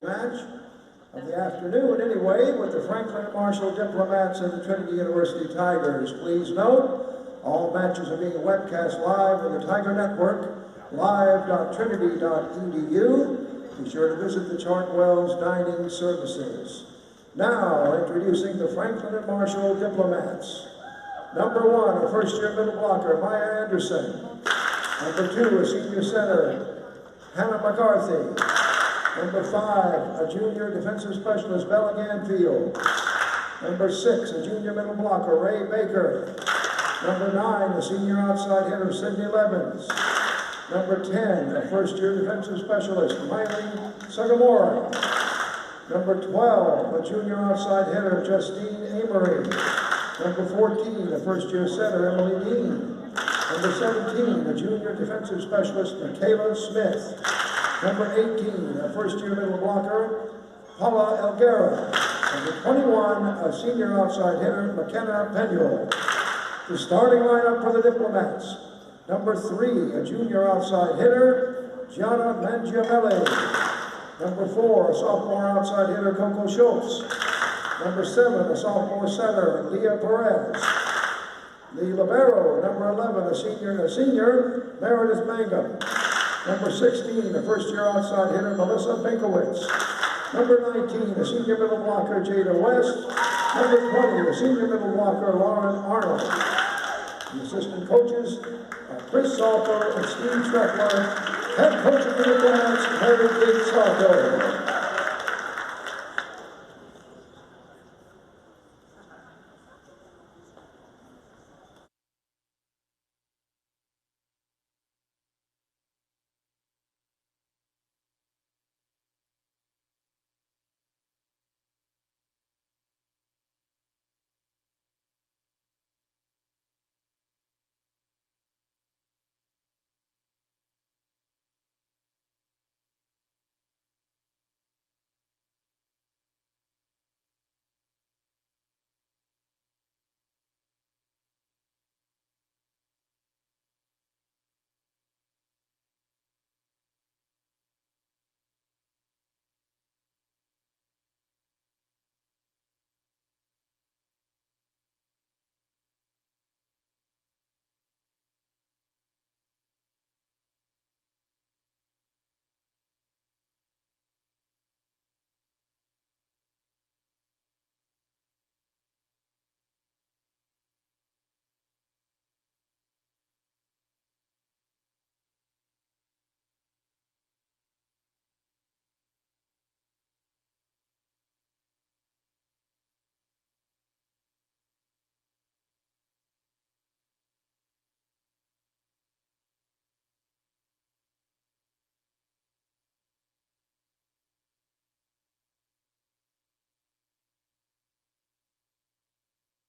Match of the afternoon anyway, with the Franklin and Marshall Diplomats and the Trinity University Tigers. Please note, all matches are being webcast live on the Tiger Network, live.trinity.edu. Be sure to visit the Chartwell's Dining Services. Now, introducing the Franklin and Marshall Diplomats. Number 1, a first-year middle blocker, Maya Anderson. Number 2, a senior center, Hannah McCarthy. Number 5, a junior defensive specialist, Bella Ganfield. Number 6, a junior middle blocker, Ray Baker. Number 9, a senior outside hitter, Cindy Levens. Number 10, a first-year defensive specialist, Miley Sagamora. Number 12, a junior outside hitter, Justine Amory. Number 14, a first-year center, Emily Dean. Number 17, a junior defensive specialist, Michaela Smith. Number 18, a first-year middle blocker, Paula Elguera. Number 21, a senior outside hitter, McKenna Penuel. The starting lineup for the Diplomats. Number 3, a junior outside hitter, Gianna Mangiamelli. Number 4, a sophomore outside hitter, Coco Schultz. Number 7, a sophomore center, Leah Perez. The libero, number 11, a senior, Meredith Mangum. Number 16, a first-year outside hitter, Melissa Pinkowitz. Number 19, a senior middle blocker, Jada West. Number 20, a senior middle blocker, Lauren Arnold. The assistant coaches are Chris Salter and Steve Schreckler. Head coach of the Diplomats, Harry Gates Salter.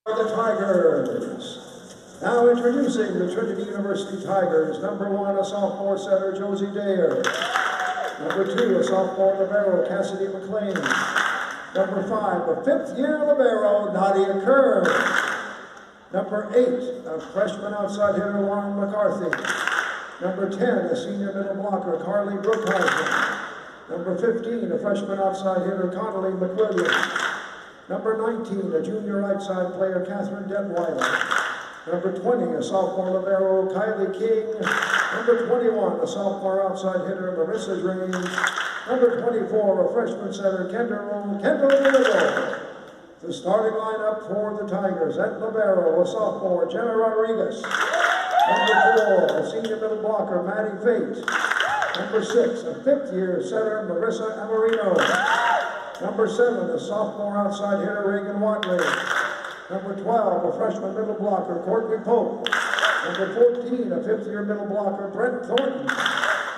The Tigers. Now introducing the Trinity University Tigers. Number 1, a sophomore center, Josie Dare. Number 2, a sophomore libero, Cassidy McLean. Number 5, a fifth-year libero, Nadia Kerr. Number 8, a freshman outside hitter, Lauren McCarthy. Number 10, a senior middle blocker, Carly Brookhausen. Number 15, a freshman outside hitter, Connolly McWilliams. Number 19, a junior right side player, Catherine Detweiler. Number 20, a sophomore libero, Kylie King. Number 21, a sophomore outside hitter, Marissa Dreams. Number 24, a freshman center, Kendall Little. The starting lineup for the Tigers. At libero, a sophomore, Jenna Rodriguez. Number 4, a senior middle blocker, Maddie Fate. Number 6, a fifth-year center, Marissa Amarino. Number 7, a sophomore outside hitter, Reagan Watley. Number 12, a freshman middle blocker, Courtney Pope. Number 14, a fifth-year middle blocker, Brent Thornton.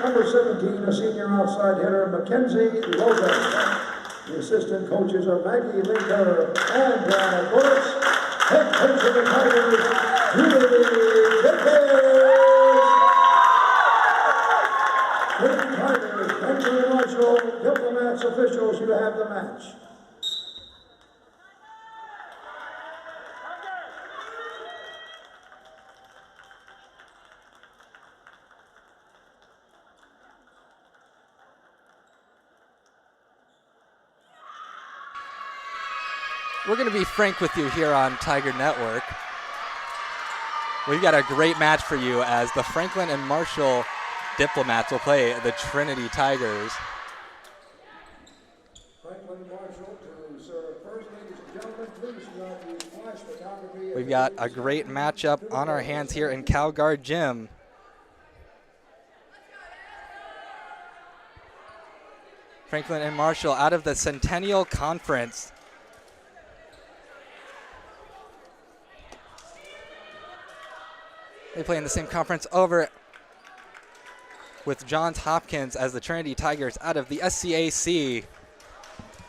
Number 17, a senior outside hitter, Mackenzie Logan. The assistant coaches are Maggie Linker and Brianna Bullets. Head coach of the Tigers, Julie Jenkins. Trinity Tigers, Franklin and Marshall, Diplomats officials, you have the match. we're going to be frank with you here on Tiger Network. We've got a great match for you as the Franklin and Marshall Diplomats will play the Trinity Tigers. Franklin Marshall to serve first. Ladies and gentlemen, please not use flash photography. We've got a great matchup on our hands here in Calgard Gym. Franklin and Marshall out of the Centennial Conference. They play in the same conference over with Johns Hopkins as the Trinity Tigers out of the SCAC.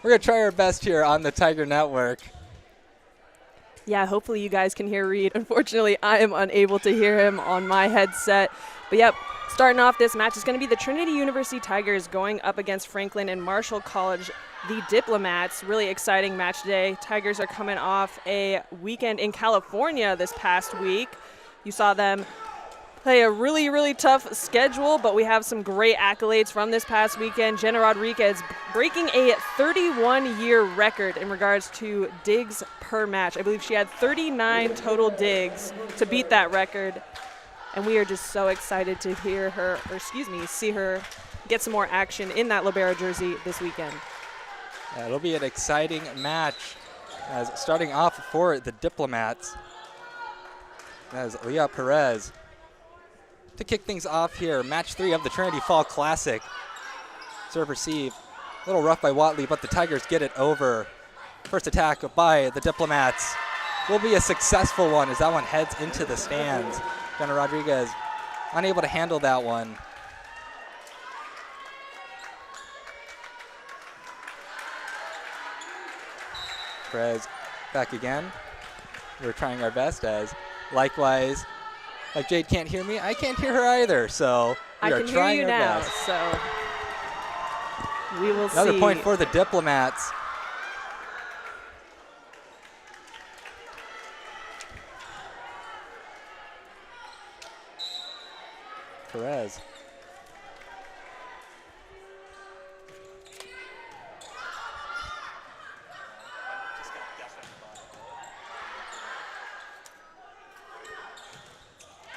We're going to try our best here on the Tiger Network. Yeah, hopefully you guys can hear Reed. Unfortunately, I am unable to hear him on my headset. But yep, starting off this match is going to be the Trinity University Tigers going up against Franklin and Marshall College, the Diplomats. Really exciting match today. Tigers are coming off a weekend in California this past week. You saw them play a really, really tough schedule, but we have some great accolades from this past weekend. Jenna Rodriguez breaking a 31-year record in regards to digs per match. I believe she had 39 total digs to beat that record, and we are just so excited to see her get some more action in that libero jersey this weekend. Yeah, it'll be an exciting match. As starting off for the Diplomats, as Leah Perez to kick things off here. Match 3 of the Trinity Fall Classic. Serve receive. A little rough by Watley, but the Tigers get it over. First attack by the Diplomats will be a successful one as that one heads into the stands. Jenna Rodriguez unable to handle that one. Perez back again. We're trying our best as likewise, like Jade can't hear me, I can't hear her either, so we are trying our best. So we will see. Another point for the Diplomats. Perez.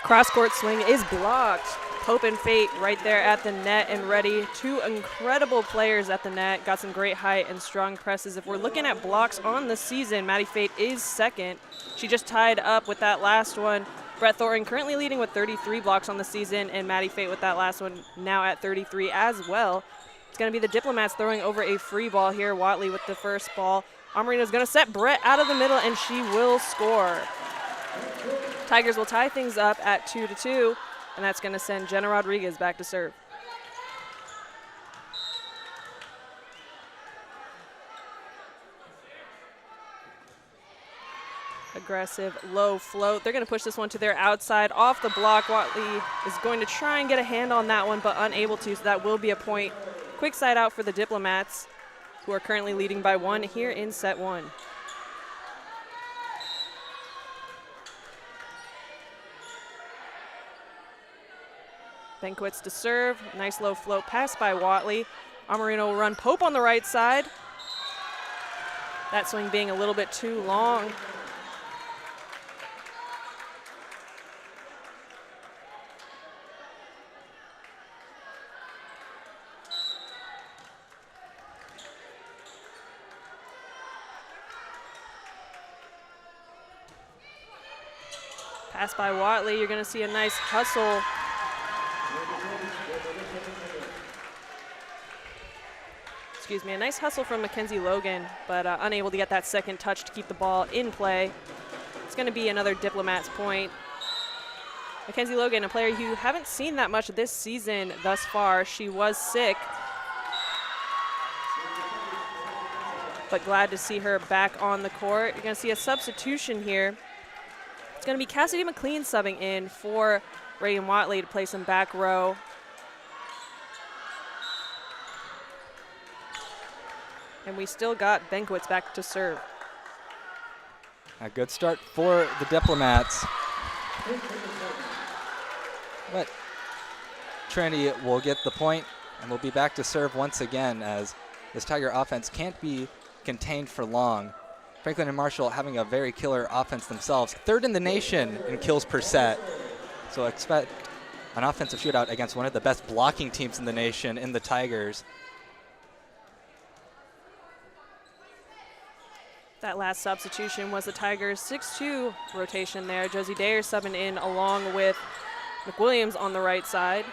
Cross-court swing is blocked. Hope and Fate right there at the net and ready. Two incredible players at the net. Got some great height and strong presses. If we're looking at blocks on the season, Maddie Fate is second. She just tied up with that last one. Brett Thornton currently leading with 33 blocks on the season, and Maddie Fate with that last one now at 33 as well. It's going to be the Diplomats throwing over a free ball here. Watley with the first ball. Amarino's going to set Brett out of the middle, and she will score. Tigers will tie things up at 2-2, and that's going to send Jenna Rodriguez back to serve. Aggressive low float. They're going to push this one to their outside off the block. Watley is going to try and get a hand on that one, but unable to, so that will be a point. Quick side out for the Diplomats, who are currently leading by 1 here in set 1. Benkwitz to serve. Nice low float pass by Watley. Amarino will run Pope on the right side. That swing being a little bit too long. Pass by Watley. You're going to see a nice hustle. Excuse me, a nice hustle from Mackenzie Logan, but unable to get that second touch to keep the ball in play. It's going to be another Diplomats point. Mackenzie Logan, a player you haven't seen that much this season thus far. She was sick, but glad to see her back on the court. You're going to see a substitution here. It's going to be Cassidy McLean subbing in for Raiden Watley to play some back row. And we still got Benkwitz back to serve. A good start for the Diplomats. But Trinity will get the point, and we'll be back to serve once again as this Tiger offense can't be contained for long. Franklin and Marshall having a very killer offense themselves. 3rd in the nation in kills per set. So expect an offensive shootout against one of the best blocking teams in the nation in the Tigers. That last substitution was the Tigers' 6-2 rotation there. Josie Dayer subbing in along with McWilliams on the right side.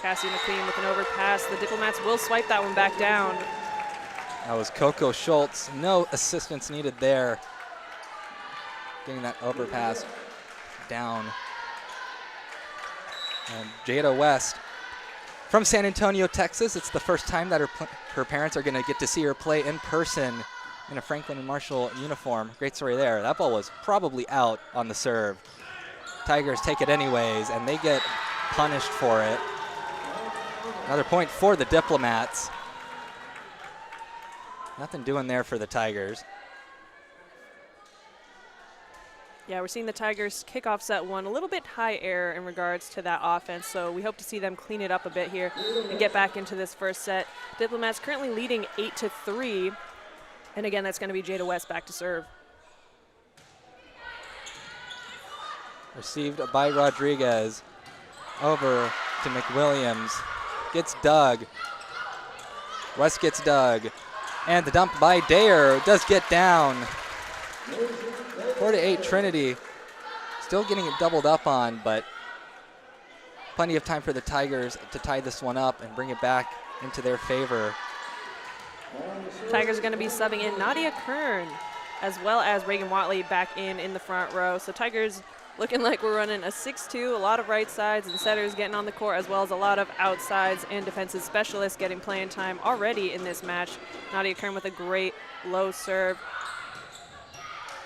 Cassie McLean with an overpass. The Diplomats will swipe that one back down. That was Coco Schultz. No assistance needed there. Getting that overpass down. And Jada West from San Antonio, Texas. It's the first time that her parents are going to get to see her play in person in a Franklin and Marshall uniform. Great story there. That ball was probably out on the serve. Tigers take it anyways, and they get punished for it. Another point for the Diplomats. Nothing doing there for the Tigers. Yeah, we're seeing the Tigers kick off set one a little bit high error in regards to that offense, so we hope to see them clean it up a bit here and get back into this first set. Diplomats currently leading 8-3, and again, that's going to be Jada West back to serve. Received by Rodriguez. Over to McWilliams. Gets dug. West gets dug. And the dump by Dayer does get down. 4-8 Trinity. Still getting it doubled up on, but plenty of time for the Tigers to tie this one up and bring it back into their favor. Tigers are going to be subbing in Nadia Kern as well as Reagan Watley back in the front row. So Tigers looking like we're running a 6-2, a lot of right sides and setters getting on the court, as well as a lot of outsides and defensive specialists getting playing time already in this match. Nadia Kern with a great low serve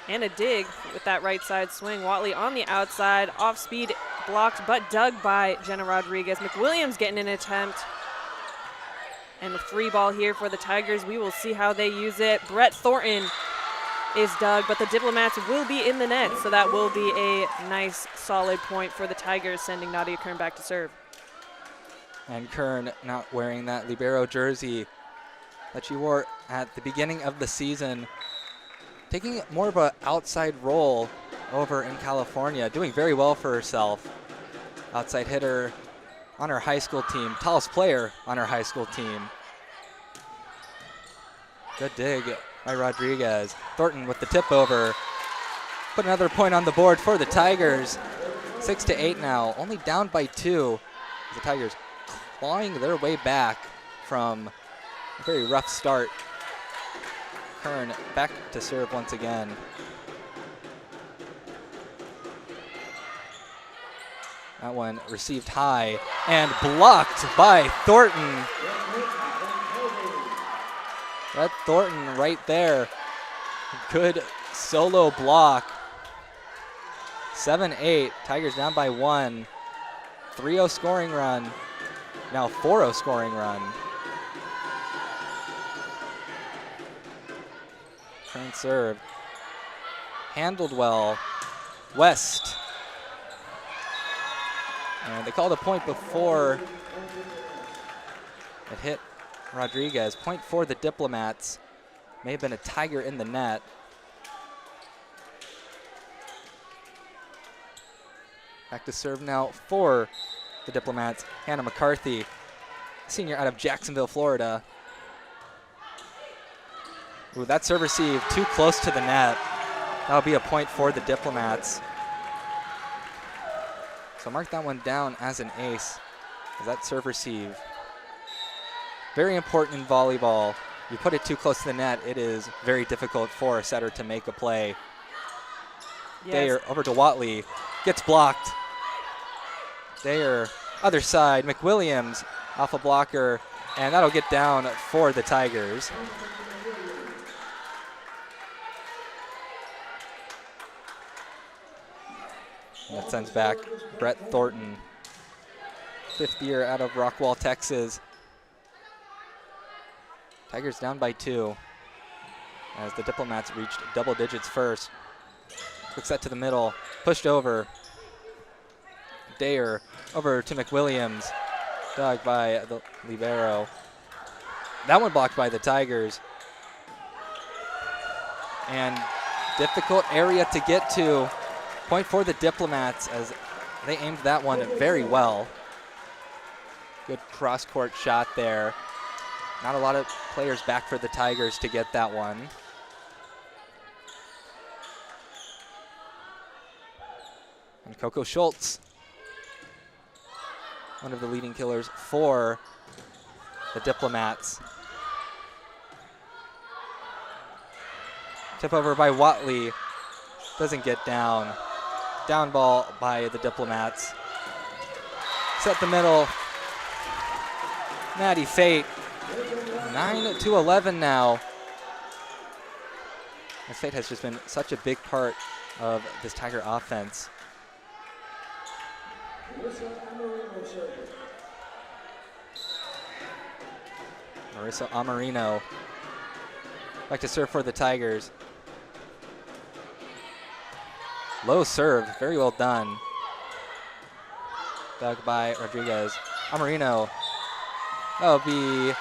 and a dig with that right side swing. Watley on the outside, off speed, blocked but dug by Jenna Rodriguez. McWilliams getting an attempt. And a free ball here for the Tigers. We will see how they use it. Brett Thornton is dug, but the Diplomats will be in the net, so that will be a nice, solid point for the Tigers, sending Nadia Kern back to serve. And Kern not wearing that libero jersey that she wore at the beginning of the season, taking more of an outside role over in California, doing very well for herself. Outside hitter on her high school team, tallest player on her high school team. Good dig by Rodriguez. Thornton with the tip over. Put another point on the board for the Tigers. 6-8 now, only down by 2. The Tigers clawing their way back from a very rough start. Kern back to serve once again. That one received high and blocked by Thornton. That Thornton right there. Good solo block. 7-8. Tigers down by 1. 3-0 scoring run. Now 4-0 scoring run. Turn serve. Handled well. West. And they called a point before it hit Rodriguez. Point for the Diplomats. May have been a Tiger in the net. Back to serve now for the Diplomats. Hannah McCarthy, senior out of Jacksonville, Florida. Ooh, that serve receive too close to the net. That'll be a point for the Diplomats. So mark that one down as an ace. As that serve receive. Very important in volleyball. You put it too close to the net, it is very difficult for a setter to make a play. Yes. Dayer over to Watley. Gets blocked. Dayer, other side. McWilliams off a blocker. And that'll get down for the Tigers. And that sends back Brett Thornton, 5th year out of Rockwall, Texas. Tigers down by 2 as the Diplomats reached double digits first. Quick set to the middle, pushed over. Dayer over to McWilliams, dug by the libero. That one blocked by the Tigers. and difficult area to get to. Point for the Diplomats as they aimed that one very well. Good cross-court shot there. Not a lot of players back for the Tigers to get that one. And Coco Schultz, one of the leading killers for the Diplomats. Tip over by Watley, doesn't get down. Down ball by the Diplomats. Set the middle. Maddie Fate, 9-11 now. And Fate has just been such a big part of this Tiger offense. Marissa Amarino back to serve for the Tigers. Low serve, very well done. Dug by Rodriguez. Amarino, that'll be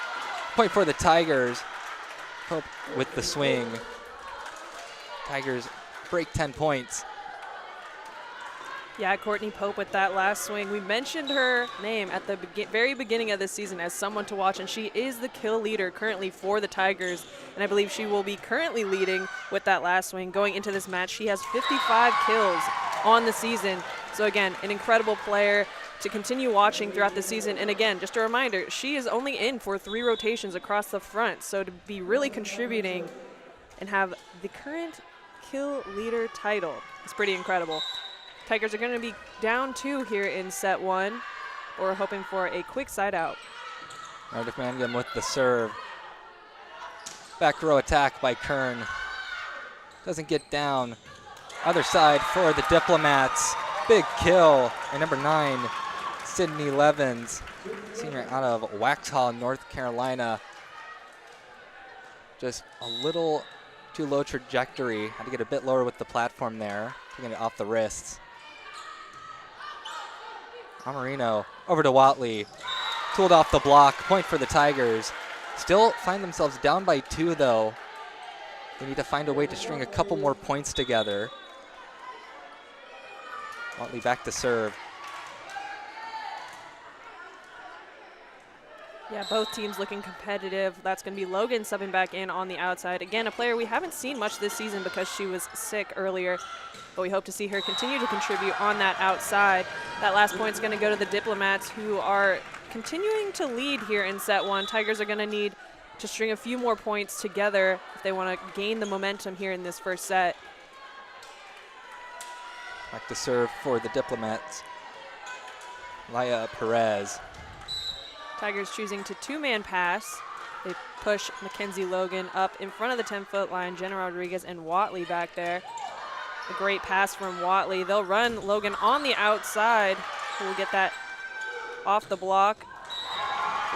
point for the Tigers. Pope with the swing. Tigers break 10 points. Yeah, Courtney Pope with that last swing. We mentioned her name at the very beginning of this season as someone to watch, and she is the kill leader currently for the Tigers, and I believe she will be currently leading with that last swing. Going into this match, she has 55 kills on the season. So again, an incredible player to continue watching throughout the season. And again, just a reminder, she is only in for 3 rotations across the front, so to be really contributing and have the current kill leader title is pretty incredible. Tigers are going to be down 2 here in set 1. We're hoping for a quick side out. Meredith Mangum with the serve. Back row attack by Kern. Doesn't get down. Other side for the Diplomats. Big kill. And number 9, Sydney Levens, senior out of Waxhaw, North Carolina. Just a little too low trajectory. Had to get a bit lower with the platform there. Taking it off the wrists. Amarino over to Watley. Tooled off the block. Point for the Tigers. Still find themselves down by 2, though. They need to find a way to string a couple more points together. Watley back to serve. Yeah, both teams looking competitive. That's going to be Logan subbing back in on the outside. Again, a player we haven't seen much this season because she was sick earlier, but we hope to see her continue to contribute on that outside. That last point is going to go to the Diplomats, who are continuing to lead here in set 1. Tigers are going to need to string a few more points together if they want to gain the momentum here in this first set. Back to serve for the Diplomats. Laya Perez. Tigers choosing to 2-man pass. They push Mackenzie Logan up in front of the 10-foot line. Jenna Rodriguez and Watley back there. A great pass from Watley. They'll run Logan on the outside. We'll get that off the block.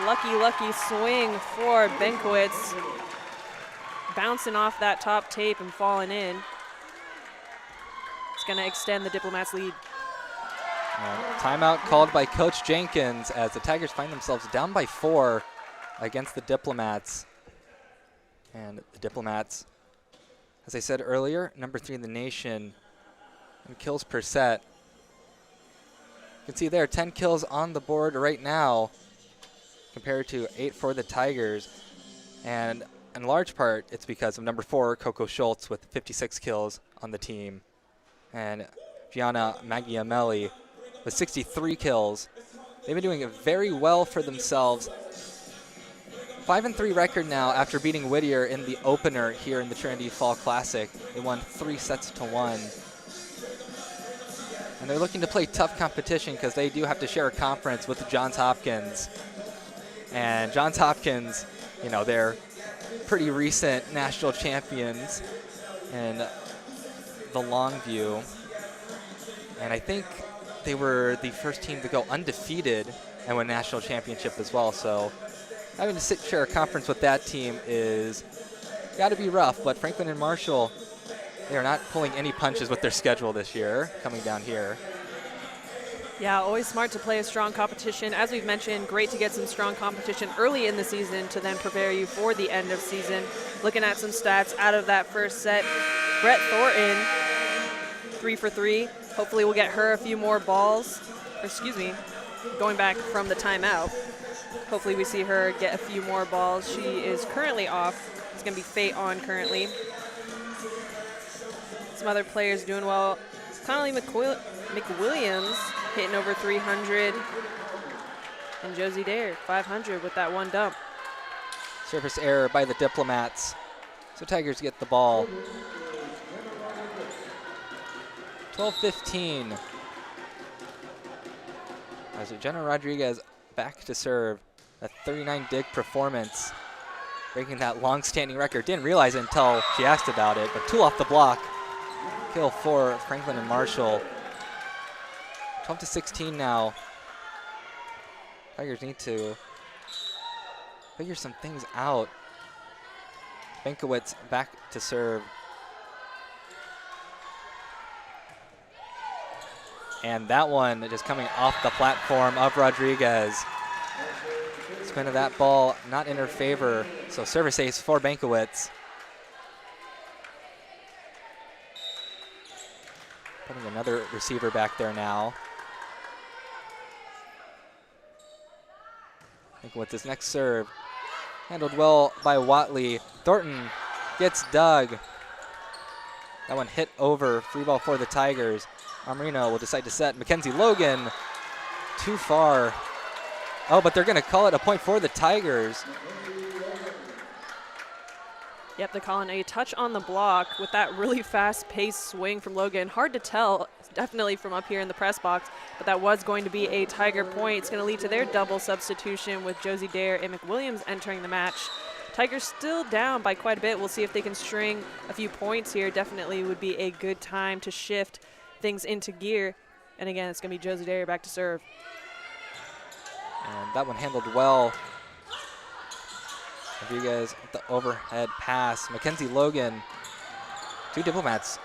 Lucky swing for Benkowitz. Bouncing off that top tape and falling in. It's going to extend the Diplomats' lead. Timeout called by Coach Jenkins as the Tigers find themselves down by 4 against the Diplomats. And the Diplomats, as I said earlier, number 3 in the nation in kills per set. You can see there 10 kills on the board right now compared to 8 for the Tigers. And in large part, it's because of number 4, Coco Schultz, with 56 kills on the team. And Gianna Maggiamelli with 63 kills. They've been doing very well for themselves. 5-3 record now after beating Whittier in the opener here in the Trinity Fall Classic. They won 3-1. And they're looking to play tough competition because they do have to share a conference with Johns Hopkins. And Johns Hopkins, you know, they're pretty recent national champions in the Longview. And I think they were the first team to go undefeated and win national championship as well. So having to share a conference with that team is got to be rough. But Franklin and Marshall, they are not pulling any punches with their schedule this year, coming down here. Yeah, always smart to play a strong competition. As we've mentioned, great to get some strong competition early in the season to then prepare you for the end of season. Looking at some stats out of that first set, Brett Thornton, 3 for 3. Hopefully we'll get her a few more balls. Or excuse me, going back from the timeout. Hopefully we see her get a few more balls. She is currently off. It's going to be Fate on currently. Some other players doing well. Connolly McWilliams hitting over 300. And Josie Dare, 500 with that one dump. Service error by the Diplomats. So Tigers get the ball. 12-15. As Jenna Rodriguez back to serve. A 39 dig performance. Breaking that long-standing record. Didn't realize it until she asked about it, but 2 off the block. Kill for Franklin and Marshall. 12-16 now. Tigers need to figure some things out. Benkowitz back to serve. And that one just coming off the platform of Rodriguez. Spin of that ball not in her favor. So service ace for Benkowitz. Putting another receiver back there now. Benkowitz his next serve. Handled well by Watley. Thornton gets dug. That one hit over. Free ball for the Tigers. Amarino will decide to set. Mackenzie Logan too far. Oh, but they're going to call it a point for the Tigers. Yep, they're calling a touch on the block with that really fast-paced swing from Logan. Hard to tell, definitely from up here in the press box, but that was going to be a Tiger point. It's going to lead to their double substitution with Josie Dare and McWilliams entering the match. Tigers still down by quite a bit. We'll see if they can string a few points here. Definitely would be a good time to shift things into gear. And again, it's going to be Josie Dare back to serve. And that one handled well. Rodriguez with the overhead pass. Mackenzie Logan, 2 Diplomats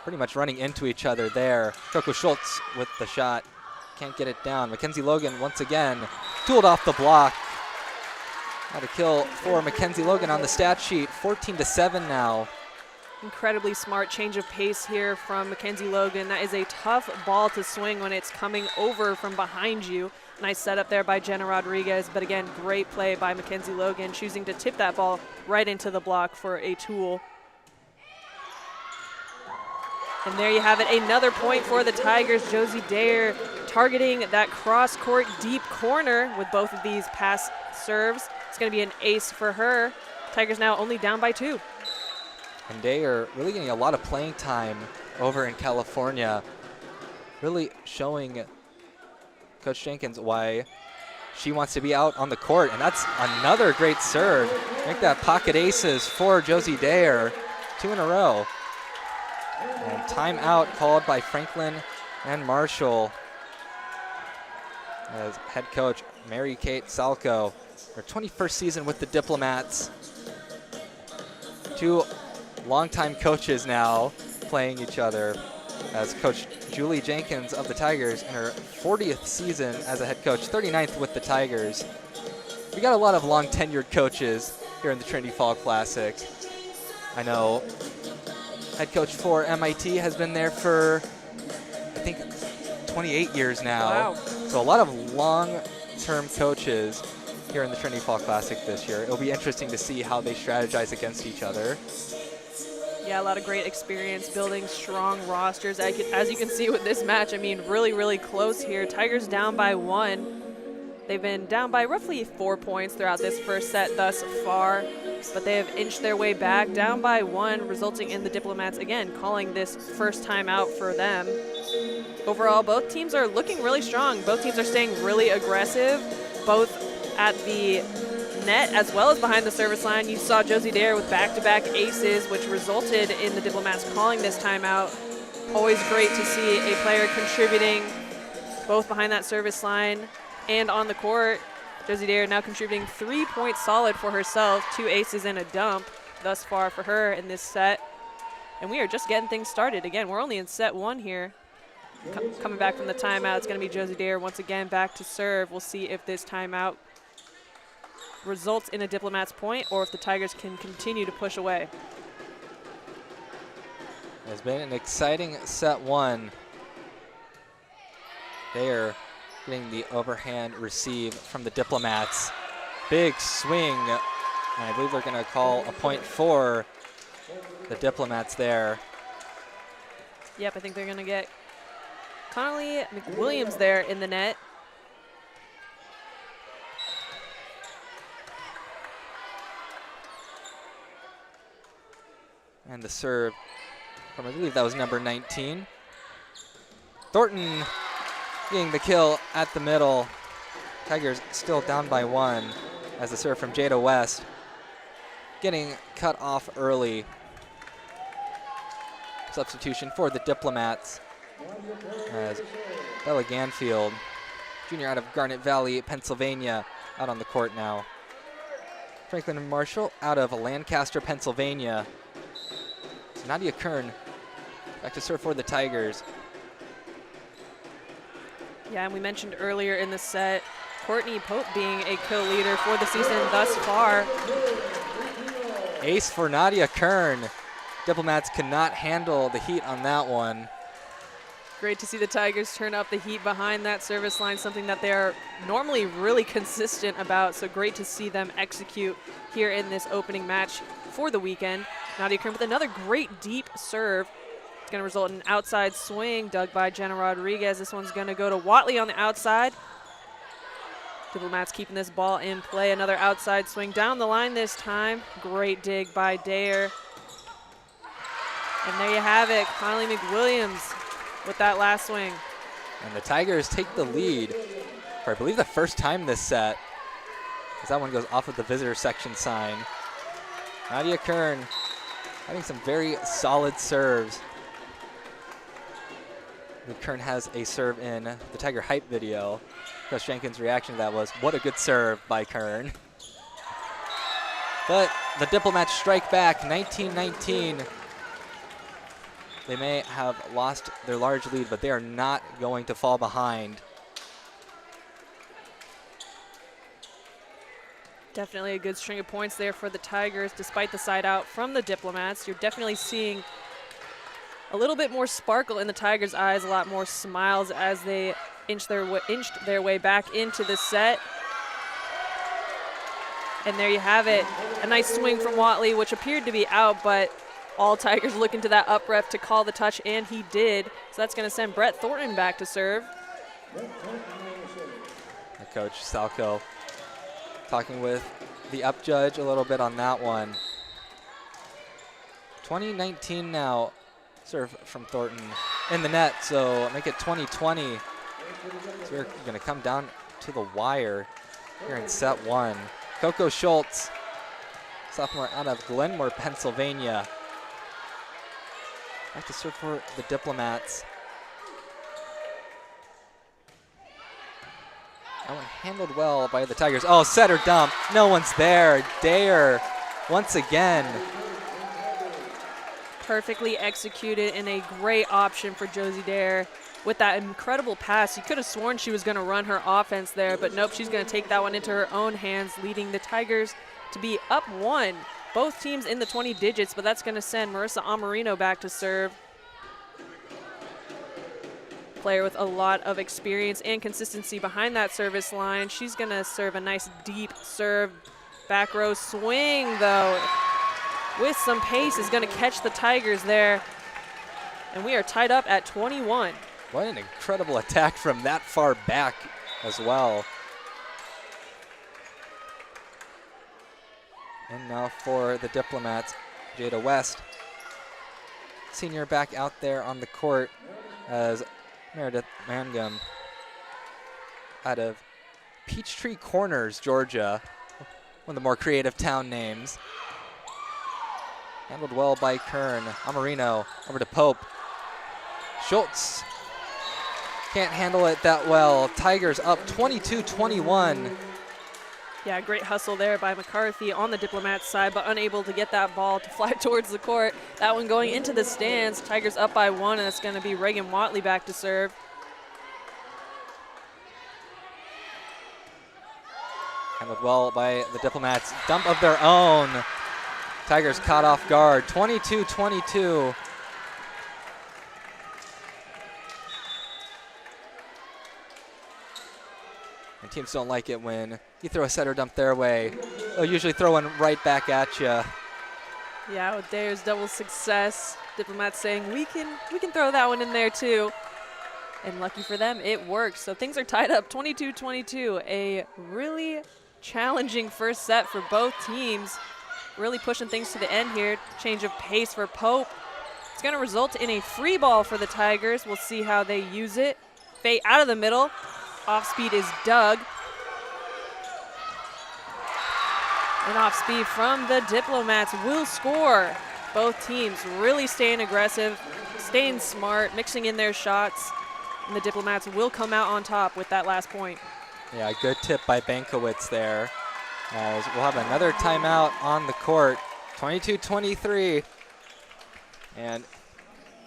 pretty much running into each other there. Coco Schultz with the shot. Can't get it down. Mackenzie Logan once again tooled off the block. Got a kill for Mackenzie Logan on the stat sheet. 14-7 now. Incredibly smart change of pace here from Mackenzie Logan. That is a tough ball to swing when it's coming over from behind you. Nice setup there by Jenna Rodriguez, but again, great play by Mackenzie Logan, choosing to tip that ball right into the block for a tool. And there you have it, another point for the Tigers. Josie Dare targeting that cross-court deep corner with both of these pass serves. It's going to be an ace for her. Tigers now only down by 2. And Dare really getting a lot of playing time over in California, really showing Coach Jenkins why she wants to be out on the court. And that's another great serve. Make that pocket aces for Josie Dare, 2 in a row. And timeout called by Franklin and Marshall as head coach Mary Kate Salco, her 21st season with the Diplomats. 2 longtime coaches now playing each other, as Coach Julie Jenkins of the Tigers in her 40th season as a head coach, 39th with the Tigers. We got a lot of long tenured coaches here in the Trinity Fall Classic. I know head coach for MIT has been there for, I think, 28 years now. Wow. So a lot of long-term coaches here in the Trinity Fall Classic this year. It'll be interesting to see how they strategize against each other. Yeah, a lot of great experience building strong rosters. As you can see with this match, I mean, really, really close here. Tigers down by 1. They've been down by roughly 4 points throughout this first set thus far, but they have inched their way back, down by 1, resulting in the Diplomats, again, calling this first time out for them. Overall, both teams are looking really strong. Both teams are staying really aggressive, both at the net as well as behind the service line. You saw Josie Dare with back-to-back aces, which resulted in the Diplomats calling this timeout. Always great to see a player contributing both behind that service line and on the court. Josie Dare now contributing 3 points solid for herself, 2 aces and a dump thus far for her in this set. And we are just getting things started. Again, we're only in set 1 here. Coming back from the timeout, it's going to be Josie Dare once again back to serve. We'll see if this timeout results in a Diplomats point or if the Tigers can continue to push away. It's been an exciting set one. Dare getting the overhand receive from the Diplomats. Big swing. And I believe they're going to call a point for the Diplomats there. Yep, I think they're going to get Connolly McWilliams there in the net. And the serve from, I believe that was number 19. Thornton getting the kill at the middle. Tigers still down by 1 as the serve from Jada West getting cut off early. Substitution for the Diplomats as Bella Ganfield, junior out of Garnet Valley, Pennsylvania, out on the court now. Franklin and Marshall out of Lancaster, Pennsylvania. So Nadia Kern back to serve for the Tigers. Yeah, and we mentioned earlier in the set, Courtney Pope being a kill leader for the season thus far. Ace for Nadia Kern. Diplomats cannot handle the heat on that one. Great to see the Tigers turn up the heat behind that service line, something that they're normally really consistent about. So great to see them execute here in this opening match for the weekend. Nadia Kern with another great deep serve. It's going to result in an outside swing dug by Jenna Rodriguez. This one's going to go to Watley on the outside. Diplomats keeping this ball in play. Another outside swing down the line this time. Great dig by Dare. And there you have it, Connolly McWilliams with that last swing. And the Tigers take the lead for, I believe, the first time this set, as that one goes off of the visitor section sign. Nadia Kern having some very solid serves. Kern has a serve in the Tiger Hype video. Chris Jenkins' reaction to that was, what a good serve by Kern. But the Diplomats strike back, 19-19. They may have lost their large lead, but they are not going to fall behind. Definitely a good string of points there for the Tigers, despite the side out from the Diplomats. You're definitely seeing a little bit more sparkle in the Tigers' eyes, a lot more smiles as they inched their way back into the set. And there you have it, a nice swing from Watley, which appeared to be out, but all Tigers looking to that up ref to call the touch, and he did. So that's going to send Brett Thornton back to serve. Coach Salco talking with the up judge a little bit on that one. 2019 now, serve from Thornton in the net, so make it 2020. So we're going to come down to the wire here in set one. Coco Schultz, sophomore out of Glenmore, Pennsylvania. Back to serve for the Diplomats. That one handled well by the Tigers. Oh, set or dump. No one's there. Dare once again. Perfectly executed and a great option for Josie Dare with that incredible pass. You could have sworn she was going to run her offense there, but nope, she's going to take that one into her own hands, leading the Tigers to be up 1. Both teams in the 20 digits, but that's going to send Marissa Amarino back to serve. Player with a lot of experience and consistency behind that service line. She's going to serve a nice deep serve. Back row swing, though, with some pace is going to catch the Tigers there. And we are tied up at 21. What an incredible attack from that far back as well. And now for the Diplomats, Jada West, senior, back out there on the court as Meredith Mangum out of Peachtree Corners, Georgia, one of the more creative town names. Handled well by Kern. Amarino over to Pope. Schultz can't handle it that well. Tigers up 22-21. Yeah, great hustle there by McCarthy on the Diplomats side, but unable to get that ball to fly towards the court. That one going into the stands. Tigers up by 1, and it's going to be Reagan Watley back to serve. Handled well by the Diplomats. Dump of their own. Tigers caught off guard. 22-22. And teams don't like it when you throw a setter dump their way. They'll usually throw one right back at you. Yeah, with Dare's double success, Diplomats saying we can throw that one in there too. And lucky for them, it worked. So things are tied up 22-22. A really challenging first set for both teams. Really pushing things to the end here. Change of pace for Pope. It's going to result in a free ball for the Tigers. We'll see how they use it. Fate out of the middle. Off speed is Doug. And off speed from the Diplomats will score. Both teams really staying aggressive, staying smart, mixing in their shots. And the Diplomats will come out on top with that last point. Yeah, good tip by Bankowitz there. As we'll have another timeout on the court. 22-23. And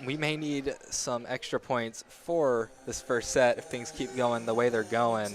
we may need some extra points for this first set if things keep going the way they're going.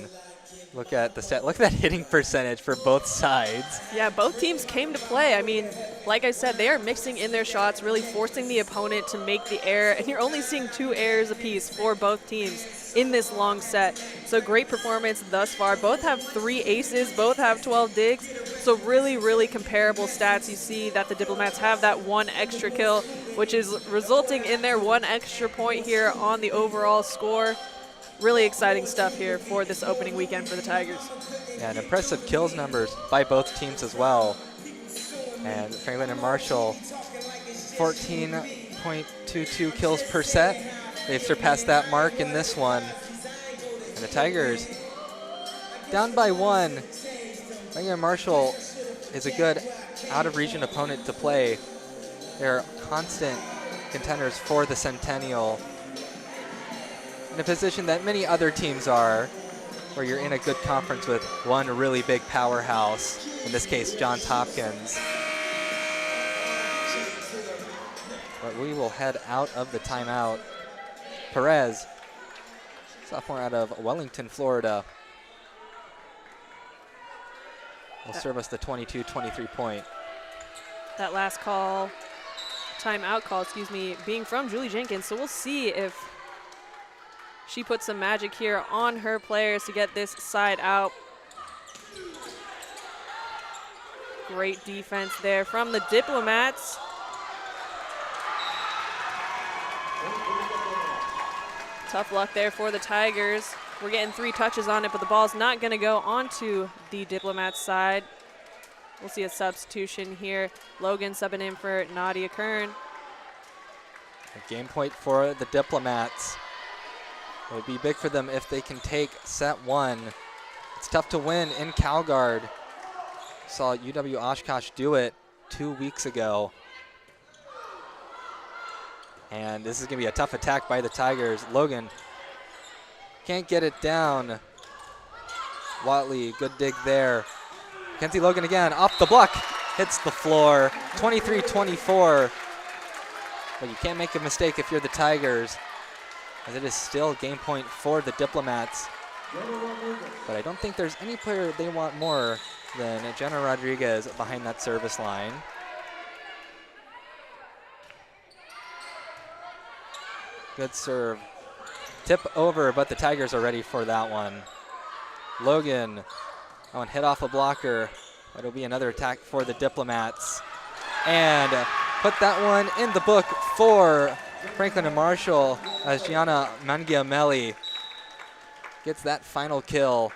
Look at the set. Look at that hitting percentage for both sides. Yeah, both teams came to play. I mean, like I said, they are mixing in their shots, really forcing the opponent to make the error. And you're only seeing 2 errors apiece for both teams in this long set. So great performance thus far. Both have 3 aces. Both have 12 digs. So really, really comparable stats. You see that the Diplomats have that 1 extra kill, which is resulting in their 1 extra point here on the overall score. Really exciting stuff here for this opening weekend for the Tigers. Yeah, and impressive kills numbers by both teams as well. And Franklin and Marshall, 14.22 kills per set. They've surpassed that mark in this one. And the Tigers, down by 1. Franklin and Marshall is a good out-of-region opponent to play. They're constant contenders for the Centennial. In a position that many other teams are, where you're in a good conference with one really big powerhouse, in this case, Johns Hopkins. But we will head out of the timeout. Perez, sophomore out of Wellington, Florida, will serve us the 22-23 point. That last call, timeout call, excuse me, being from Julie Jenkins. So we'll see if she puts some magic here on her players to get this side out. Great defense there from the Diplomats. Tough luck there for the Tigers. We're getting 3 touches on it, but the ball's not going to go onto the Diplomats side. We'll see a substitution here. Logan subbing in for Nadia Kern. A game point for the Diplomats. It would be big for them if they can take set 1. It's tough to win in Calgard. Saw UW Oshkosh do it 2 weeks ago. And this is going to be a tough attack by the Tigers. Logan can't get it down. Watley, good dig there. Kenzie Logan again, off the block, hits the floor. 23-24. But you can't make a mistake if you're the Tigers, as it is still game point for the Diplomats. But I don't think there's any player they want more than Jenna Rodriguez behind that service line. Good serve. Tip over, but the Tigers are ready for that one. Logan, that one hit off a blocker. It'll be another attack for the Diplomats. And put that one in the book for Franklin and Marshall, as Gianna Mangiamelli gets that final kill.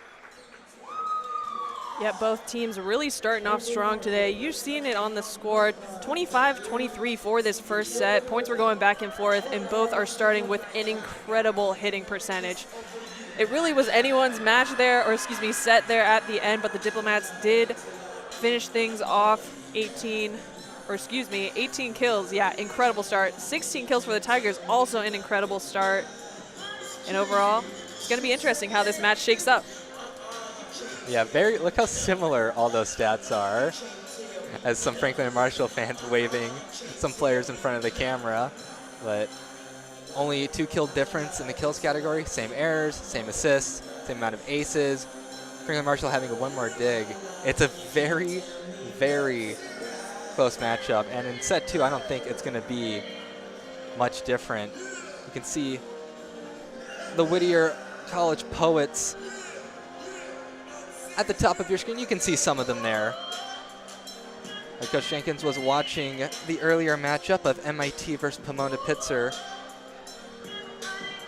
Yeah, both teams really starting off strong today. You've seen it on the score, 25-23 for this first set. Points were going back and forth, and both are starting with an incredible hitting percentage. It really was anyone's match there, or excuse me, set there at the end, but the Diplomats did finish things off 18 kills. Yeah, incredible start. 16 kills for the Tigers, also an incredible start. And overall, it's going to be interesting how this match shakes up. Yeah, look how similar all those stats are. As some Franklin and Marshall fans waving some players in front of the camera. But only 2 kill difference in the kills category. Same errors, same assists, same amount of aces. Franklin Marshall having one more dig. It's a very, very close matchup. And in set 2, I don't think it's going to be much different. You can see the Whittier College Poets at the top of your screen. You can see some of them there. Coach Jenkins was watching the earlier matchup of MIT versus Pomona Pitzer.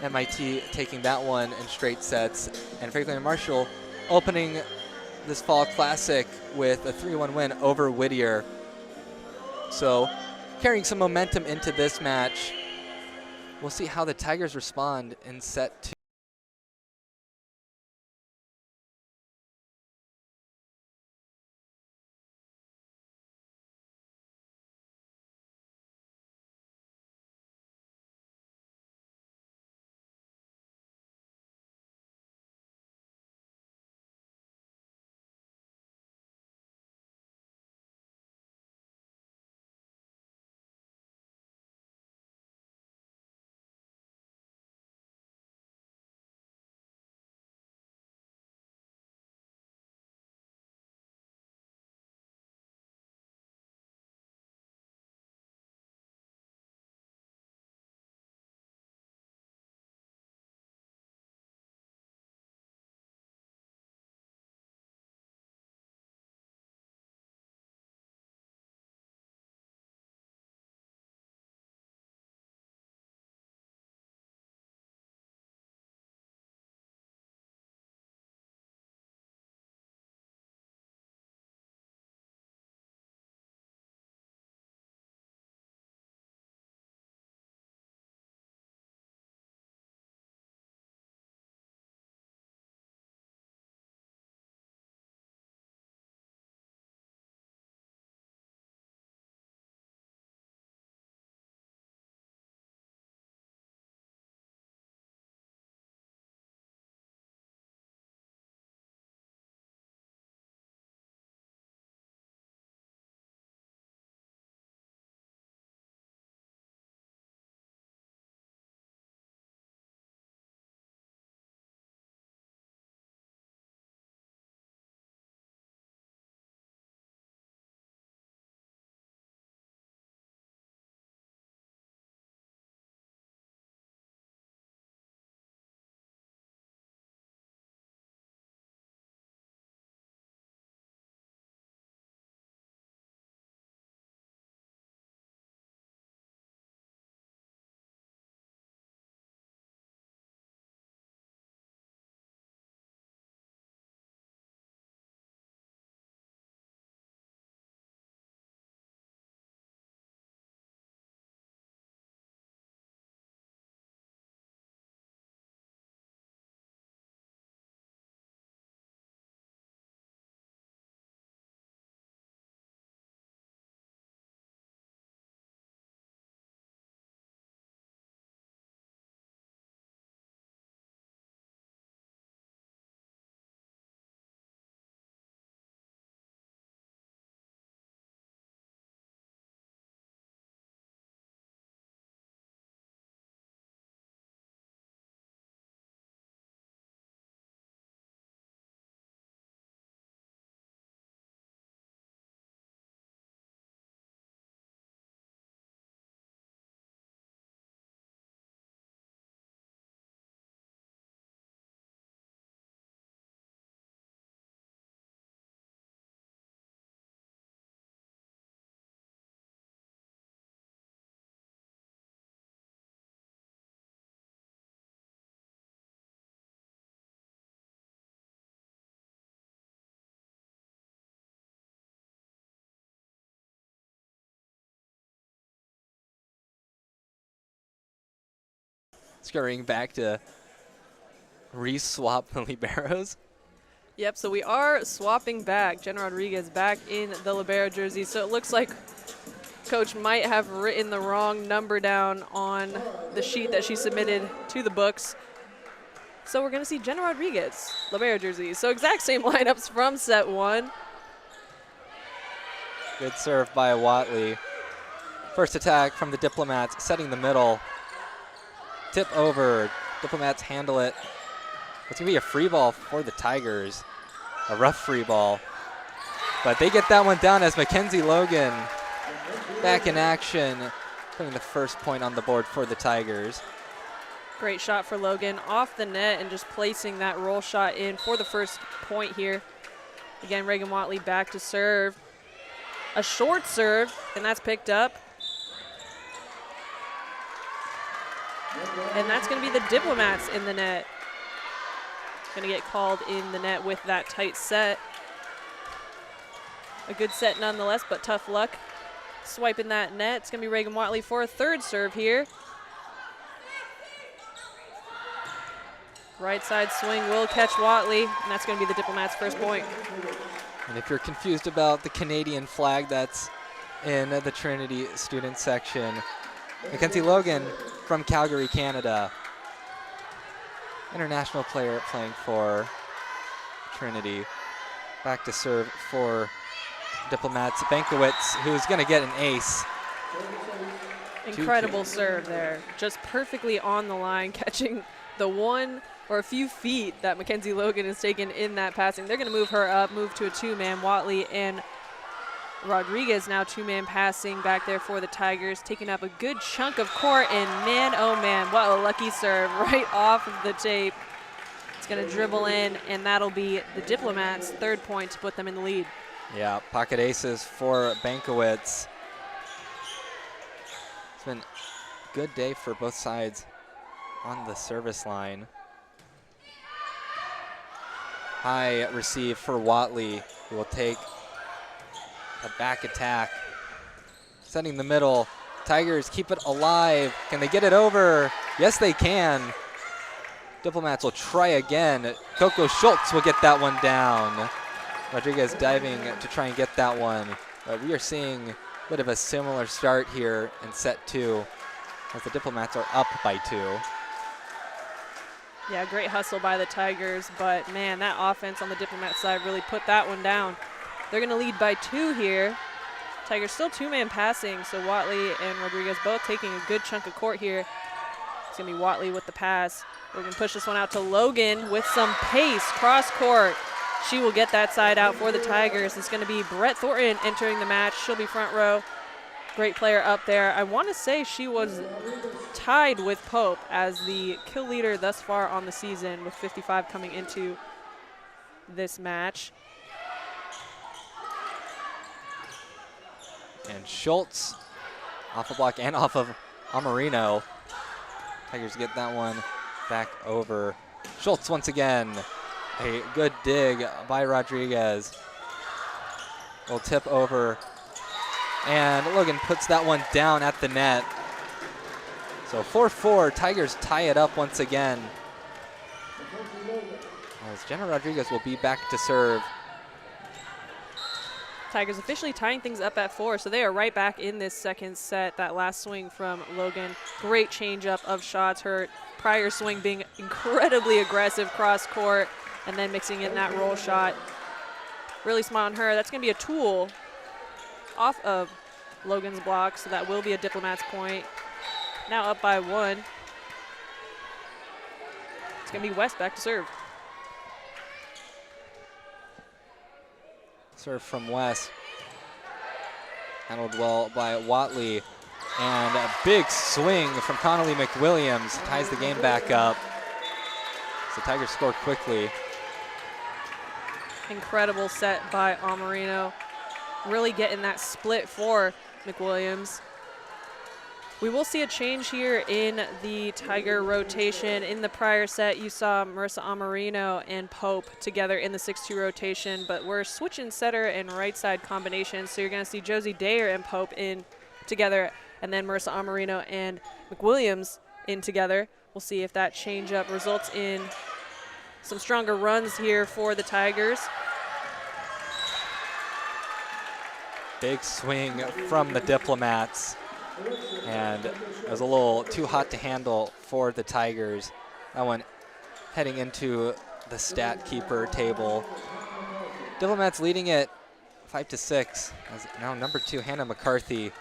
MIT taking that one in straight sets, and Franklin and Marshall opening this fall classic with a 3-1 win over Whittier. So carrying some momentum into this match. We'll see how the Tigers respond in set 2. Scurrying back to re-swap the liberos. Yep, so we are swapping back. Jen Rodriguez back in the libero jersey. So it looks like Coach might have written the wrong number down on the sheet that she submitted to the books. So we're going to see Jenna Rodriguez, libero jersey. So exact same lineups from set 1. Good serve by Watley. First attack from the Diplomats, setting the middle. Tip over. Diplomats handle it. It's going to be a free ball for the Tigers. A rough free ball. But they get that one down as Mackenzie Logan back in action, putting the first point on the board for the Tigers. Great shot for Logan off the net and just placing that roll shot in for the first point here. Again, Reagan Watley back to serve. A short serve, and that's picked up. And that's going to be the Diplomats in the net. Going to get called in the net with that tight set. A good set nonetheless, but tough luck swiping that net. It's going to be Reagan Watley for a third serve here. Right side swing will catch Watley, and that's going to be the Diplomats' first point. And if you're confused about the Canadian flag that's in the Trinity student section, Mackenzie Logan from Calgary, Canada. International player playing for Trinity. Back to serve for Diplomats. Bankowitz, who's going to get an ace. Incredible serve there. Just perfectly on the line, catching the one or a few feet that Mackenzie Logan has taken in that passing. They're going to move her up, move to a two-man. Watley and Rodriguez now two-man passing back there for the Tigers, taking up a good chunk of court, and man, oh man, what a lucky serve right off of the tape. It's going to dribble in, and that'll be the Diplomats' third point to put them in the lead. Yeah, pocket aces for Bankowitz. It's been a good day for both sides on the service line. High receive for Watley, who will take a back attack. Setting the middle. Tigers keep it alive. Can they get it over? Yes, they can. Diplomats will try again. Coco Schultz will get that one down. Rodriguez diving to try and get that one. But we are seeing a bit of a similar start here in set 2 as the Diplomats are up by 2. Yeah, great hustle by the Tigers, but man, that offense on the Diplomat side really put that one down. They're going to lead by 2 here. Tigers still two-man passing, so Watley and Rodriguez both taking a good chunk of court here. It's going to be Watley with the pass. We're going to push this one out to Logan with some pace, cross court. She will get that side out for the Tigers. It's going to be Brett Thornton entering the match. She'll be front row. Great player up there. I want to say she was tied with Pope as the kill leader thus far on the season, with 55 coming into this match. And Schultz off a block and off of Amarino. Tigers get that one back over. Schultz once again. A good dig by Rodriguez. Will tip over. And Logan puts that one down at the net. So 4-4, Tigers tie it up once again. As Jenna Rodriguez will be back to serve. Tigers officially tying things up at 4, so they are right back in this second set. That last swing from Logan, great changeup of shots. Her prior swing being incredibly aggressive cross court, and then mixing in that roll shot. Really smart on her. That's going to be a tool off of Logan's block, so that will be a Diplomats point. Now up by 1. It's going to be West back to serve. Serve from West. Handled well by Watley. And a big swing from Connolly McWilliams. Ties the game back up. So Tigers score quickly. Incredible set by Amarino. Really getting that split for McWilliams. We will see a change here in the Tiger rotation. In the prior set, you saw Marissa Amarino and Pope together in the 6-2 rotation, but we're switching setter and right side combinations. So you're going to see Josie Dayer and Pope in together, and then Marissa Amarino and McWilliams in together. We'll see if that change-up results in some stronger runs here for the Tigers. Big swing from the Diplomats. And it was a little too hot to handle for the Tigers. That one heading into the stat keeper table. Diplomats leading it 5-6. As now number 2, Hannah McCarthy,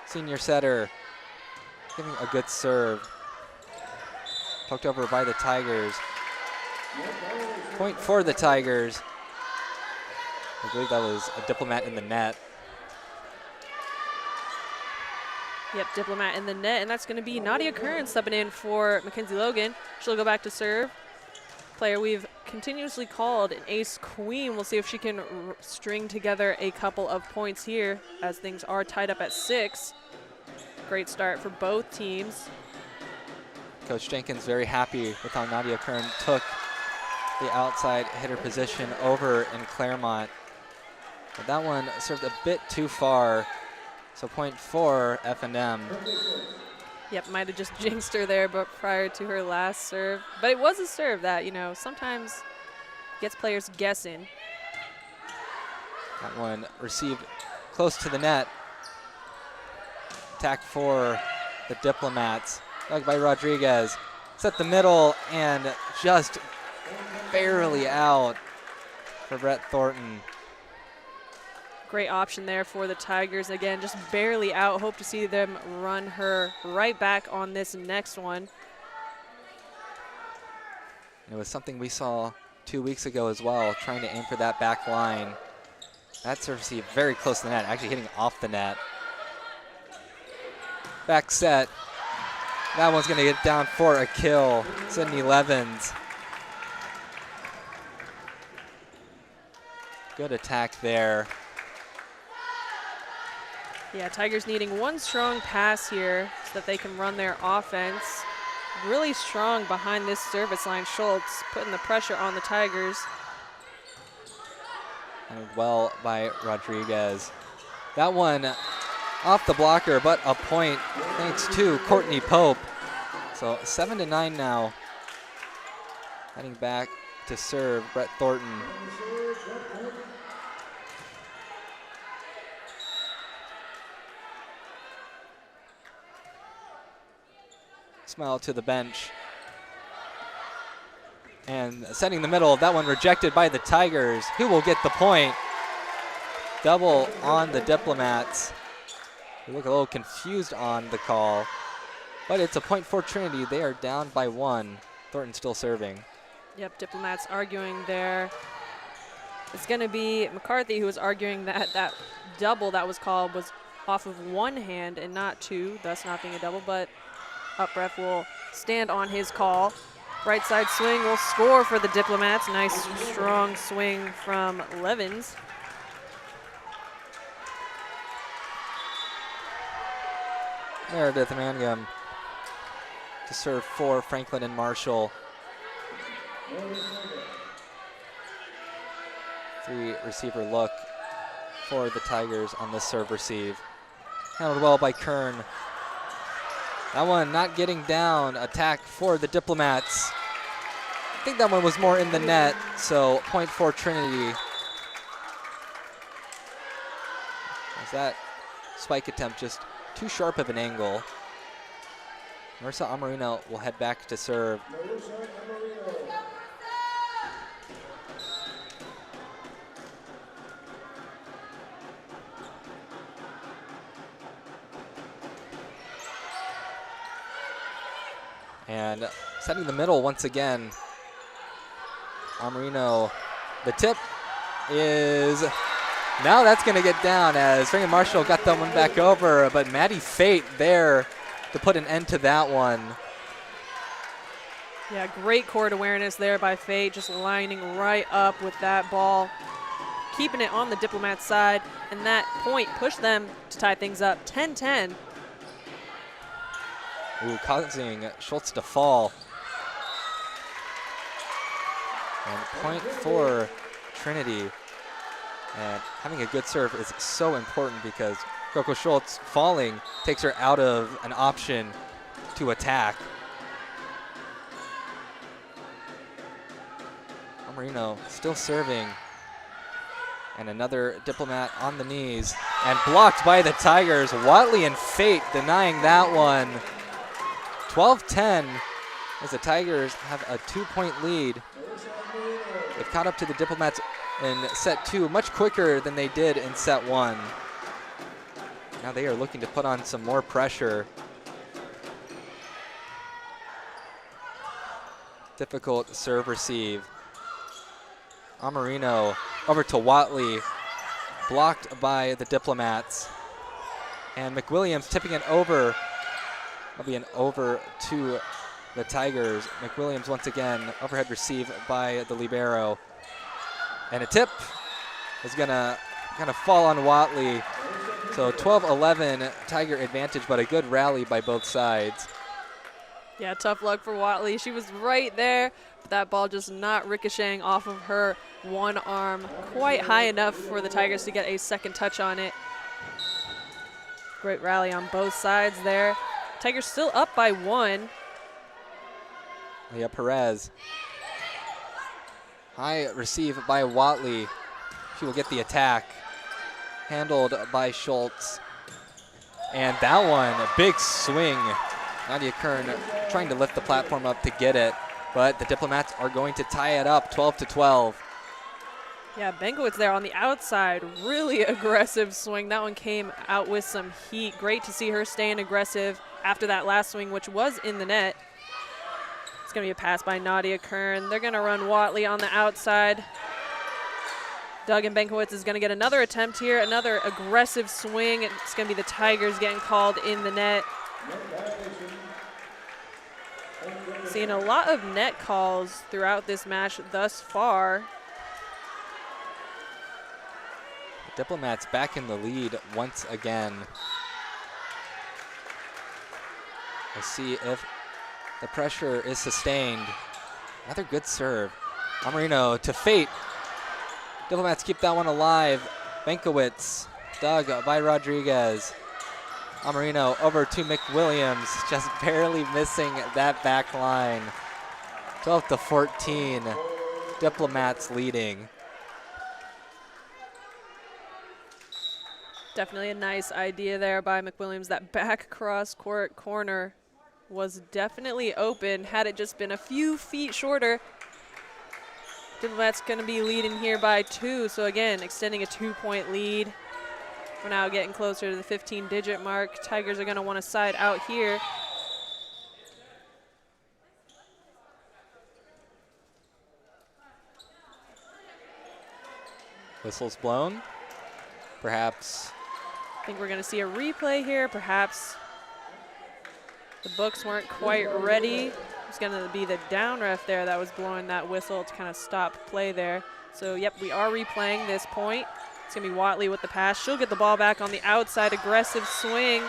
senior setter, giving a good serve. Poked over by the Tigers. Point for the Tigers. I believe that was a Diplomat in the net. Yep, Diplomat in the net, and that's going to be Nadia Kern stepping in for Mackenzie Logan. She'll go back to serve. Player we've continuously called an ace queen. We'll see if she can string together a couple of points here as things are tied up at 6. Great start for both teams. Coach Jenkins very happy with how Nadia Kern took the outside hitter position over in Claremont. But that one served a bit too far. So point for F&M. Yep, might have just jinxed her there, but prior to her last serve. But it was a serve that, you know, sometimes gets players guessing. That one received close to the net. Attack for the Diplomats. Dug by Rodriguez. Set the middle and just barely out for Brett Thornton. Great option there for the Tigers. Again, just barely out. Hope to see them run her right back on this next one. It was something we saw 2 weeks ago as well, trying to aim for that back line. That serve received very close to the net, actually hitting off the net. Back set. That one's going to get down for a kill. Sydney Levens. Good attack there. Yeah, Tigers needing one strong pass here so that they can run their offense. Really strong behind this service line. Schultz putting the pressure on the Tigers. And well by Rodriguez. That one off the blocker, but a point thanks to Courtney Pope. So 7-9 now. Heading back to serve Brett Thornton. Smile to the bench. And setting the middle, that one rejected by the Tigers, who will get the point. Double on the Diplomats. They look a little confused on the call, but it's a point for Trinity. They are down by 1. Thornton still serving. Yep, Diplomats arguing there. It's going to be McCarthy who was arguing that that double that was called was off of one hand and not 2, thus not being a double, but up ref will stand on his call. Right side swing will score for the Diplomats. Nice strong swing from Levens. Meredith Mangum to serve for Franklin and Marshall. 3 receiver look for the Tigers on this serve receive. Handled well by Kern. That one not getting down. Attack for the Diplomats. I think that one was more in the net, so point for Trinity. As that spike attempt just too sharp of an angle. Marissa Amarino will head back to serve. And setting the middle once again. Amarino, the tip is, now that's going to get down as Franklin Marshall got that one back over, but Maddie Fate there to put an end to that one. Yeah, great court awareness there by Fate, just lining right up with that ball, keeping it on the Diplomat side, and that point pushed them to tie things up 10-10. Ooh, causing Schultz to fall. And point for Trinity. And having a good serve is so important because Coco Schultz falling takes her out of an option to attack. Amarino still serving. And another Diplomat on the knees. And blocked by the Tigers. Watley and Fate denying that one. 12-10 as the Tigers have a 2-point lead. They've caught up to the Diplomats in set 2 much quicker than they did in set 1. Now they are looking to put on some more pressure. Difficult serve receive. Amarino over to Watley, blocked by the Diplomats. And McWilliams tipping it over. That'll be an over to the Tigers. McWilliams once again, overhead receive by the libero. And a tip is gonna kind of fall on Watley. So 12-11 Tiger advantage, but a good rally by both sides. Yeah, tough luck for Watley. She was right there, but that ball just not ricocheting off of her one arm quite high enough for the Tigers to get a second touch on it. Great rally on both sides there. Tigers still up by 1. Leah Perez. High receive by Watley. She will get the attack. Handled by Schultz. And that one, a big swing. Nadia Kern trying to lift the platform up to get it, but the Diplomats are going to tie it up 12-12. Yeah, Benkowitz there on the outside. Really aggressive swing. That one came out with some heat. Great to see her staying aggressive after that last swing, which was in the net. It's going to be a pass by Nadia Kern. They're going to run Watley on the outside. Duggan Benkowitz is going to get another attempt here, another aggressive swing. It's going to be the Tigers getting called in the net. Seeing a lot of net calls throughout this match thus far. The Diplomats back in the lead once again. We'll see if the pressure is sustained. Another good serve. Amarino to Fate. Diplomats keep that one alive. Benkowitz, dug by Rodriguez. Amarino over to McWilliams, just barely missing that back line. 12-14, Diplomats leading. Definitely a nice idea there by McWilliams. That back cross court corner was definitely open. Had it just been a few feet shorter, Diplomats going to be leading here by 2. So again, extending a 2-point lead. We're now getting closer to the 15-digit mark. Tigers are going to want to side out here. Whistle's blown. Perhaps. I think we're going to see a replay here. Perhaps the books weren't quite ready. It's going to be the down ref there that was blowing that whistle to kind of stop play there. So, yep, we are replaying this point. It's going to be Watley with the pass. She'll get the ball back on the outside. Aggressive swing.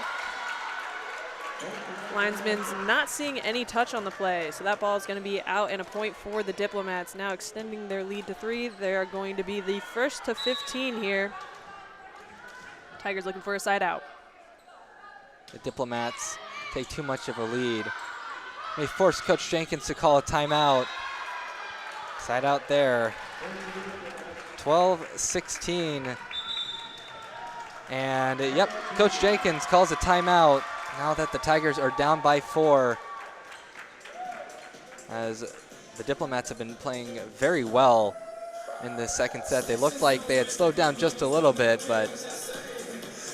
Linesman's not seeing any touch on the play, so that ball is going to be out and a point for the Diplomats. Now extending their lead to 3. They are going to be the first to 15 here. Tigers looking for a side out. The Diplomats take too much of a lead. May force Coach Jenkins to call a timeout. Side out there. 12-16. And yep, Coach Jenkins calls a timeout now that the Tigers are down by 4. As the Diplomats have been playing very well in this second set. They looked like they had slowed down just a little bit, but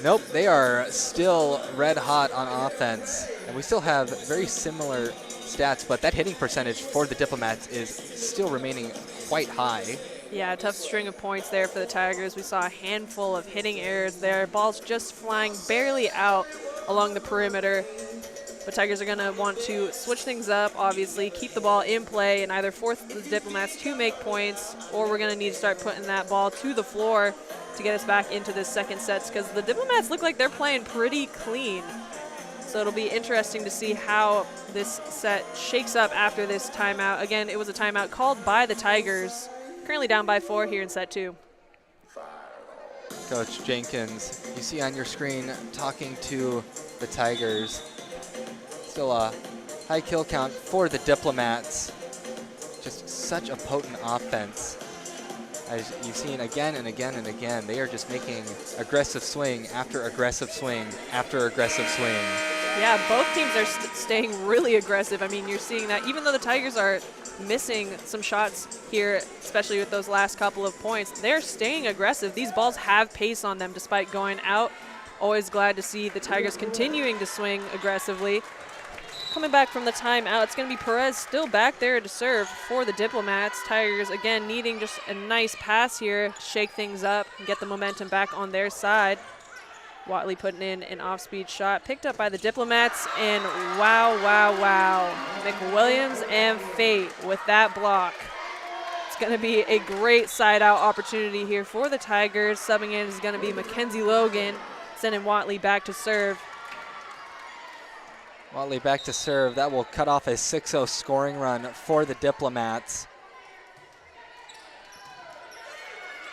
nope, they are still red hot on offense. And we still have very similar stats, but that hitting percentage for the Diplomats is still remaining quite high. Yeah, tough string of points there for the Tigers. We saw a handful of hitting errors there. Balls just flying barely out along the perimeter. But Tigers are going to want to switch things up, obviously, keep the ball in play, and either force the Diplomats to make points, or we're going to need to start putting that ball to the floor to get us back into this second set, because the Diplomats look like they're playing pretty clean. So it'll be interesting to see how this set shakes up after this timeout. Again, it was a timeout called by the Tigers. Currently down by 4 here in set 2. Coach Jenkins, you see on your screen talking to the Tigers. Still a high kill count for the Diplomats. Just such a potent offense. As you've seen again and again and again, they are just making aggressive swing after aggressive swing after aggressive swing. Yeah, both teams are staying really aggressive. I mean, you're seeing that even though the Tigers are missing some shots here, especially with those last couple of points, they're staying aggressive. These balls have pace on them despite going out. Always glad to see the Tigers continuing to swing aggressively. Coming back from the timeout, it's going to be Perez still back there to serve for the Diplomats. Tigers, again, needing just a nice pass here to shake things up and get the momentum back on their side. Watley putting in an off-speed shot, picked up by the Diplomats, and wow. McWilliams and Fate with that block. It's going to be a great side-out opportunity here for the Tigers. Subbing in is going to be Mackenzie Logan, sending Watley back to serve. Watley back to serve. That will cut off a 6-0 scoring run for the Diplomats.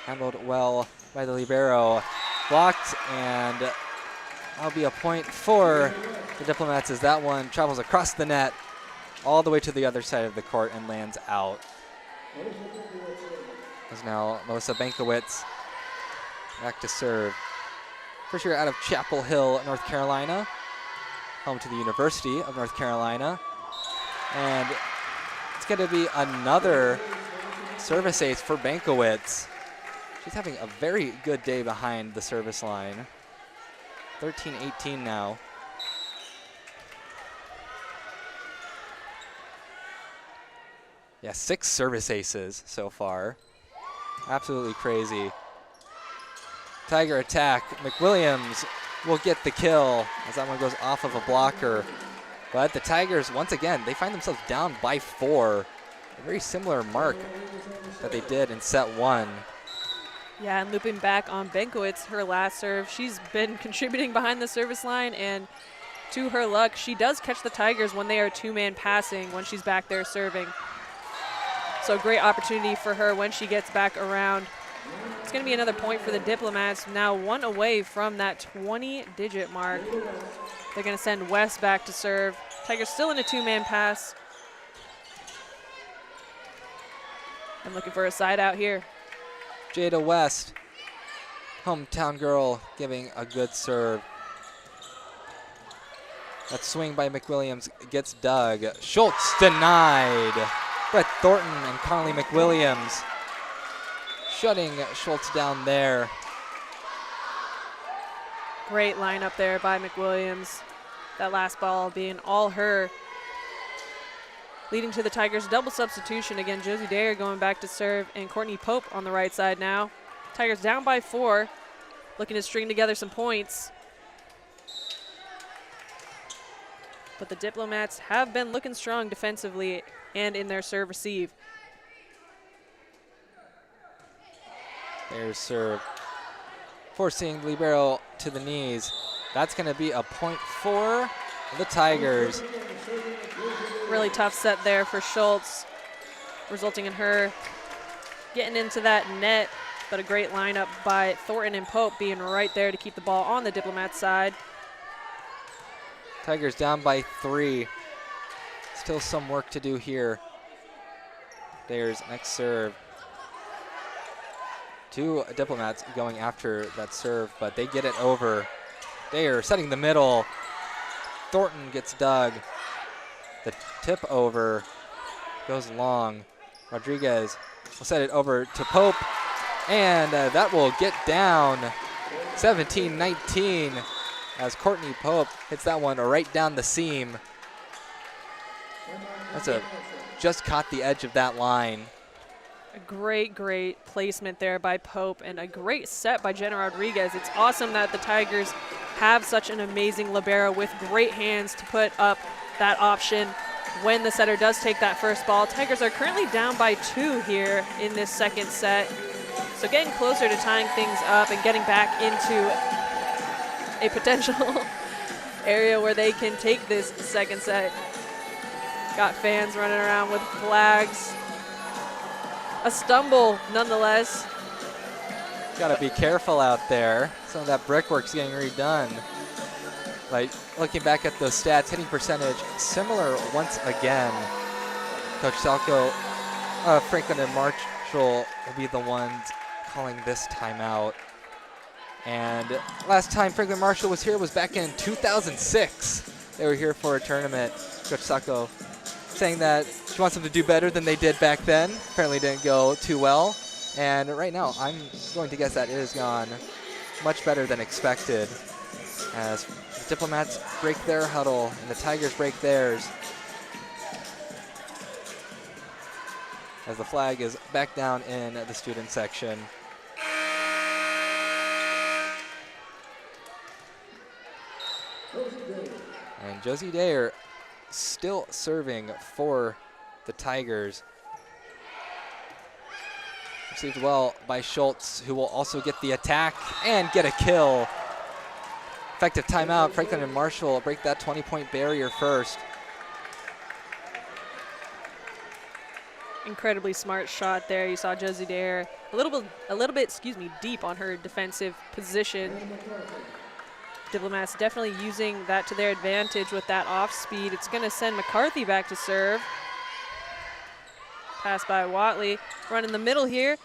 Handled well by the libero. Blocked, and that'll be a point for the Diplomats as that one travels across the net all the way to the other side of the court and lands out. As now Melissa Bankowitz back to serve. First year out of Chapel Hill, North Carolina, home to the University of North Carolina. And it's going to be another service ace for Bankowitz. She's having a very good day behind the service line. 13-18 now. Yeah, 6 service aces so far. Absolutely crazy. Tiger attack. McWilliams will get the kill as that one goes off of a blocker. But the Tigers, once again, they find themselves down by 4. A very similar mark that they did in set 1. Yeah, and looping back on Bankowitz, her last serve. She's been contributing behind the service line, and to her luck, she does catch the Tigers when they are 2-man passing when she's back there serving. So great opportunity for her when she gets back around. It's going to be another point for the Diplomats, now 1 away from that 20-digit mark. They're going to send West back to serve. Tigers still in a 2-man pass. And looking for a side out here. Jada West, hometown girl, giving a good serve. That swing by McWilliams gets dug. Schultz denied. Brett Thornton and Connolly McWilliams shutting Schultz down there. Great lineup there by McWilliams. That last ball being all her. Leading to the Tigers' double substitution. Again, Josie Dare going back to serve, and Courtney Pope on the right side now. Tigers down by 4, looking to string together some points. But the Diplomats have been looking strong defensively and in their serve receive. There's serve. Forcing libero to the knees. That's going to be a point for the Tigers. Really tough set there for Schultz, resulting in her getting into that net, but a great lineup by Thornton and Pope being right there to keep the ball on the Diplomat side. Tigers down by 3. Still some work to do here. There's next serve. 2 Diplomats going after that serve, but they get it over. Dare setting the middle. Thornton gets dug. The tip over goes long. Rodriguez will set it over to Pope, and that will get down 17-19 as Courtney Pope hits that one right down the seam. Just caught the edge of that line. A great placement there by Pope, and a great set by Jenna Rodriguez. It's awesome that the Tigers have such an amazing libero with great hands to put up that option when the setter does take that first ball. Tigers are currently down by 2 here in this second set. So getting closer to tying things up and getting back into a potential area where they can take this second set. Got fans running around with flags. A stumble nonetheless. Got to be careful out there. Some of that brickwork's getting redone. Like, looking back at those stats, hitting percentage similar once again. Coach Salco, Franklin and Marshall will be the ones calling this timeout. And last time Franklin Marshall was here was back in 2006. they were here for a tournament. Coach Sako saying that she wants them to do better than they did back then. Apparently didn't go too well. And right now, I'm going to guess that it has gone much better than expected as the Diplomats break their huddle and the Tigers break theirs. As the flag is back down in the student section. And Josie Dayer still serving for the Tigers. Received well by Schultz, who will also get the attack and get a kill. Effective timeout. Franklin and Marshall break that 20-point barrier first. Incredibly smart shot there. You saw Josie Dayer a little bit, deep on her defensive position. Diplomats definitely using that to their advantage with that off speed. It's going to send McCarthy back to serve. Pass by Watley. Run in the middle here.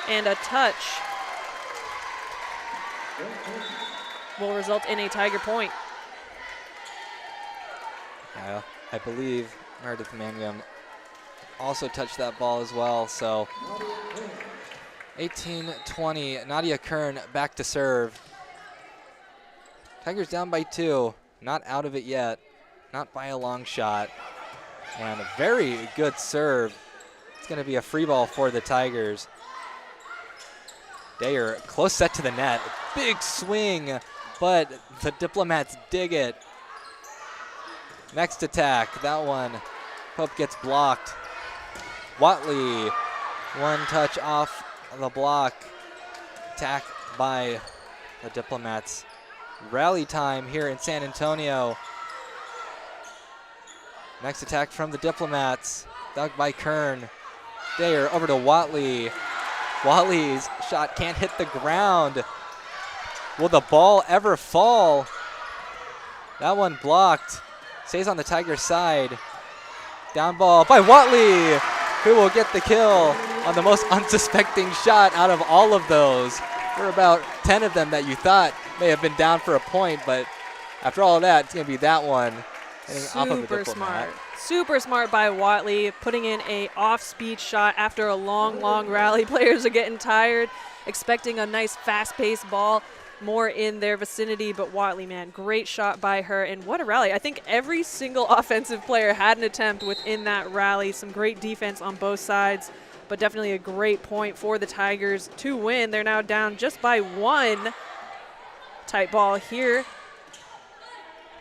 And a touch will result in a Tiger point. I believe Meredith Mangum also touched that ball as well. So 18-20, Nadia Kern back to serve. Tigers down by 2, not out of it yet, not by a long shot. And a very good serve. It's going to be a free ball for the Tigers. Dayer, close set to the net. Big swing, but the Diplomats dig it. Next attack, that one, Pope gets blocked. Watley, one touch off the block. Attack by the Diplomats. Rally time here in San Antonio. Next attack from the Diplomats. Dug by Kern. Dayer over to Watley. Watley's shot can't hit the ground. Will the ball ever fall? That one blocked. Stays on the Tigers' side. Down ball by Watley, who will get the kill on the most unsuspecting shot out of all of those. There were about 10 of them that you thought may have been down for a point, but after all of that, it's going to be that one hitting off of the Diplomat. Super smart by Watley, putting in a off-speed shot after a long rally. Players are getting tired, expecting a nice fast-paced ball more in their vicinity, but Watley, man, great shot by her, and what a rally. I think every single offensive player had an attempt within that rally. Some great defense on both sides, but definitely a great point for the Tigers to win. They're now down just by 1. Tight ball here.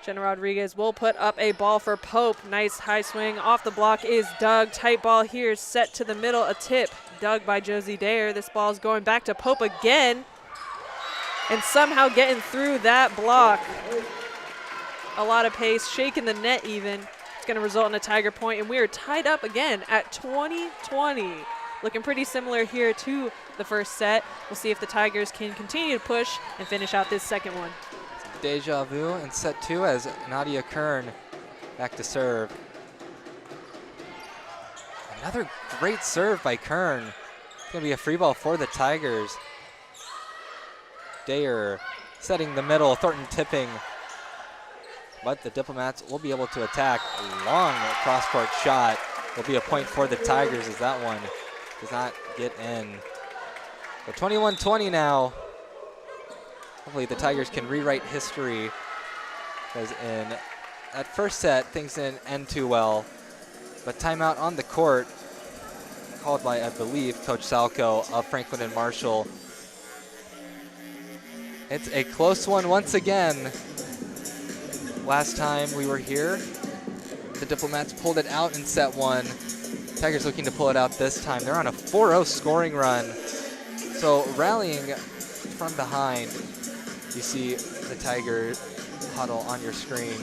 Jenna Rodriguez will put up a ball for Pope. Nice high swing off the block is Doug. Tight ball here, set to the middle, a tip. Dug by Josie Dayer. This ball is going back to Pope again. And somehow getting through that block. A lot of pace, shaking the net even. It's going to result in a Tiger point, and we are tied up again at 20-20. Looking pretty similar here to the first set. We'll see if the Tigers can continue to push and finish out this second one. Deja vu in set 2 as Nadia Kern back to serve. Another great serve by Kern. It's going to be a free ball for the Tigers. Dayer setting the middle, Thornton tipping. But the Diplomats will be able to attack. A long cross-court shot will be a point for the Tigers as that one does not get in. So 21-20 now. Hopefully the Tigers can rewrite history, because in that first set, things didn't end too well. But timeout on the court, called by, I believe, Coach Salco of Franklin and Marshall. It's a close one once again. Last time we were here, the Diplomats pulled it out in set 1. Tigers looking to pull it out this time. They're on a 4-0 scoring run. So rallying from behind. You see the Tiger huddle on your screen.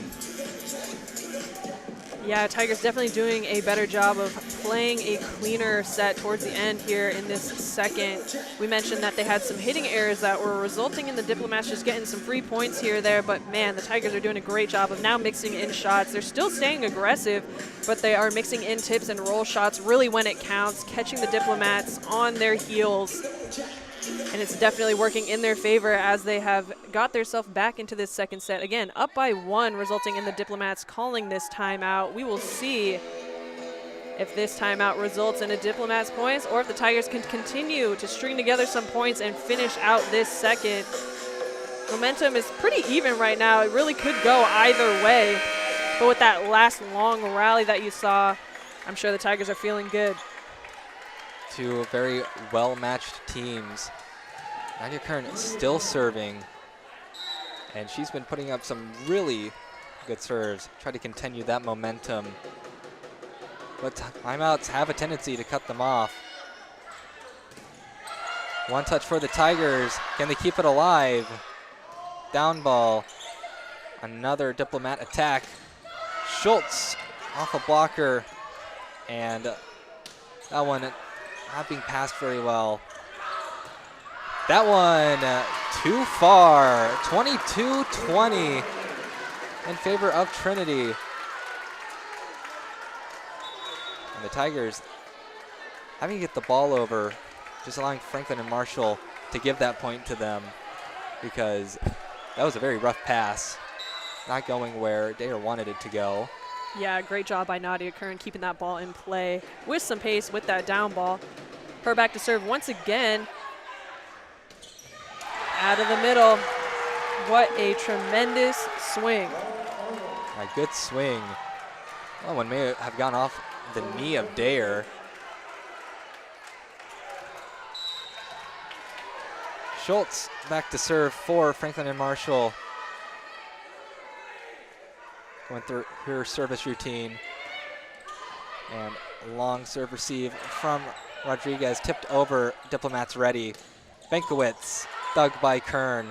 Yeah, Tigers definitely doing a better job of playing a cleaner set towards the end here in this second. We mentioned that they had some hitting errors that were resulting in the Diplomats just getting some free points here or there, but man, the Tigers are doing a great job of now mixing in shots. They're still staying aggressive, but they are mixing in tips and roll shots really when it counts, catching the Diplomats on their heels. And it's definitely working in their favor as they have got themselves back into this second set. Again, up by 1, resulting in the Diplomats calling this timeout. We will see if this timeout results in a Diplomats points or if the Tigers can continue to string together some points and finish out this second. Momentum is pretty even right now. It really could go either way. But with that last long rally that you saw, I'm sure the Tigers are feeling good. Two very well-matched teams. Nadia Kern still serving, and she's been putting up some really good serves. Try to continue that momentum. But timeouts have a tendency to cut them off. One touch for the Tigers. Can they keep it alive? Down ball. Another Diplomat attack. Schultz off a blocker, and that one not being passed very well. That one too far. 22-20 in favor of Trinity. And the Tigers having to get the ball over, just allowing Franklin and Marshall to give that point to them, because that was a very rough pass. Not going where Dayer wanted it to go. Yeah, great job by Nadia Kern keeping that ball in play with some pace with that down ball. Her back to serve once again. Out of the middle. What a tremendous swing. A good swing. That one may have gone off the knee of Dayer. Schultz back to serve for Franklin and Marshall. Going through her service routine. And long serve receive from Rodriguez. Tipped over, Diplomats ready. Benkowitz, dug by Kern.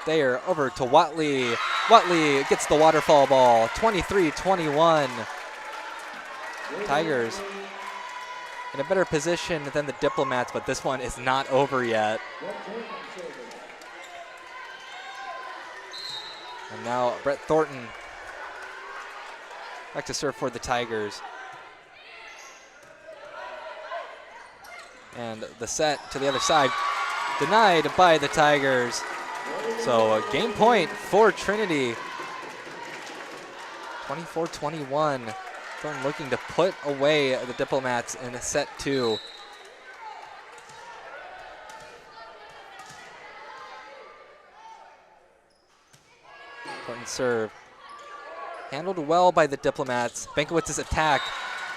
Dayer over to Watley. Watley gets the waterfall ball. 23-21. Tigers in a better position than the Diplomats, but this one is not over yet. And now Brett Thornton back to serve for the Tigers. And the set to the other side, denied by the Tigers. So a game point for Trinity. 24-21. Thornton looking to put away the Diplomats in set 2. Thornton serve. Handled well by the Diplomats. Benkowitz's attack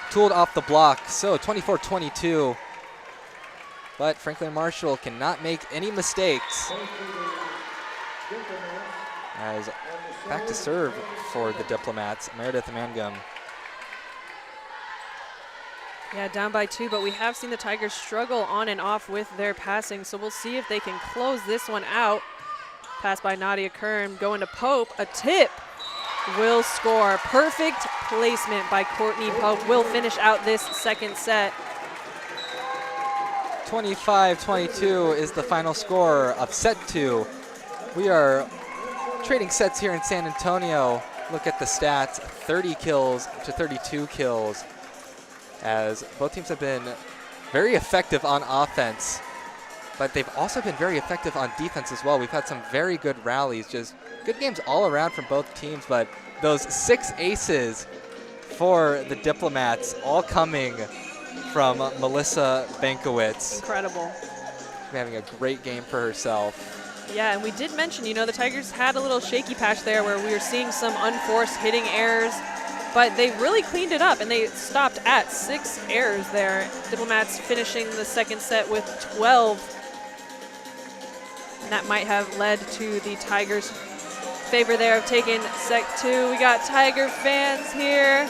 tooled off the block. So 24-22. But Franklin Marshall cannot make any mistakes. As back to serve for the Diplomats, Meredith Mangum. Yeah, down by 2, but we have seen the Tigers struggle on and off with their passing, so we'll see if they can close this one out. Pass by Nadia Kern, going to Pope, a tip. Will score. Perfect placement by Courtney Pope. Will finish out this second set. 25-22 is the final score of set 2. We are trading sets here in San Antonio. Look at the stats, 30 kills to 32 kills, as both teams have been very effective on offense, but they've also been very effective on defense as well. We've had some very good rallies, just good games all around from both teams, but those 6 aces for the Diplomats all coming from Melissa Benkowitz. Incredible. Having a great game for herself. Yeah, and we did mention, you know, the Tigers had a little shaky patch there where we were seeing some unforced hitting errors, but they really cleaned it up and they stopped at 6 errors there. Diplomats finishing the second set with 12. And that might have led to the Tigers' favor there of taking set 2. We got Tiger fans here.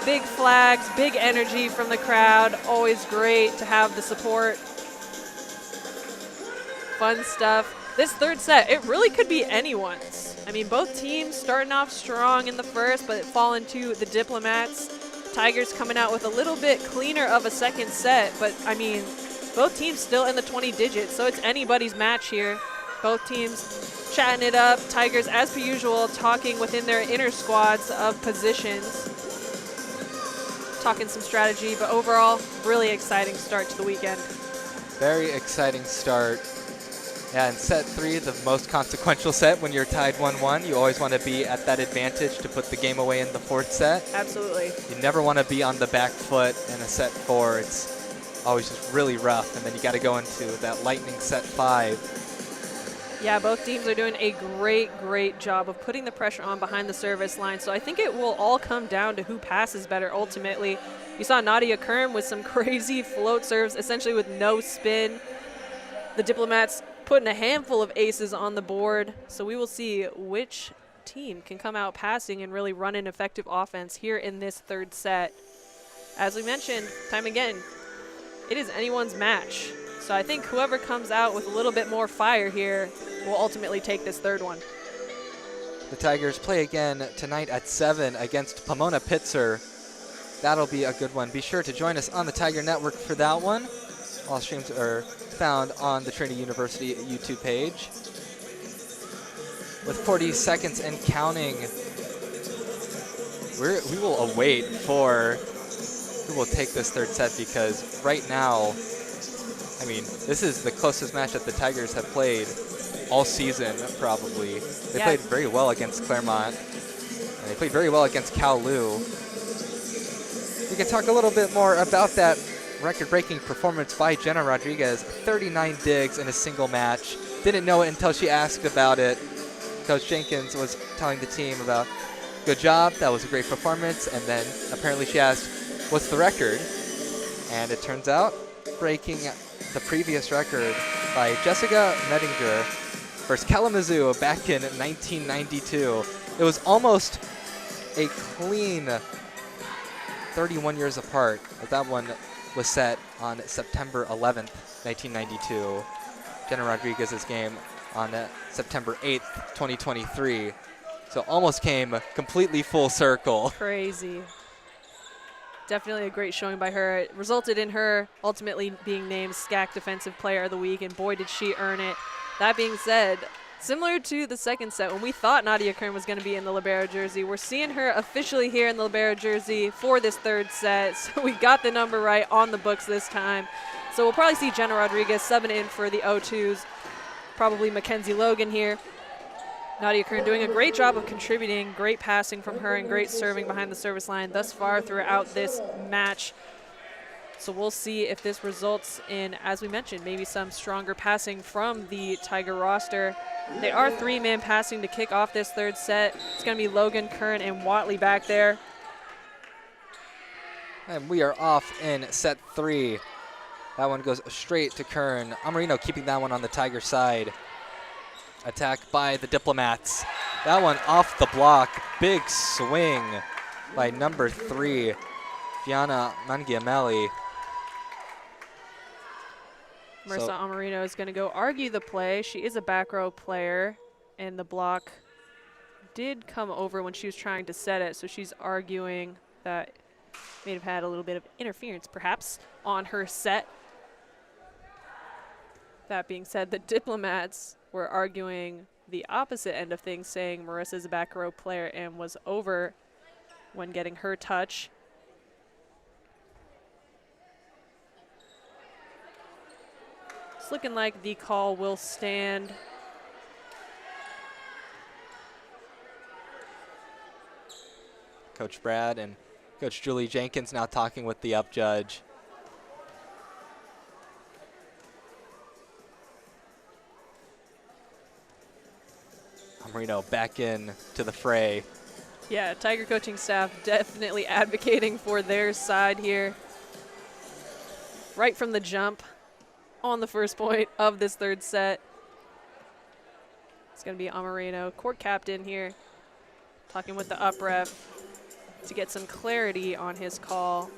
Big flags, big energy from the crowd. Always great to have the support. Fun stuff. This third set, it really could be anyone's. I mean, both teams starting off strong in the first, but falling to the Diplomats. Tigers coming out with a little bit cleaner of a second set, but I mean, both teams still in the 20 digits, so it's anybody's match here. Both teams chatting it up. Tigers, as per usual, talking within their inner squads of positions. Talking some strategy, but overall, really exciting start to the weekend. Very exciting start. Yeah, in set 3, the most consequential set when you're tied 1-1. You always want to be at that advantage to put the game away in the 4th set. Absolutely. You never want to be on the back foot in a set 4. It's always just really rough, and then you got to go into that lightning set 5. Yeah, both teams are doing a great job of putting the pressure on behind the service line. So I think it will all come down to who passes better ultimately. You saw Nadia Kern with some crazy float serves, essentially with no spin. The Diplomats putting a handful of aces on the board. So we will see which team can come out passing and really run an effective offense here in this 3rd set. As we mentioned, time again, it is anyone's match. So I think whoever comes out with a little bit more fire here will ultimately take this 3rd one. The Tigers play again tonight at 7 against Pomona Pitzer. That'll be a good one. Be sure to join us on the Tiger Network for that one. All streams are found on the Trinity University YouTube page. With 40 seconds and counting, we will await for who will take this 3rd set, because right now, I mean, this is the closest match that the Tigers have played all season, probably. They played very well against Claremont, and they played very well against Kowloon. We can talk a little bit more about that record-breaking performance by Jenna Rodriguez. 39 digs in a single match. Didn't know it until she asked about it. Coach Jenkins was telling the team about, good job, that was a great performance, and then apparently she asked, what's the record? And it turns out, breaking the previous record by Jessica Mettinger versus Kalamazoo back in 1992. It was almost a clean 31 years apart, but that one was set on September 11th, 1992. Jenna Rodriguez's game on September 8th, 2023. So almost came completely full circle. Crazy. Definitely a great showing by her. It resulted in her ultimately being named SCAC Defensive Player of the Week, and boy, did she earn it. That being said, similar to the 2nd set, when we thought Nadia Kern was going to be in the libero jersey, we're seeing her officially here in the libero jersey for this 3rd set. So we got the number right on the books this time. So we'll probably see Jenna Rodriguez subbing in for the O2s. Probably Mackenzie Logan here. Nadia Kern doing a great job of contributing, great passing from her and great serving behind the service line thus far throughout this match. So we'll see if this results in, as we mentioned, maybe some stronger passing from the Tiger roster. They are 3-man passing to kick off this 3rd set. It's going to be Logan, Kern, and Watley back there. And we are off in set 3. That one goes straight to Kern. Amarino keeping that one on the Tiger side. Attack by the Diplomats. That one off the block. Big swing by number 3, Gianna Mangiamelli. Marissa Amarino is going to go argue the play. She is a back row player, and the block did come over when she was trying to set it, so she's arguing that may have had a little bit of interference, perhaps, on her set. That being said, the Diplomats were arguing the opposite end of things, saying Marissa's a back row player and was over when getting her touch. It's looking like the call will stand. Coach Brad and Coach Julie Jenkins now talking with the up judge. Amarino back in to the fray. Yeah, Tiger coaching staff definitely advocating for their side here. Right from the jump on the first point of this 3rd set. It's going to be Amarino, court captain here, talking with the up ref to get some clarity on his call,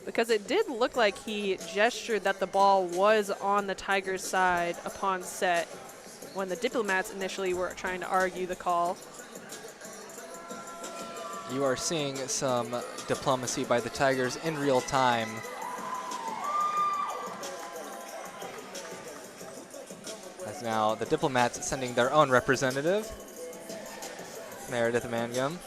because it did look like he gestured that the ball was on the Tigers' side upon set when the Diplomats initially were trying to argue the call. You are seeing some diplomacy by the Tigers in real time. As now the Diplomats sending their own representative, Meredith Mangum.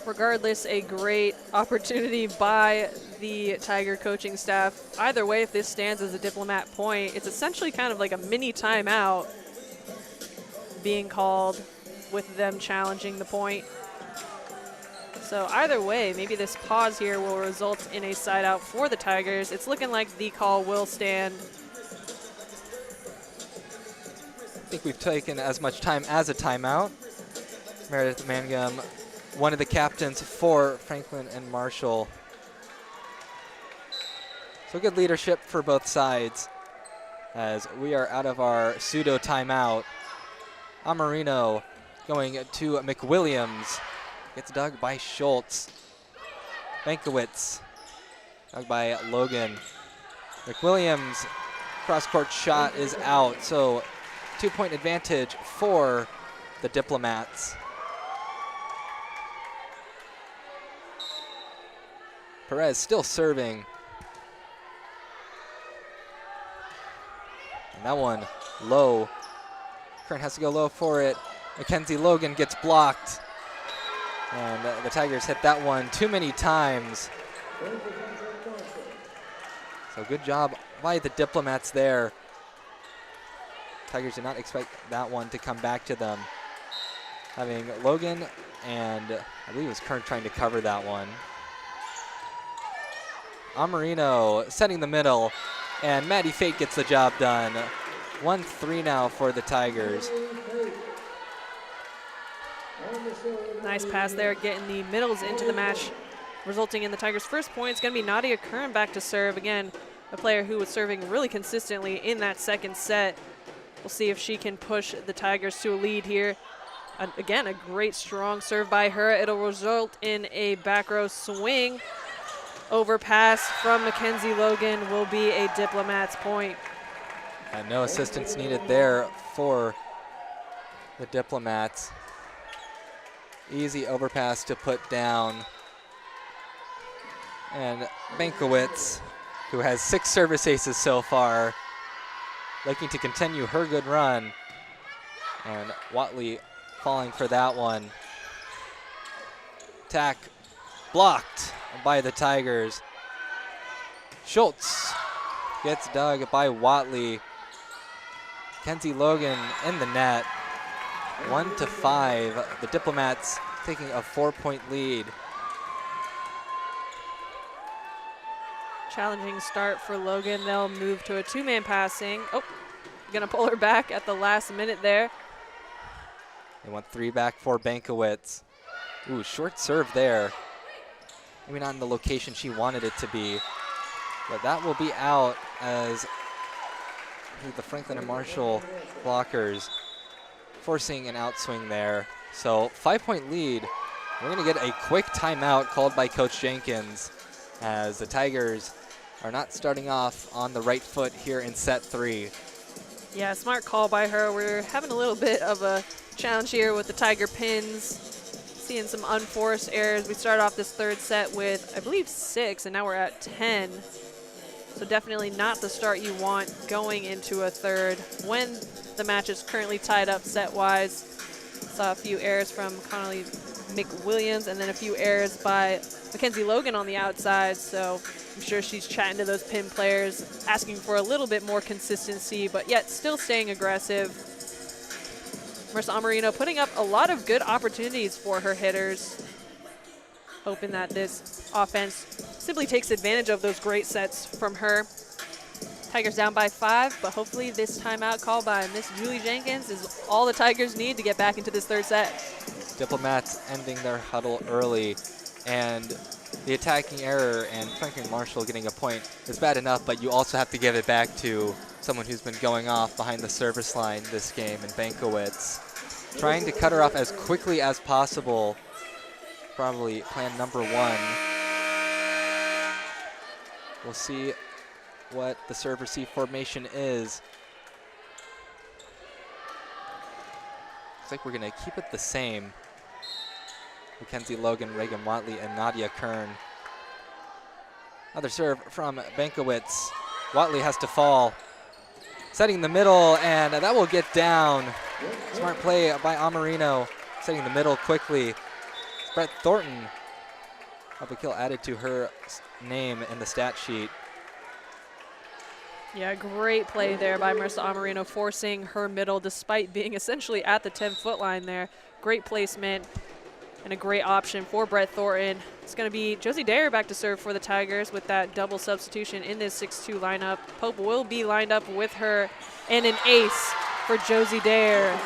Regardless, a great opportunity by with the Tiger coaching staff. Either way, if this stands as a Diplomat point, it's essentially kind of like a mini timeout being called with them challenging the point. So either way, maybe this pause here will result in a side out for the Tigers. It's looking like the call will stand. I think we've taken as much time as a timeout. Meredith Mangum, one of the captains for Franklin and Marshall. So good leadership for both sides as we are out of our pseudo timeout. Amarino going to McWilliams. Gets dug by Schultz. Bankowitz dug by Logan. McWilliams cross-court shot is out, so 2-point advantage for the Diplomats. Perez still serving. And that one low. Kern has to go low for it. Mackenzie Logan gets blocked. And the Tigers hit that one too many times. So good job by the Diplomats there. Tigers did not expect that one to come back to them. Having Logan and I believe it was Kern trying to cover that one. Amarino setting the middle, and Maddie Fate gets the job done. 1-3 now for the Tigers. Nice pass there, getting the middles into the match, resulting in the Tigers' first point. It's going to be Nadia Kern back to serve. Again, a player who was serving really consistently in that second set. We'll see if she can push the Tigers to a lead here. Again, a great strong serve by her. It'll result in a back row swing. Overpass from Mackenzie Logan will be a Diplomats point. And no assistance needed there for the Diplomats. Easy overpass to put down. And Bankowitz, who has 6 service aces so far, looking to continue her good run. And Watley falling for that one. Attack blocked by the Tigers. Schultz gets dug by Watley. Kenzie Logan in the net. 1-5. The Diplomats taking a 4-point lead. Challenging start for Logan. They'll move to a 2-man passing. Oh, gonna pull her back at the last minute there. They want 3 back for Bankowitz. Ooh, short serve there. Maybe not in the location she wanted it to be. But that will be out as the Franklin and Marshall blockers forcing an outswing there. So 5-point lead. We're gonna get a quick timeout called by Coach Jenkins as the Tigers are not starting off on the right foot here in set 3. Yeah, smart call by her. We're having a little bit of a challenge here with the Tiger pins. Seeing some unforced errors. We started off this third set with, I believe, 6, and now we're at 10. So definitely not the start you want going into a third when the match is currently tied up set-wise. Saw a few errors from Connolly McWilliams and then a few errors by Mackenzie Logan on the outside. So I'm sure she's chatting to those pin players, asking for a little bit more consistency, but yet still staying aggressive. Marissa Amarino putting up a lot of good opportunities for her hitters, hoping that this offense simply takes advantage of those great sets from her. Tigers down by 5, but hopefully this timeout call by Miss Julie Jenkins is all the Tigers need to get back into this third set. Diplomats ending their huddle early, and the attacking error and Franklin Marshall getting a point is bad enough, but you also have to give it back to someone who's been going off behind the service line this game in Bankowitz. Trying to cut her off as quickly as possible. Probably plan number 1. We'll see what the serve-receive formation is. Looks like we're going to keep it the same. Mackenzie Logan, Reagan Watley, and Nadia Kern. Another serve from Bankowitz. Watley has to fall. Setting the middle, and that will get down. Smart play by Amarino. Setting the middle quickly. Brett Thornton. Have a kill added to her name in the stat sheet. Yeah, great play there by Marissa Amarino, forcing her middle despite being essentially at the 10-foot line there. Great placement and a great option for Brett Thornton. It's going to be Josie Dare back to serve for the Tigers with that double substitution in this 6-2 lineup. Pope will be lined up with her, and an ace for Josie Dare.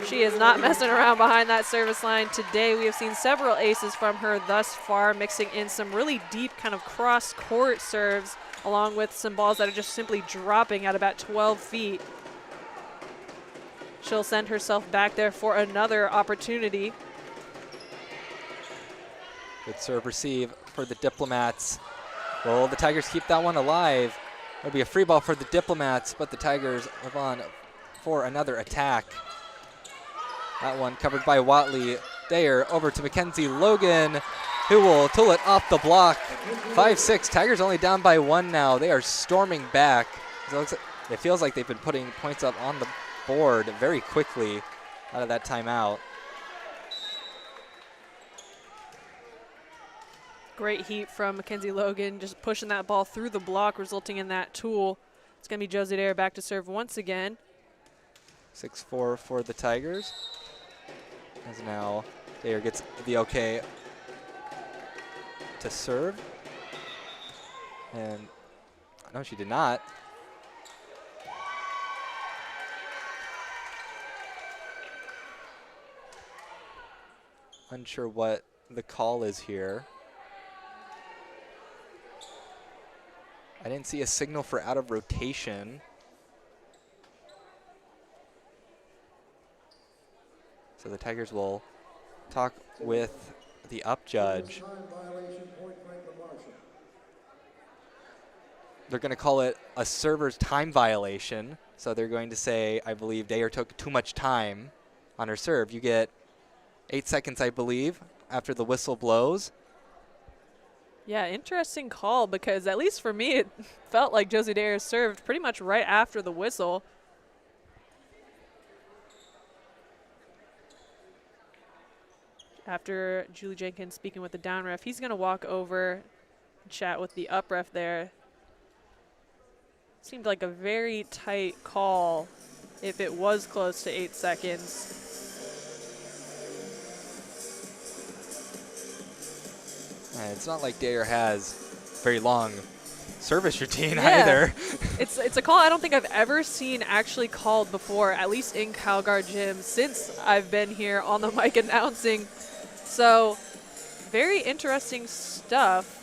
She is not messing around behind that service line today. We have seen several aces from her thus far, mixing in some really deep kind of cross-court serves, along with some balls that are just simply dropping at about 12 feet. She'll send herself back there for another opportunity. Good serve receive for the Diplomats. Will the Tigers keep that one alive? It'll be a free ball for the Diplomats, but the Tigers move on for another attack. That one covered by Watley. Dare over to Mackenzie Logan, who will tool it off the block. 5-6. Tigers only down by 1 now. They are storming back. It feels like they've been putting points up on the board very quickly out of that timeout. Great heat from Mackenzie Logan, just pushing that ball through the block, resulting in that tool. It's going to be Josie Dare back to serve once again. 6-4 for the Tigers. As now Dare gets the okay to serve. And no, she did not. Unsure what the call is here. I didn't see a signal for out of rotation. So the Tigers will talk with the up judge. They're going to call it a server's time violation. So they're going to say, I believe Dare took too much time on her serve. You get 8 seconds, I believe, after the whistle blows. Yeah, interesting call, because at least for me, it felt like Josie Dare served pretty much right after the whistle. After Julie Jenkins speaking with the down ref, he's going to walk over and chat with the up ref there. Seemed like a very tight call if it was close to 8 seconds. And it's not like Dare has very long service routine either. It's a call I don't think I've ever seen actually called before, at least in Calgar Gym, since I've been here on the mic announcing. So, very interesting stuff.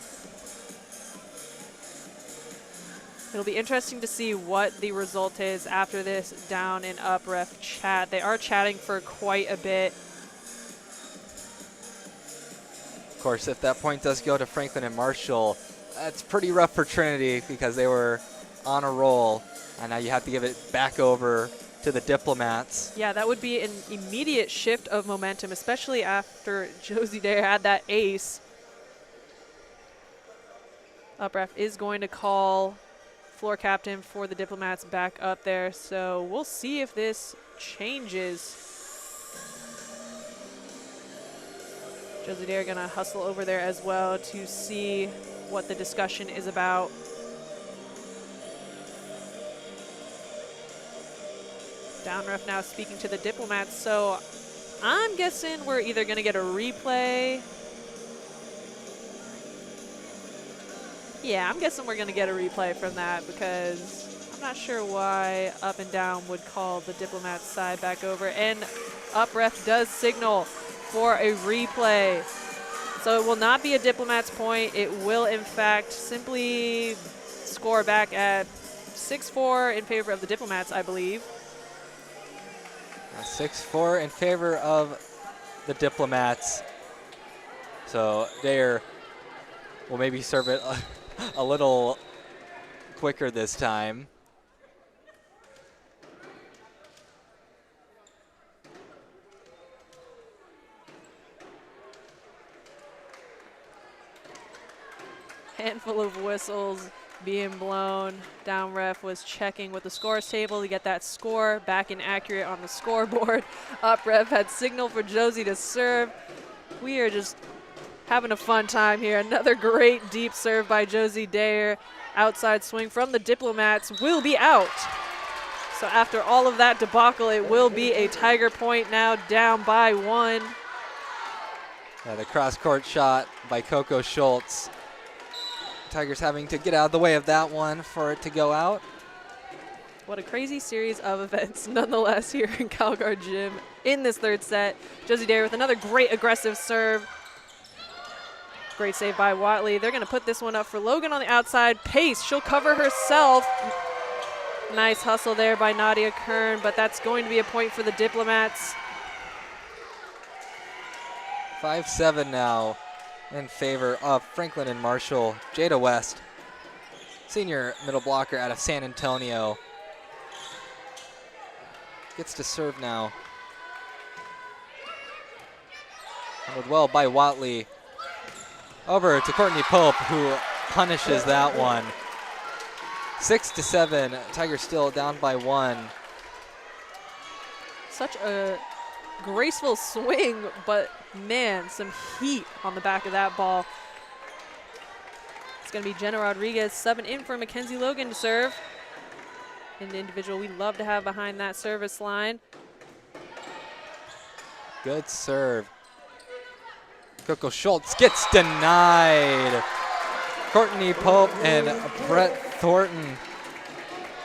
It'll be interesting to see what the result is after this down and up ref chat. They are chatting for quite a bit. Of course, if that point does go to Franklin and Marshall, that's pretty rough for Trinity because they were on a roll, and now you have to give it back over to the Diplomats. Yeah, that would be an immediate shift of momentum, especially after Josie Dare had that ace. Up ref is going to call floor captain for the Diplomats back up there, so we'll see if this changes. Josie Dare gonna hustle over there as well to see what the discussion is about. Down ref now speaking to the Diplomats, so I'm guessing we're either gonna get a replay. Yeah, I'm guessing we're gonna get a replay from that because I'm not sure why up and down would call the Diplomats side back over, and up ref does signal for a replay. So it will not be a Diplomats point. It will, in fact, simply score back at 6-4 in favor of the Diplomats, I believe. 6-4 in favor of the Diplomats. So Dare will maybe serve it a little quicker this time. Handful of whistles being blown. Down ref was checking with the scores table to get that score back and accurate on the scoreboard. Up ref had signal for Josie to serve. We are just having a fun time here. Another great deep serve by Josie Dayer. Outside swing from the Diplomats will be out. So after all of that debacle, it will be a Tiger point now, down by 1. Yeah, the cross-court shot by Coco Schultz. Tigers having to get out of the way of that one for it to go out. What a crazy series of events nonetheless here in Calgard Gym in this third set. Josie Dayer with another great aggressive serve. Great save by Watley. They're going to put this one up for Logan on the outside. Pace, she'll cover herself. Nice hustle there by Nadia Kern, but that's going to be a point for the Diplomats. 5-7 now in favor of Franklin and Marshall. Jada West, senior middle blocker out of San Antonio, gets to serve now. Handled well by Watley. Over to Courtney Pope, who punishes that one. 6-7, Tigers still down by 1. Such a graceful swing, but man, some heat on the back of that ball. It's going to be Jenna Rodriguez subbing in for Mackenzie Logan to serve. An individual we love to have behind that service line. Good serve. Coco Schultz gets denied. Courtney Pope and Brett Thornton.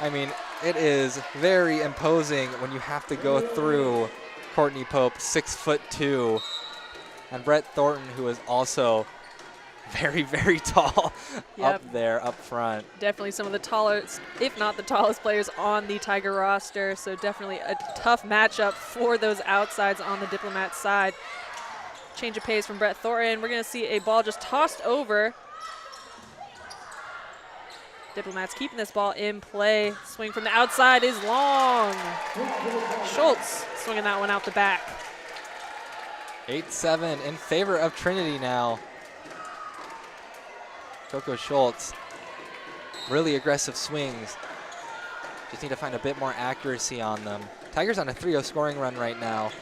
I mean, it is very imposing when you have to go through Courtney Pope, 6'2", and Brett Thornton, who is also very, very tall. Yep. Up there, up front. Definitely some of the tallest, if not the tallest players on the Tiger roster, so definitely a tough matchup for those outsides on the Diplomat side. Change of pace from Brett Thornton. We're going to see a ball just tossed over. Diplomats keeping this ball in play. Swing from the outside is long. Schultz swinging that one out the back. 8-7 in favor of Trinity now. Coco Schultz, really aggressive swings. Just need to find a bit more accuracy on them. Tigers on a 3-0 scoring run right now.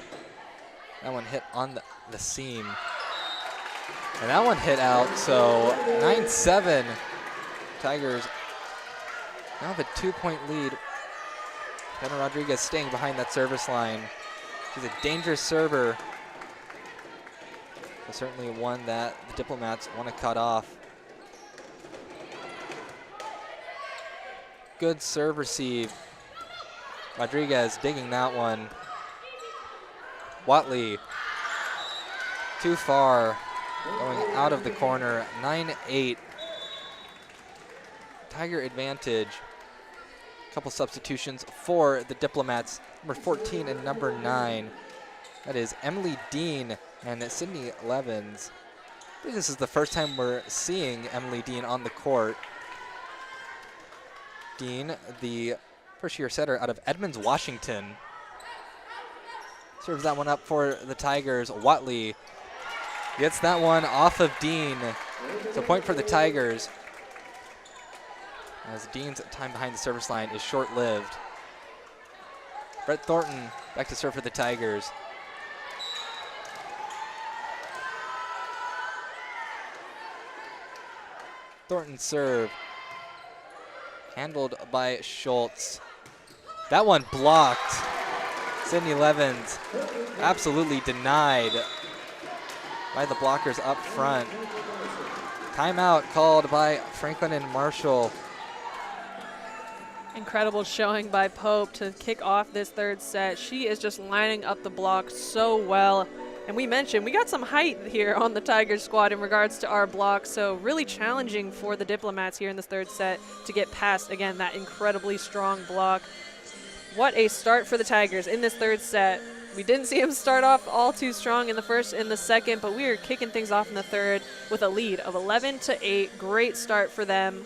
That one hit on the seam. And that one hit out, so 9-7. Tigers now have a 2-point lead. Jenna Rodriguez staying behind that service line. She's a dangerous server, but certainly one that the Diplomats want to cut off. Good serve receive. Rodriguez digging that one. Watley, too far, going out of the corner, 9-8. Tiger advantage. Couple substitutions for the Diplomats, number 14 and number 9. That is Emily Dean and Sydney Levens. I think this is the first time we're seeing Emily Dean on the court. Dean, the first-year setter out of Edmonds, Washington. Serves that one up for the Tigers. Watley gets that one off of Dean. So point for the Tigers, as Dean's time behind the service line is short-lived. Brett Thornton back to serve for the Tigers. Thornton serve. Handled by Schultz. That one blocked. Sydney Levens absolutely denied by the blockers up front. Timeout called by Franklin and Marshall. Incredible showing by Pope to kick off this third set. She is just lining up the block so well. And we mentioned we got some height here on the Tigers squad in regards to our block, so really challenging for the Diplomats here in this third set to get past, again, that incredibly strong block. What a start for the Tigers in this third set. We didn't see them start off all too strong in the first and the second, but we are kicking things off in the third with a lead of 11-8. Great start for them.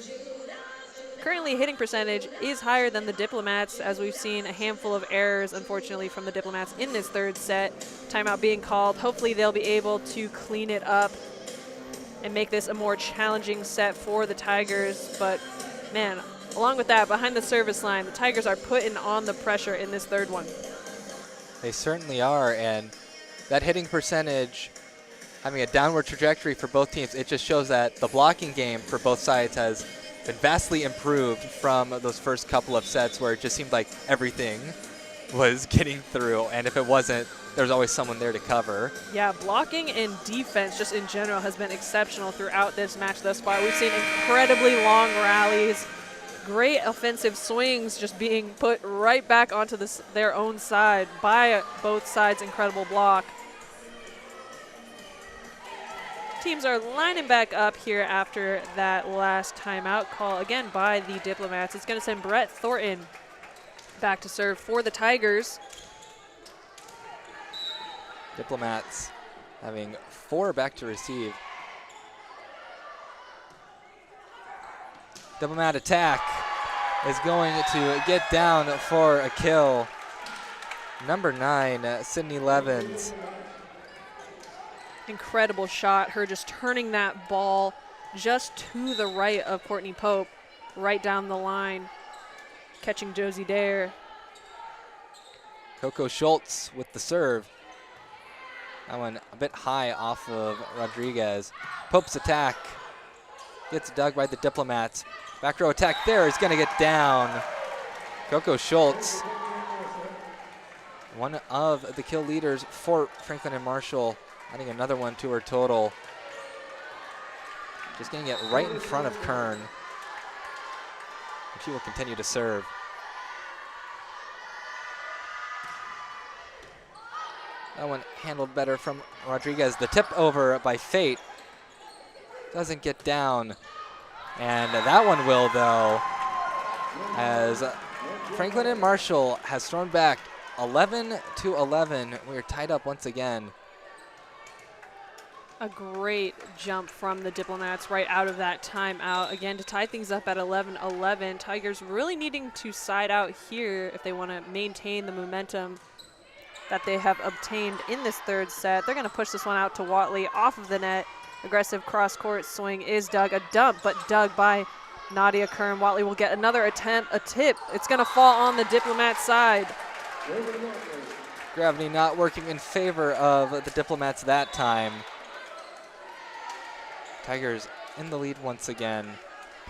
Currently, hitting percentage is higher than the Diplomats, as we've seen a handful of errors, unfortunately, from the Diplomats in this third set. Timeout being called. Hopefully, they'll be able to clean it up and make this a more challenging set for the Tigers. But, man, along with that, behind the service line, the Tigers are putting on the pressure in this third one. They certainly are, and that hitting percentage having a downward trajectory for both teams. It just shows that the blocking game for both sides has been vastly improved from those first couple of sets where it just seemed like everything was getting through, and if it wasn't, there's always someone there to cover. Yeah, blocking and defense just in general has been exceptional throughout this match thus far. We've seen incredibly long rallies, great offensive swings just being put right back onto their own side by both sides' incredible block. Teams are lining back up here after that last timeout call, again by the Diplomats. It's going to send Brett Thornton back to serve for the Tigers. Diplomats having 4 back to receive. Diplomat attack is going to get down for a kill. Number 9, Sydney Levens. Incredible shot, her just turning that ball just to the right of Courtney Pope, right down the line, catching Josie Dare. Coco Schultz with the serve. That one a bit high off of Rodriguez. Pope's attack gets dug by the Diplomats. Back row attack there is going to get down. Coco Schultz, one of the kill leaders for Franklin and Marshall, adding another one to her total. Just getting it right in front of Kern. And she will continue to serve. That one handled better from Rodriguez. The tip over by Fate doesn't get down. And that one will, though, as Franklin and Marshall has thrown back 11-11. We are tied up once again. A great jump from the Diplomats right out of that timeout. Again, to tie things up at 11-11. Tigers really needing to side out here if they want to maintain the momentum that they have obtained in this third set. They're going to push this one out to Watley off of the net. Aggressive cross-court swing is dug. A dump, but dug by Nadia Kern. Watley will get another attempt, a tip. It's going to fall on the Diplomat side. Gravity not working in favor of the Diplomats that time. Tigers in the lead once again,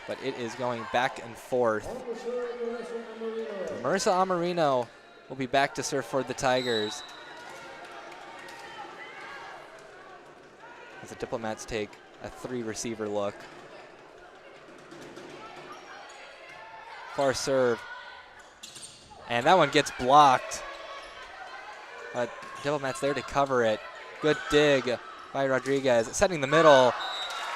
but it is going back and forth. Marissa Amarino will be back to serve for the Tigers as the Diplomats take a 3-receiver look. Far serve, and that one gets blocked. But Diplomats there to cover it. Good dig by Rodriguez, setting the middle.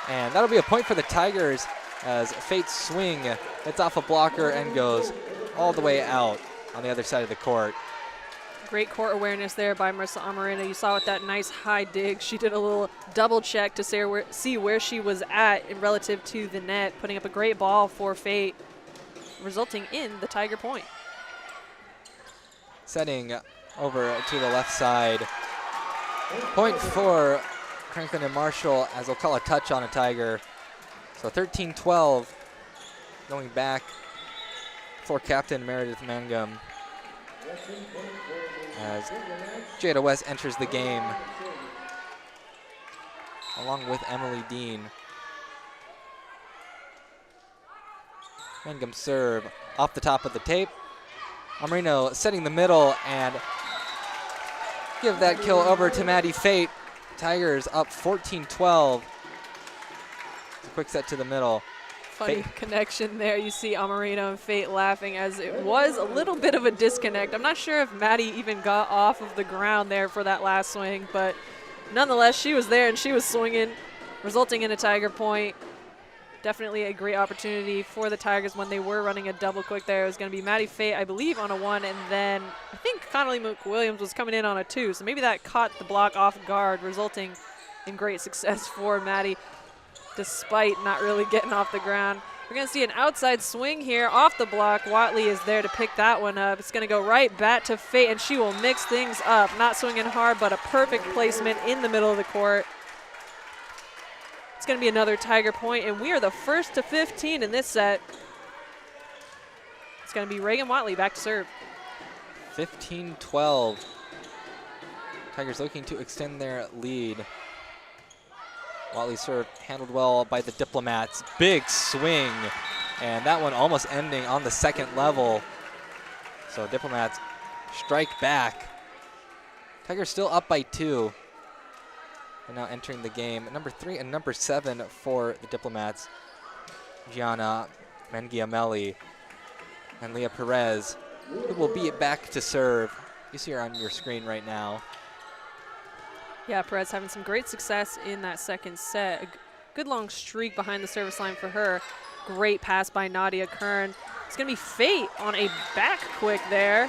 And that'll be a point for the Tigers as Fate's swing hits off a blocker and goes all the way out on the other side of the court. Great court awareness there by Marissa Amarino. You saw with that nice high dig, she did a little double check to see where she was at in relative to the net, putting up a great ball for Fate, resulting in the Tiger point. Setting over to the left side. Point for Franklin and Marshall as they'll call a touch on a Tiger. So 13-12 going back for captain Meredith Mangum as Jada West enters the game along with Emily Dean. Mangum serve off the top of the tape. Amarino setting the middle and give that kill over to Maddie Fate. Tigers up 14-12. A quick set to the middle. Funny connection there. You see Amarino and Fate laughing as it was a little bit of a disconnect. I'm not sure if Maddie even got off of the ground there for that last swing, but nonetheless, she was there and she was swinging, resulting in a Tiger point. Definitely a great opportunity for the Tigers when they were running a double quick there. It was going to be Maddie Fate, I believe, on a 1, and then I think Connolly McWilliams was coming in on a 2, so maybe that caught the block off guard, resulting in great success for Maddie, despite not really getting off the ground. We're going to see an outside swing here off the block. Watley is there to pick that one up. It's going to go right back to Fate, and she will mix things up. Not swinging hard, but a perfect placement in the middle of the court. It's going to be another Tiger point, and we are the first to 15 in this set. It's going to be Reagan Watley back to serve. 15-12. Tigers looking to extend their lead. Watley serve handled well by the Diplomats. Big swing, and that one almost ending on the second level. So Diplomats strike back. Tigers still up by 2. And now entering the game, number 3 and number 7 for the Diplomats. Gianna Mangiamelli and Leah Perez, who will be back to serve. You see her on your screen right now. Yeah, Perez having some great success in that second set. A good long streak behind the service line for her. Great pass by Nadia Kern. It's going to be Fate on a back quick there.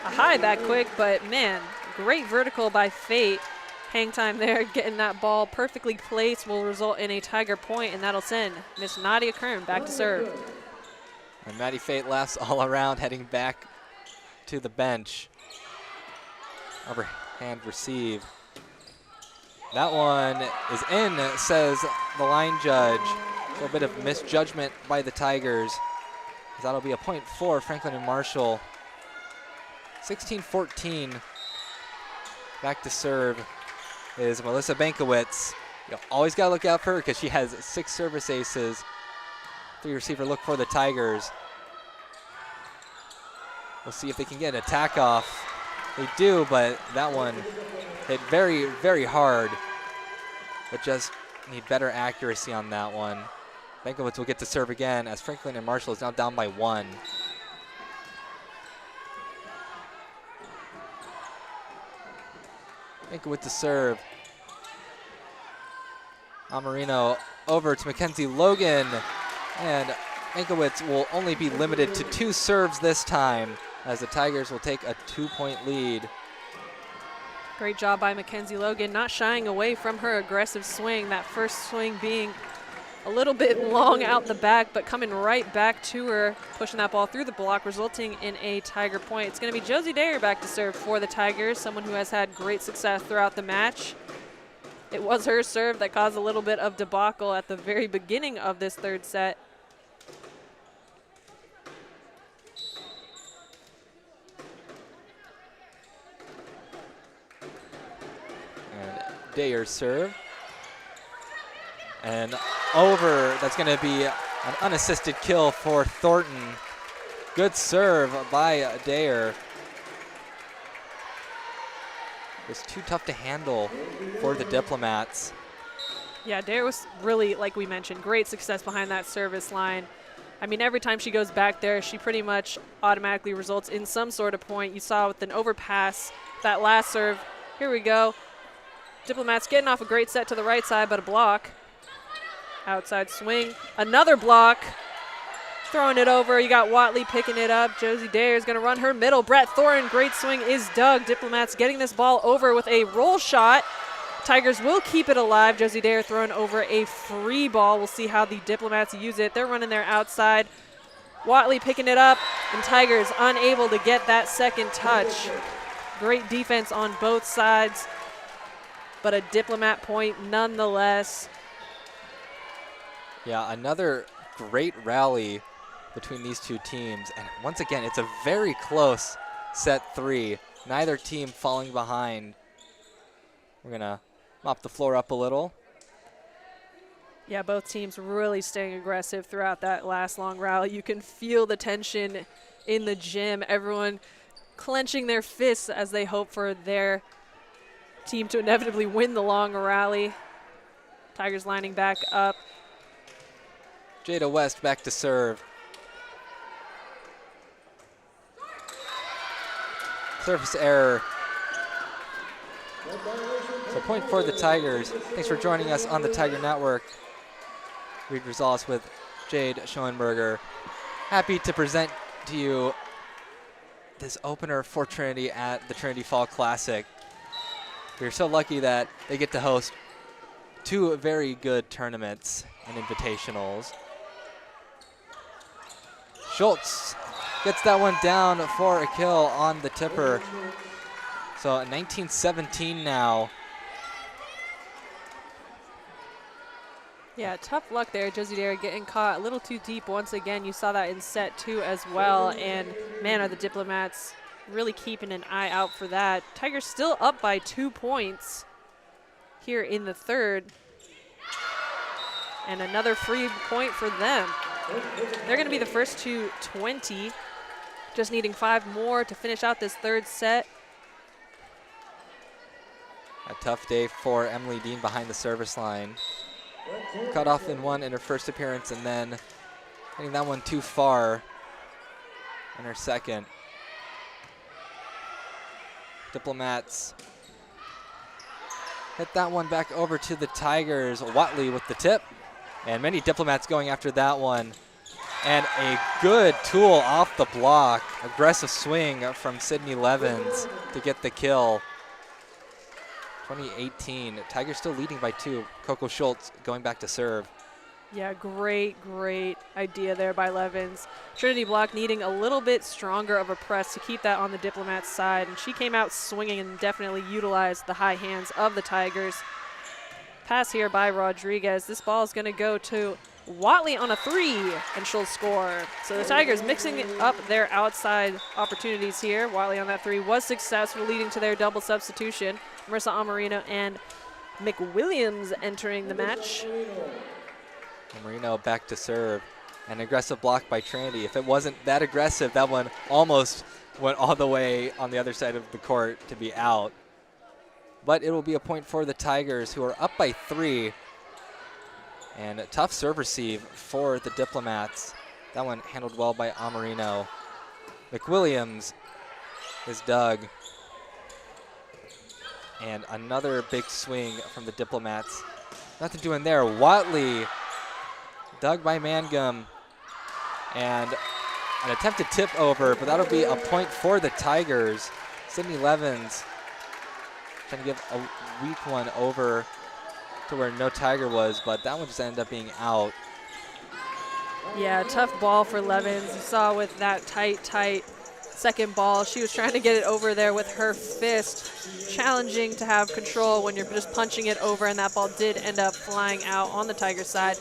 A high back quick, but man, great vertical by Fate. Hang time there, getting that ball perfectly placed will result in a Tiger point, and that'll send Miss Nadia Kern back to serve. And Maddie Fate laughs all around, heading back to the bench. Overhand receive. That one is in, says the line judge. A little bit of misjudgment by the Tigers. That'll be a point for Franklin and Marshall. 16-14. Back to serve is Melissa Bankowitz. You always got to look out for her because she has 6 service aces. 3 receiver look for the Tigers. We'll see if they can get an attack off. They do, but that one hit very, very hard. But just need better accuracy on that one. Bankowitz will get to serve again as Franklin and Marshall is now down by 1. Bankowitz to serve. Amarino over to Mackenzie Logan. And Bankowitz will only be limited to 2 serves this time as the Tigers will take a 2-point lead. Great job by Mackenzie Logan, not shying away from her aggressive swing. That first swing being a little bit long out the back, but coming right back to her, pushing that ball through the block, resulting in a Tiger point. It's going to be Josie Dare back to serve for the Tigers, someone who has had great success throughout the match. It was her serve that caused a little bit of debacle at the very beginning of this third set. And Dayer's serve. And over, that's going to be an unassisted kill for Thornton. Good serve by Dayer. It was too tough to handle for the Diplomats. Yeah, Dayer was really, like we mentioned, great success behind that service line. I mean, every time she goes back there, she pretty much automatically results in some sort of point. You saw with an overpass, that last serve. Here we go. Diplomats getting off a great set to the right side, but a block. Outside swing, another block. Throwing it over, you got Watley picking it up. Josie Dare is gonna run her middle. Brett Thornton, great swing is dug. Diplomats getting this ball over with a roll shot. Tigers will keep it alive. Josie Dare throwing over a free ball. We'll see how the Diplomats use it. They're running their outside. Watley picking it up, and Tigers unable to get that second touch. Great defense on both sides, but a Diplomat point nonetheless. Yeah, another great rally between these two teams. And once again, it's a very close set 3. Neither team falling behind. We're going to mop the floor up a little. Yeah, both teams really staying aggressive throughout that last long rally. You can feel the tension in the gym. Everyone clenching their fists as they hope for their team to inevitably win the long rally. Tigers lining back up. Jada West back to serve. Surface error. So point for the Tigers. Thanks for joining us on the Tiger Network. Reed Rosales with Jade Schoenberger. Happy to present to you this opener for Trinity at the Trinity Fall Classic. We're so lucky that they get to host 2 very good tournaments and invitationals. Schultz gets that one down for a kill on the tipper. So 19-17 now. Yeah, tough luck there. Josie Dare getting caught a little too deep once again. You saw that in set 2 as well. And man, are the Diplomats really keeping an eye out for that. Tigers still up by 2 points. here in the third. And another free point for them. They're going to be the first to 20, just needing 5 more to finish out this third set. A tough day for Emily Dean behind the service line. Cut off in one in her first appearance, and then hitting that one too far in her second. Diplomats hit that one back over to the Tigers. Watley with the tip, and many Diplomats going after that one. And a good tool off the block. Aggressive swing from Sydney Levens to get the kill. 2018, Tigers still leading by 2. Coco Schultz going back to serve. Yeah, great idea there by Levens. Trinity block needing a little bit stronger of a press to keep that on the Diplomats' side, and she came out swinging and definitely utilized the high hands of the Tigers. Pass here by Rodriguez. This ball is going to go to Watley on a 3, and she'll score. So the Tigers mixing up their outside opportunities here. Watley on that 3 was successful, leading to their double substitution. Marissa Amarino and McWilliams entering the match. Marino back to serve. An aggressive block by Trinity. If it wasn't that aggressive, that one almost went all the way on the other side of the court to be out. But it will be a point for the Tigers, who are up by 3. And a tough serve receive for the Diplomats. That one handled well by Amarino. McWilliams is dug. And another big swing from the Diplomats. Nothing doing there. Watley dug by Mangum. And an attempted tip over, but that'll be a point for the Tigers. Sydney Levens trying to give a weak one over to where no Tiger was, but that one just ended up being out. Yeah, tough ball for Levens. You saw with that tight second ball, she was trying to get it over there with her fist. Challenging to have control when you're just punching it over, and that ball did end up flying out on the Tiger side.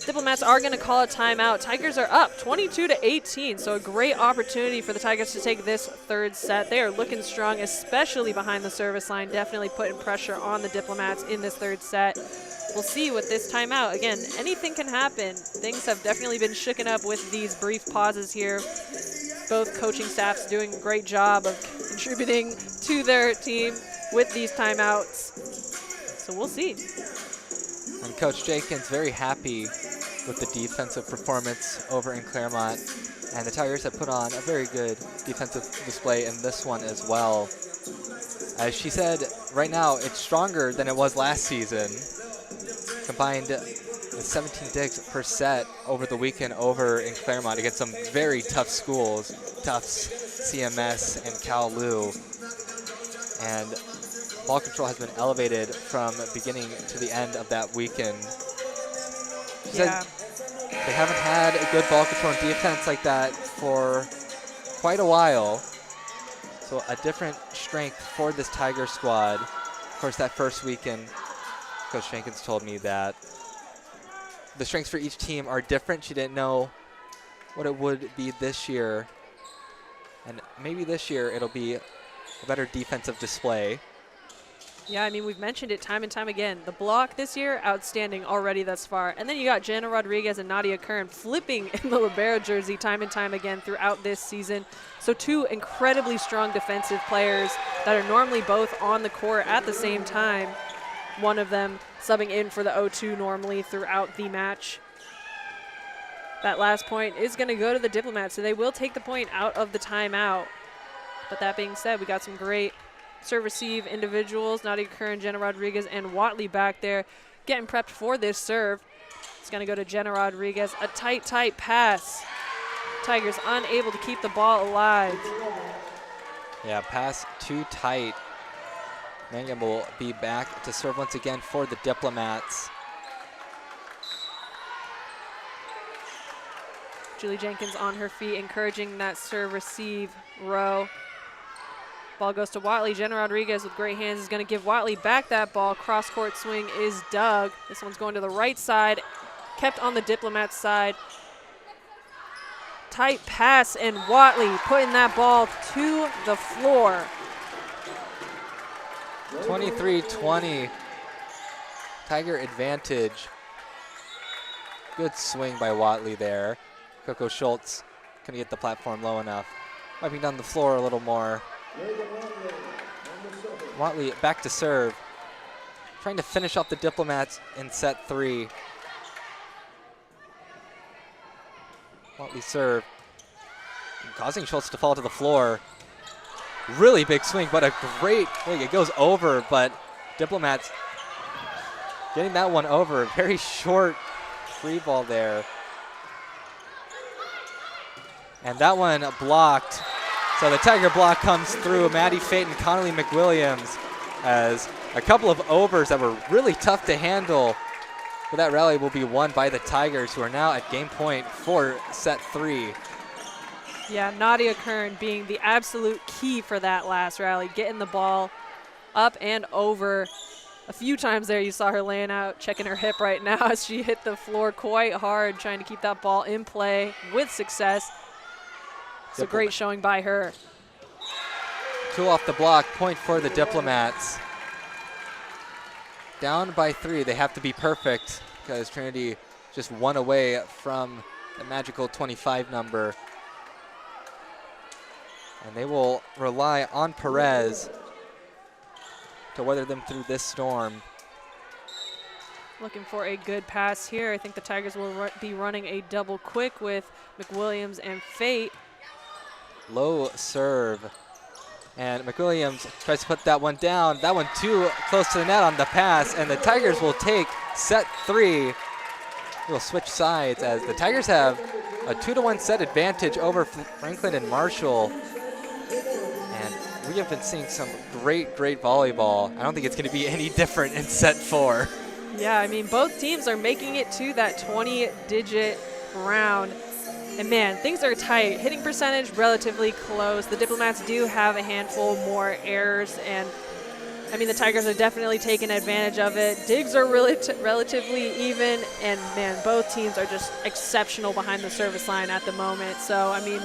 Diplomats are going to call a timeout. Tigers are up 22-18, so a great opportunity for the Tigers to take this third set. They are looking strong, especially behind the service line, definitely putting pressure on the Diplomats in this third set. We'll see with this timeout. Again, anything can happen. Things have definitely been shooken up with these brief pauses here. Both coaching staffs doing a great job of contributing to their team with these timeouts. So we'll see. And Coach Jenkins very happy with the defensive performance over in Claremont. And the Tigers have put on a very good defensive display in this one as well. As she said, right now it's stronger than it was last season. Combined 17 digs per set over the weekend over in Claremont against some very tough schools, Tufts, CMS, and Kowloon. And ball control has been elevated from beginning to the end of that weekend. She said they haven't had a good ball control and defense like that for quite a while. So a different strength for this Tiger squad. Of course, that first weekend, Coach Jenkins told me that the strengths for each team are different. She didn't know what it would be this year. And maybe this year it'll be a better defensive display. Yeah, I mean, we've mentioned it time and time again. The block this year, outstanding already thus far. And then you got Jenna Rodriguez and Nadia Kern flipping in the libero jersey time and time again throughout this season. So 2 incredibly strong defensive players that are normally both on the court at the same time. One of them subbing in for the 0-2 normally throughout the match. That last point is going to go to the Diplomats, so they will take the point out of the timeout. But that being said, we got some great serve-receive individuals. Nadia Kern, Jenna Rodriguez, and Watley back there getting prepped for this serve. It's going to go to Jenna Rodriguez. A tight pass. Tigers unable to keep the ball alive. Yeah, pass too tight. Mangum will be back to serve once again for the Diplomats. Julie Jenkins on her feet, encouraging that serve-receive row. Ball goes to Watley. Jenna Rodriguez with great hands is going to give Watley back that ball. Cross-court swing is dug. This one's going to the right side, kept on the Diplomats side. Tight pass, and Watley putting that ball to the floor. 23-20. Tiger advantage. Good swing by Watley there. Coco Schultz couldn't get the platform low enough. Wiping down the floor a little more. Watley back to serve. Trying to finish off the Diplomats in set 3. Watley serve. Causing Schultz to fall to the floor. Really big swing, but a great swing. It goes over, but Diplomats getting that one over. Very short free ball there. And that one blocked. So the Tiger block comes through. Maddie Fate and Connolly McWilliams as a couple of overs that were really tough to handle. But that rally will be won by the Tigers, who are now at game point for set 3. Yeah, Nadia Kern being the absolute key for that last rally, getting the ball up and over. A few times there you saw her laying out, checking her hip right now as she hit the floor quite hard, trying to keep that ball in play with success. It's a great showing by her. 2 off the block, point for the Diplomats. Down by 3, they have to be perfect because Trinity just 1 away from the magical 25 number. And they will rely on Perez to weather them through this storm. Looking for a good pass here. I think the Tigers will be running a double quick with McWilliams and Fate. Low serve. And McWilliams tries to put that one down. That one too close to the net on the pass. And the Tigers will take set 3. We'll switch sides as the Tigers have a 2-1 set advantage over Franklin and Marshall. And we have been seeing some great volleyball. I don't think it's going to be any different in set 4. Yeah, I mean, both teams are making it to that 20-digit round. And man, things are tight. Hitting percentage relatively close. The Diplomats do have a handful more errors, and I mean, the Tigers are definitely taking advantage of it. Digs are really relatively even, and man, both teams are just exceptional behind the service line at the moment. So, I mean,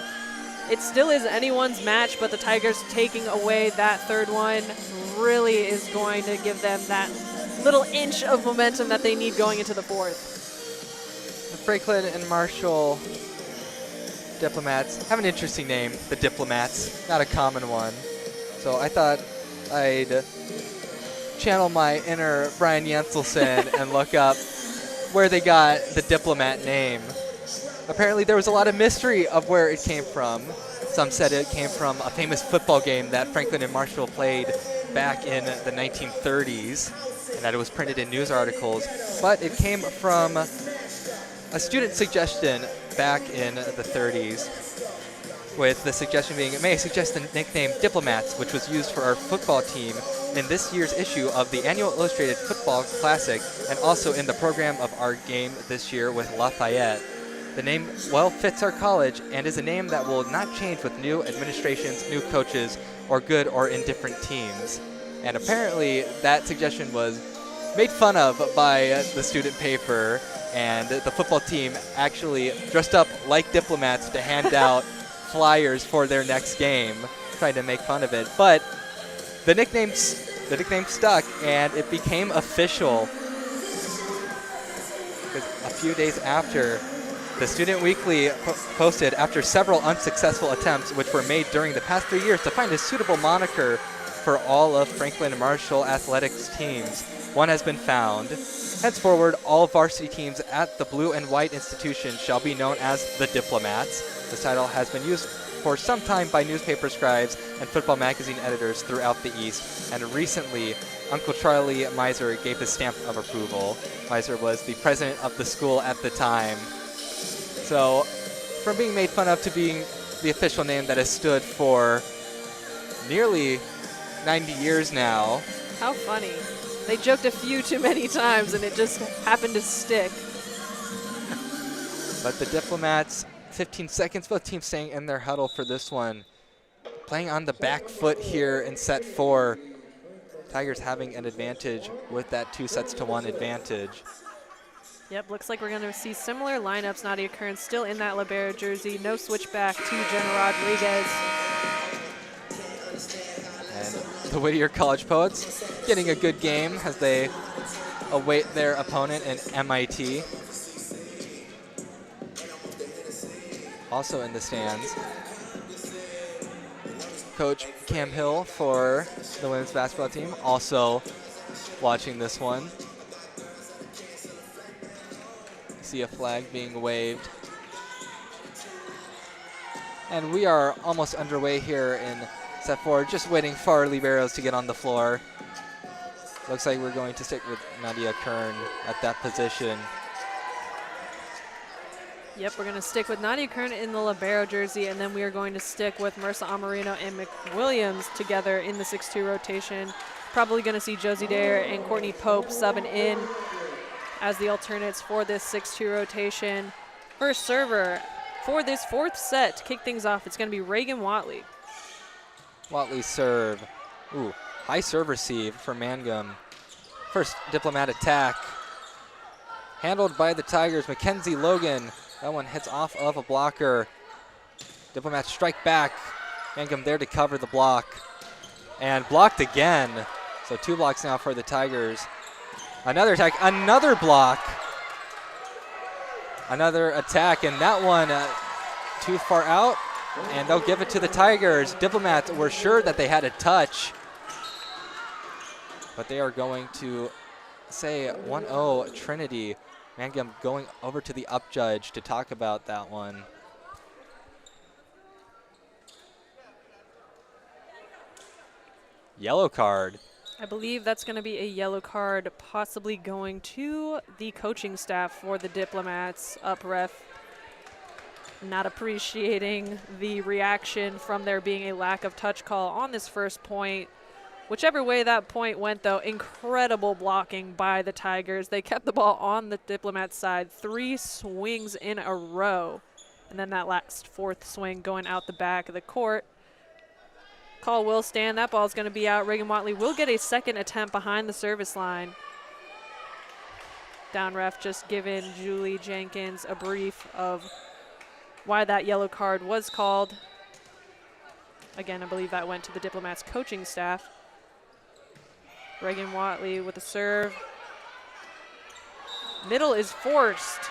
it still is anyone's match, but the Tigers taking away that third one really is going to give them that little inch of momentum that they need going into the fourth. Franklin and Marshall Diplomats have an interesting name, the Diplomats, not a common one. So I thought I'd channel my inner Brian Jenselson and look up where they got the Diplomat name. Apparently there was a lot of mystery of where it came from. Some said it came from a famous football game that Franklin and Marshall played back in the 1930s, and that it was printed in news articles. But it came from a student suggestion back in the 30s, with the suggestion being, may I suggest the nickname Diplomats, which was used for our football team in this year's issue of the annual Illustrated Football Classic, and also in the program of our game this year with Lafayette. The name well fits our college and is a name that will not change with new administrations, new coaches, or good or indifferent teams. And apparently that suggestion was made fun of by the student paper, and the football team actually dressed up like diplomats to hand out flyers for their next game, trying to make fun of it. But the nickname stuck, and it became official. Because a few days after, the Student Weekly posted, after several unsuccessful attempts which were made during the past 3 years to find a suitable moniker for all of Franklin and Marshall athletics teams, one has been found. Henceforward, all varsity teams at the Blue and White institution shall be known as the Diplomats. This title has been used for some time by newspaper scribes and football magazine editors throughout the East, and recently, Uncle Charlie Miser gave his stamp of approval. Miser was the president of the school at the time. So, from being made fun of to being the official name that has stood for nearly 90 years now. How funny. They joked a few too many times and it just happened to stick. But the Diplomats, 15 seconds, both teams staying in their huddle for this one. Playing on the back foot here in set 4. Tigers having an advantage with that 2-1 advantage. Yep, looks like we're going to see similar lineups. Nadia Kern still in that libero jersey. No switch back to Jenna Rodriguez. And the Whittier College Poets getting a good game as they await their opponent in MIT. Also in the stands, Coach Cam Hill for the women's basketball team, also watching this one. See a flag being waved. And we are almost underway here in set 4, just waiting for our liberos to get on the floor. Looks like we're going to stick with Nadia Kern at that position. Yep, we're going to stick with Nadia Kern in the libero jersey, and then we are going to stick with Marissa Amarino and McWilliams together in the 6-2 rotation. Probably going to see Josie Dare and Courtney Pope subbing in as the alternates for this 6-2 rotation. First server for this 4th set to kick things off, it's going to be Reagan Watley. Watley serve. Ooh, high serve receive for Mangum. First Diplomat attack. Handled by the Tigers, Mackenzie Logan. That one hits off of a blocker. Diplomats strike back. Mangum there to cover the block. And blocked again. So 2 blocks now for the Tigers. Another attack, another block. Another attack, and that one too far out. And they'll give it to the Tigers. Diplomats were sure that they had a touch. But they are going to say 1-0 Trinity. Mangum going over to the up judge to talk about that one. Yellow card. I believe that's going to be a yellow card, possibly going to the coaching staff for the Diplomats. Up ref not appreciating the reaction from there being a lack of touch call on this first point. Whichever way that point went, though, incredible blocking by the Tigers. They kept the ball on the Diplomats side 3 swings in a row. And then that last 4th swing going out the back of the court. Call will stand. That ball is going to be out. Reagan Watley will get a second attempt behind the service line. Down ref just giving Julie Jenkins a brief of why that yellow card was called. Again, I believe that went to the Diplomats coaching staff. Reagan Watley with a serve. Middle is forced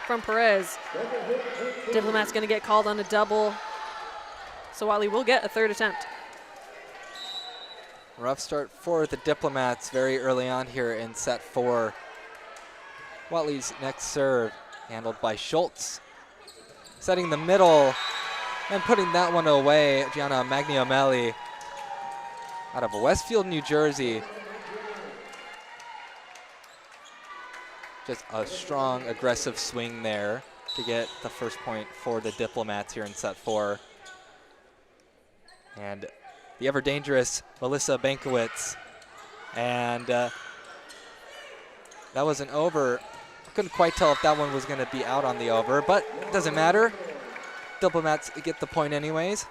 from Perez. Diplomats going to get called on a double. So Watley will get a 3rd attempt. Rough start for the Diplomats very early on here in set 4. Watley's next serve handled by Schultz. Setting the middle and putting that one away, Gianna Magniomelli out of Westfield, New Jersey. Just a strong, aggressive swing there to get the first point for the Diplomats here in set 4. And the ever-dangerous Melissa Bankowitz. And that was an over. Couldn't quite tell if that one was going to be out on the over, but it doesn't matter. Diplomats get the point anyways.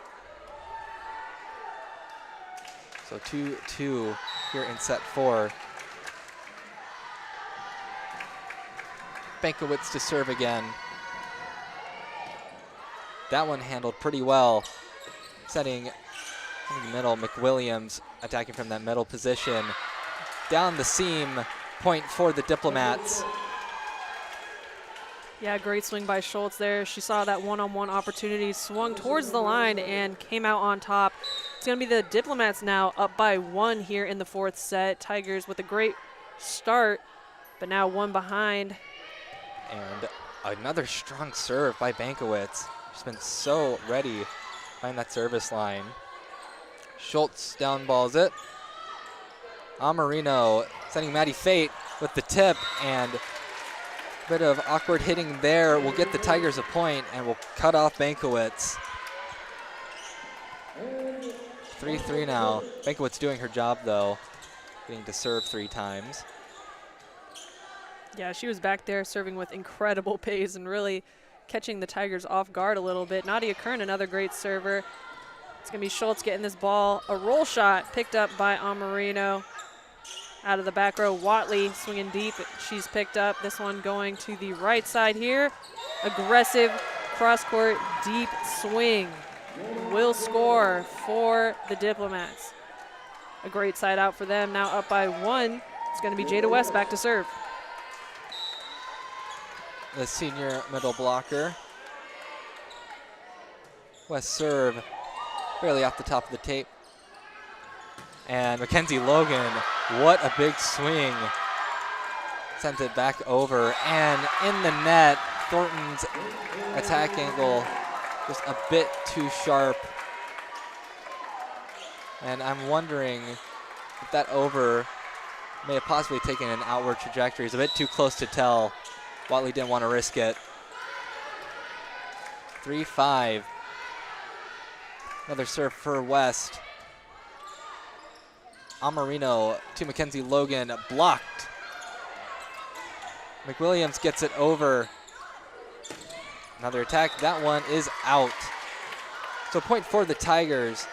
So 2-2 here in set 4. Bankowitz to serve again. That one handled pretty well. Setting in the middle, McWilliams attacking from that middle position. Down the seam, point for the Diplomats. Yeah, great swing by Schultz there. She saw that one-on-one opportunity, swung towards the line, and came out on top. It's going to be the Diplomats now up by 1 here in the 4th set. Tigers with a great start, but now 1 behind. And another strong serve by Bankowitz. She's been so ready behind that service line. Schultz downballs it. Amarino sending Maddie Fate with the tip, and a bit of awkward hitting there will get the Tigers a point and will cut off Bankowitz. 3-3 now. Bankowitz doing her job though, getting to serve 3 times. Yeah, she was back there serving with incredible pace and really catching the Tigers off guard a little bit. Nadia Kern, another great server. It's going to be Schultz getting this ball. A roll shot picked up by Amarino. Out of the back row, Watley swinging deep. She's picked up. This one going to the right side here. Aggressive cross-court deep swing. Will score for the Diplomats. a great side out for them. Now up by 1. It's going to be Jada West back to serve. The senior middle blocker. West serve, barely off the top of the tape. And Mackenzie Logan, what a big swing. Sends it back over, and in the net, Thornton's attack angle just a bit too sharp. And I'm wondering if that over may have possibly taken an outward trajectory. It's a bit too close to tell. Watley didn't want to risk it. 3-5. Another serve for West. Amarino to Mackenzie Logan, blocked. McWilliams gets it over. Another attack, that one is out. So point for the Tigers.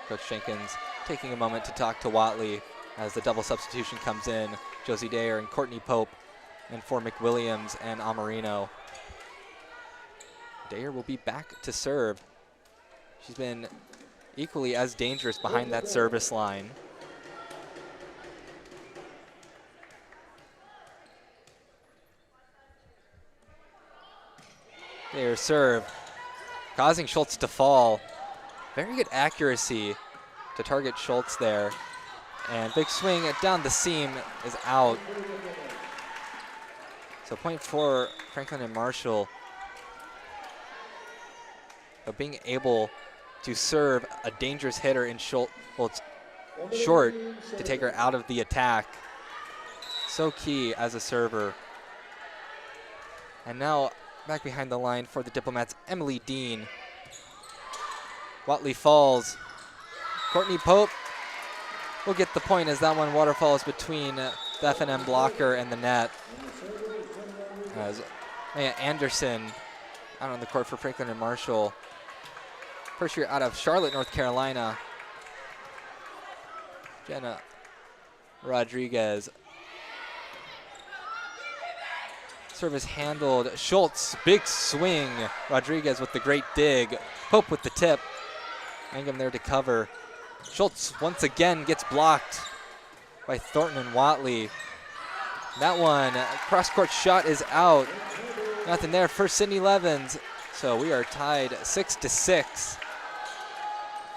Coach Jenkins taking a moment to talk to Watley as the double substitution comes in. Josie Dayer and Courtney Pope, and for McWilliams and Amarino. Dayer will be back to serve. She's been equally as dangerous behind that service line. Dayer serve, causing Schultz to fall. Very good accuracy to target Schultz there. And big swing down the seam is out. So point for Franklin and Marshall. But being able to serve a dangerous hitter in Schultz, well, it's short, to take her out of the attack. So key as a server. And now back behind the line for the Diplomats, Emily Dean. Watley falls. Courtney Pope will get the point as that one waterfalls between the F&M blocker and the net. As Maya Anderson out on the court for Franklin and Marshall. First year out of Charlotte, North Carolina. Jenna Rodriguez. Service handled. Schultz, big swing. Rodriguez with the great dig. Pope with the tip. Mangum there to cover. Schultz once again gets blocked by Thornton and Watley. That one, cross-court shot is out. Nothing there for Sydney Levens. So we are tied 6-6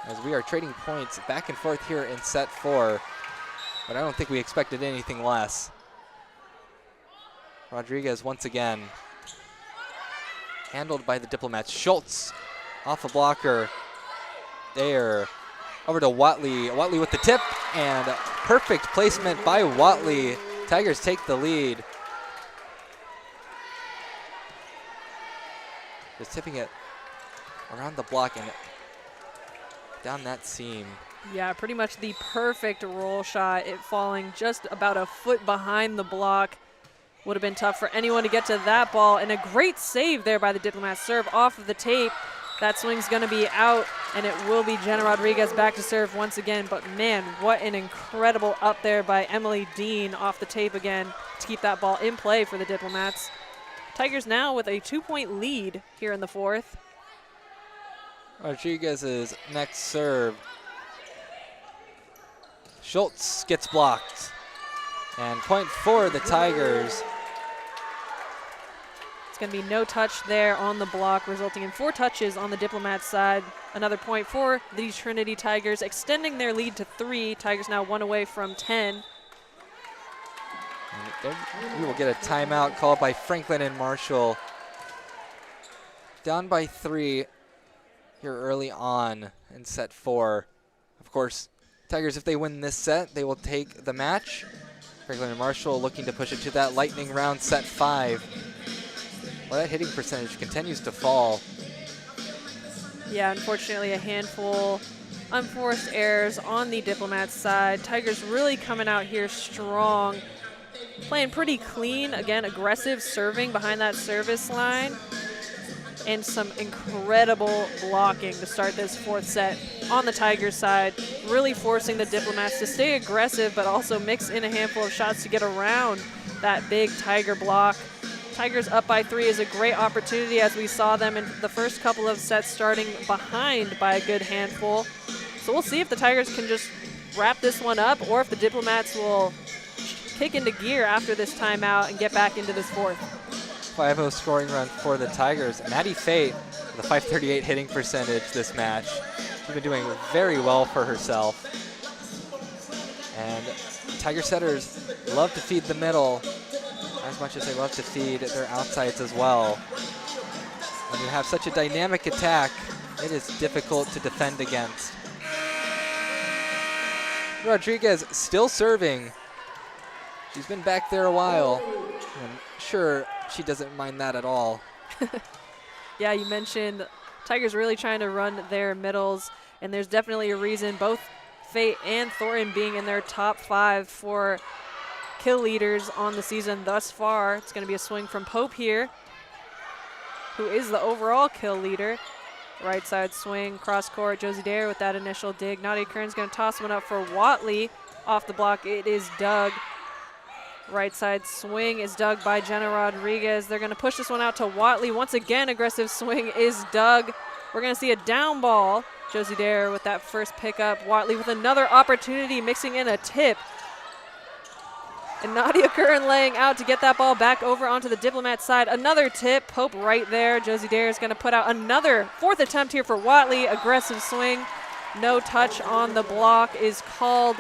as we are trading points back and forth here in set 4. But I don't think we expected anything less. Rodriguez once again. Handled by the Diplomats. Schultz off a blocker. There. Over to Watley. Watley with the tip, and perfect placement by Watley. Tigers take the lead. Just tipping it around the block and down that seam. Yeah, pretty much the perfect roll shot. It falling just about a foot behind the block. Would have been tough for anyone to get to that ball. And a great save there by the Diplomats. Serve off of the tape. That swing's going to be out, and it will be Jenna Rodriguez back to serve once again. But, man, what an incredible up there by Emily Dean off the tape again to keep that ball in play for the Diplomats. Tigers now with a 2-point lead here in the 4th. Rodriguez's next serve. Schultz gets blocked. And point for the Tigers. It's going to be no touch there on the block, resulting in 4 touches on the Diplomats side. Another point for the Trinity Tigers, extending their lead to 3. Tigers now 1 away from 10. And we will get a timeout called by Franklin and Marshall. Down by 3 here early on in set 4. Of course, Tigers, if they win this set, they will take the match. Franklin and Marshall looking to push it to that lightning round set 5. Well, that hitting percentage continues to fall. Yeah, unfortunately a handful unforced errors on the Diplomats side. Tigers really coming out here strong. Playing pretty clean. Again, aggressive serving behind that service line. And some incredible blocking to start this 4th set on the Tigers side. Really forcing the Diplomats to stay aggressive, but also mix in a handful of shots to get around that big Tiger block. Tigers up by 3 is a great opportunity, as we saw them in the first couple of sets starting behind by a good handful. So we'll see if the Tigers can just wrap this one up, or if the Diplomats will kick into gear after this timeout and get back into this fourth. 5-0 scoring run for the Tigers. Maddie Fate with a .538 hitting percentage this match. She's been doing very well for herself. And Tiger setters love to feed the middle as much as they love to feed their outsides as well. When you have such a dynamic attack, it is difficult to defend against. Rodriguez still serving. She's been back there a while. I'm sure she doesn't mind that at all. Yeah, you mentioned Tigers really trying to run their middles, and there's definitely a reason, both Fate and Thornton being in their top 5 for kill leaders on the season thus far. It's going to be a swing from Pope here, who is the overall kill leader. Right side swing, cross court, Josie Dare with that initial dig. Nadia Kern's going to toss one up for Watley. Off the block, it is dug. Right side swing is dug by Jenna Rodriguez. They're going to push this one out to Watley. Once again, aggressive swing is dug. We're going to see a down ball. Josie Dare with that first pickup. Watley with another opportunity, mixing in a tip. And Nadia Kern laying out to get that ball back over onto the Diplomat side. Another tip. Pope right there. Josie Dare is going to put out another fourth attempt here for Watley. Aggressive swing. No touch on the block is called.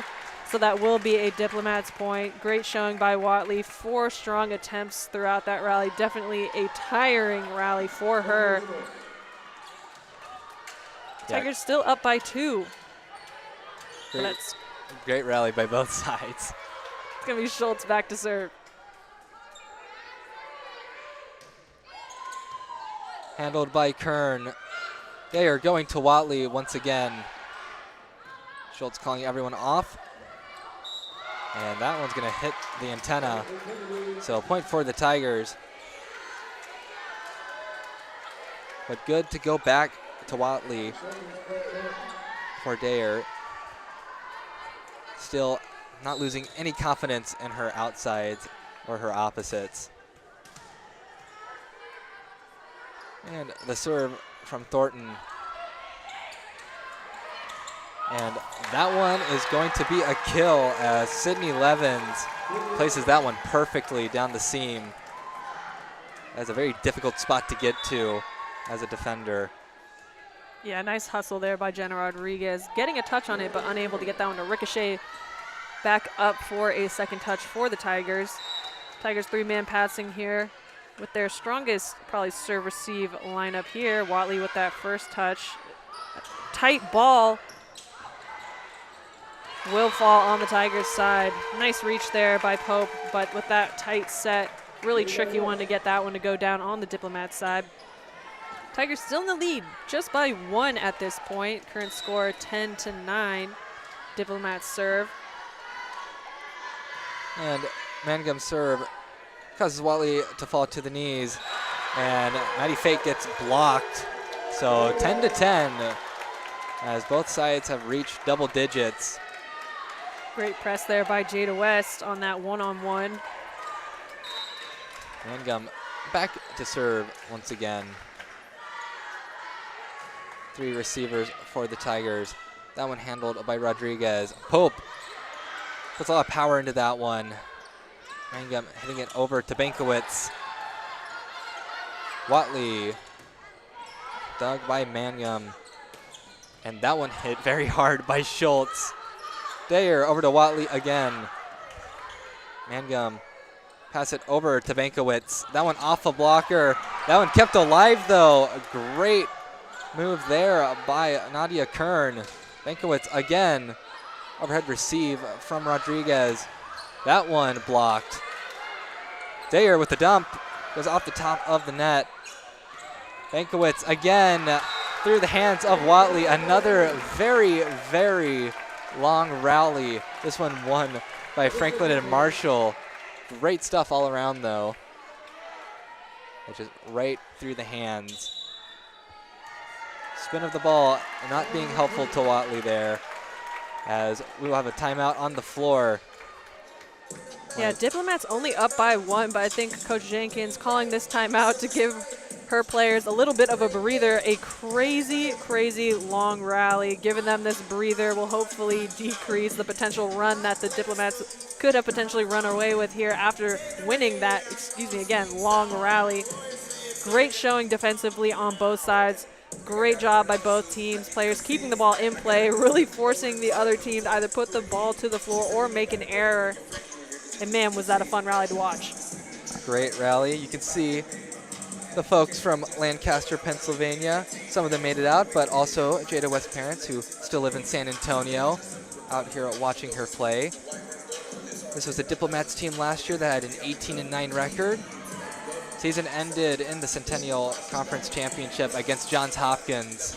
So that will be a Diplomats point. Great showing by Watley. 4 strong attempts throughout that rally. Definitely a tiring rally for her. Yeah. Tigers still up by 2. Great rally by both sides. It's going to be Schultz back to serve. Handled by Kern. They are going to Watley once again. Schultz calling everyone off. And that one's going to hit the antenna. So point for the Tigers. But good to go back to Watley for Dare. Still not losing any confidence in her outsides or her opposites. And the serve from Thornton. And that one is going to be a kill as Sydney Levens places that one perfectly down the seam. That's a very difficult spot to get to as a defender. Yeah, nice hustle there by Jenna Rodriguez. Getting a touch on it, but unable to get that one to ricochet back up for a second touch for the Tigers. Tigers 3-man passing here with their strongest probably serve-receive lineup here. Watley with that first touch. Tight ball will fall on the Tigers side. Nice reach there by Pope, but with that tight set, really tricky one to get that one to go down on the Diplomat side. Tigers still in the lead, just by 1 at this point. Current score 10-9. Diplomats serve. And Mangum's serve causes Watley to fall to the knees, and Maddie Fate gets blocked. So 10-10 as both sides have reached double digits. Great press there by Jada West on that one-on-one. Mangum back to serve once again. 3 receivers for the Tigers. That one handled by Rodriguez. Pope puts a lot of power into that one. Mangum hitting it over to Bankowitz. Watley dug by Mangum. And that one hit very hard by Schultz. Dare over to Watley again. Mangum pass it over to Bankowitz. That one off a blocker. That one kept alive though. A great move there by Nadia Kern. Bankowitz again. Overhead receive from Rodriguez. That one blocked. Dare with the dump. Goes off the top of the net. Bankowitz again through the hands of Watley. Another very, very long rally. This one won by Franklin and Marshall. Great stuff all around though. Which is right through the hands. Spin of the ball not being helpful to Watley there, as we will have a timeout on the floor. point. Yeah, Diplomats only up by 1, but I think Coach Jenkins calling this timeout to give her players a little bit of a breather. A crazy, crazy long rally. Giving them this breather will hopefully decrease the potential run that the Diplomats could have potentially run away with here after winning that, long rally. Great showing defensively on both sides. Great job by both teams. Players keeping the ball in play, really forcing the other team to either put the ball to the floor or make an error. And man, was that a fun rally to watch. Great rally. You can see the folks from Lancaster, Pennsylvania. Some of them made it out, but also Jada West's parents, who still live in San Antonio, out here watching her play. This was the Diplomats team last year that had an 18-9 record. Season ended in the Centennial Conference Championship against Johns Hopkins.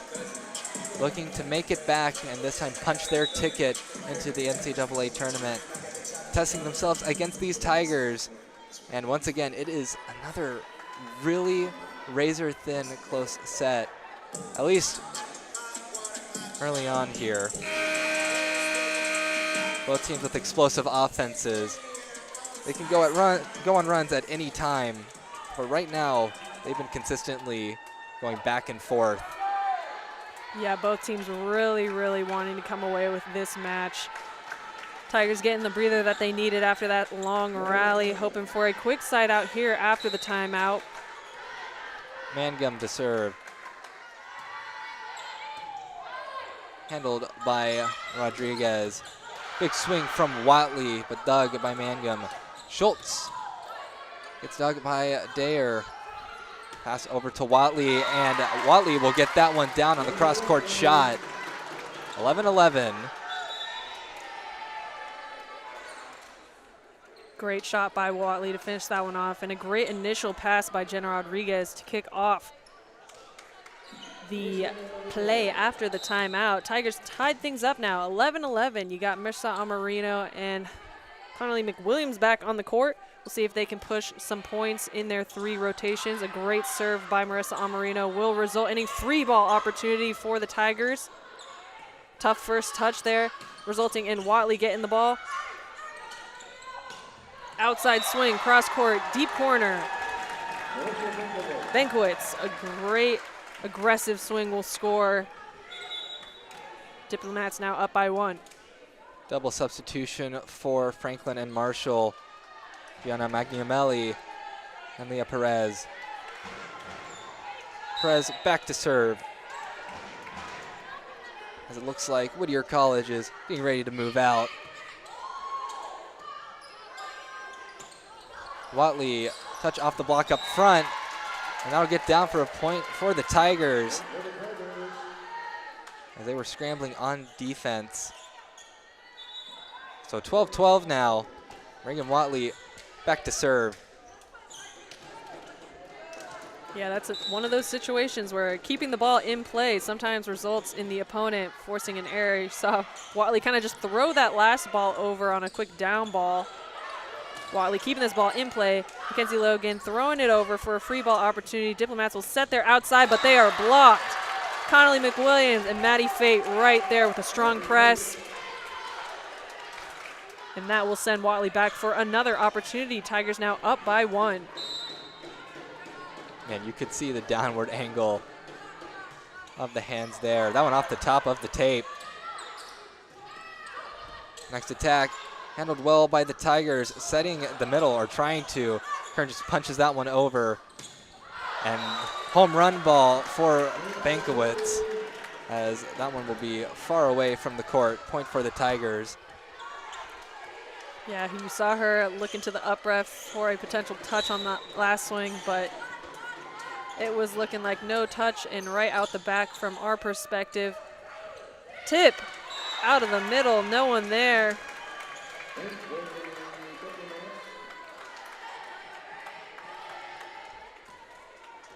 Looking to make it back and this time punch their ticket into the NCAA tournament. Testing themselves against these Tigers. And once again, it is another really razor-thin close set, at least early on here. Both teams with explosive offenses. They can go on runs at any time. But right now, they've been consistently going back and forth. Yeah, both teams really, really wanting to come away with this match. Tigers getting the breather that they needed after that long rally, hoping for a quick side out here after the timeout. Mangum to serve. Handled by Rodriguez. Big swing from Watley, but dug by Mangum. Schultz gets dug by Dayer. Pass over to Watley, and Watley will get that one down on the cross-court shot. 11-11. Great shot by Watley to finish that one off, and a great initial pass by Jenna Rodriguez to kick off the play after the timeout. Tigers tied things up now, 11-11. You got Marissa Amarino and Connolly McWilliams back on the court. We'll see if they can push some points in their 3 rotations. A great serve by Marissa Amarino will result in a 3-ball opportunity for the Tigers. Tough first touch there, resulting in Watley getting the ball. Outside swing, cross court, deep corner. Benkiewicz, a great aggressive swing will score. Diplomats now up by 1. Double substitution for Franklin and Marshall. Gianna Magnumelli and Leah Perez. Perez back to serve. As it looks like Whittier College is getting ready to move out. Watley, touch off the block up front, and that'll get down for a point for the Tigers as they were scrambling on defense. So 12-12 now. Reagan Watley back to serve. Yeah, that's one of those situations where keeping the ball in play sometimes results in the opponent forcing an error. You saw Watley kind of just throw that last ball over on a quick down ball. Watley keeping this ball in play. Mackenzie Logan throwing it over for a free ball opportunity. Diplomats will set their outside, but they are blocked. Connolly McWilliams and Maddie Fate right there with a strong press. And that will send Watley back for another opportunity. Tigers now up by 1. Man, you could see the downward angle of the hands there. That one off the top of the tape. Next attack, handled well by the Tigers, setting the middle or trying to. Kern just punches that one over. And home run ball for Benkiewicz, as that one will be far away from the court. Point for the Tigers. Yeah, you saw her looking to the up ref for a potential touch on that last swing, but it was looking like no touch and right out the back from our perspective. Tip out of the middle, no one there.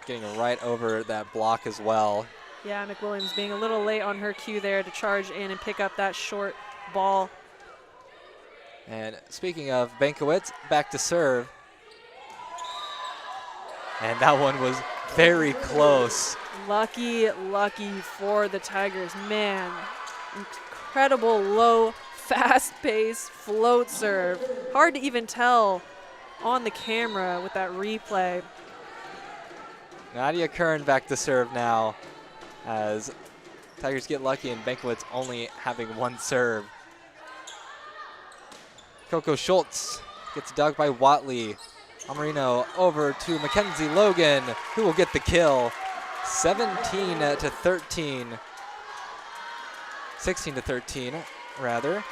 Getting right over that block as well. Yeah, McWilliams being a little late on her cue there to charge in and pick up that short ball. And speaking of Benkiewicz, back to serve. And that one was very close. Lucky for the Tigers. Man, incredible low fast-paced float serve. Hard to even tell on the camera with that replay. Nadia Kern back to serve now as Tigers get lucky and Banquet's only having one serve. Coco Schultz gets dug by Watley. Amarino over to Mackenzie Logan, who will get the kill. 17 to 13. 16 to 13, rather.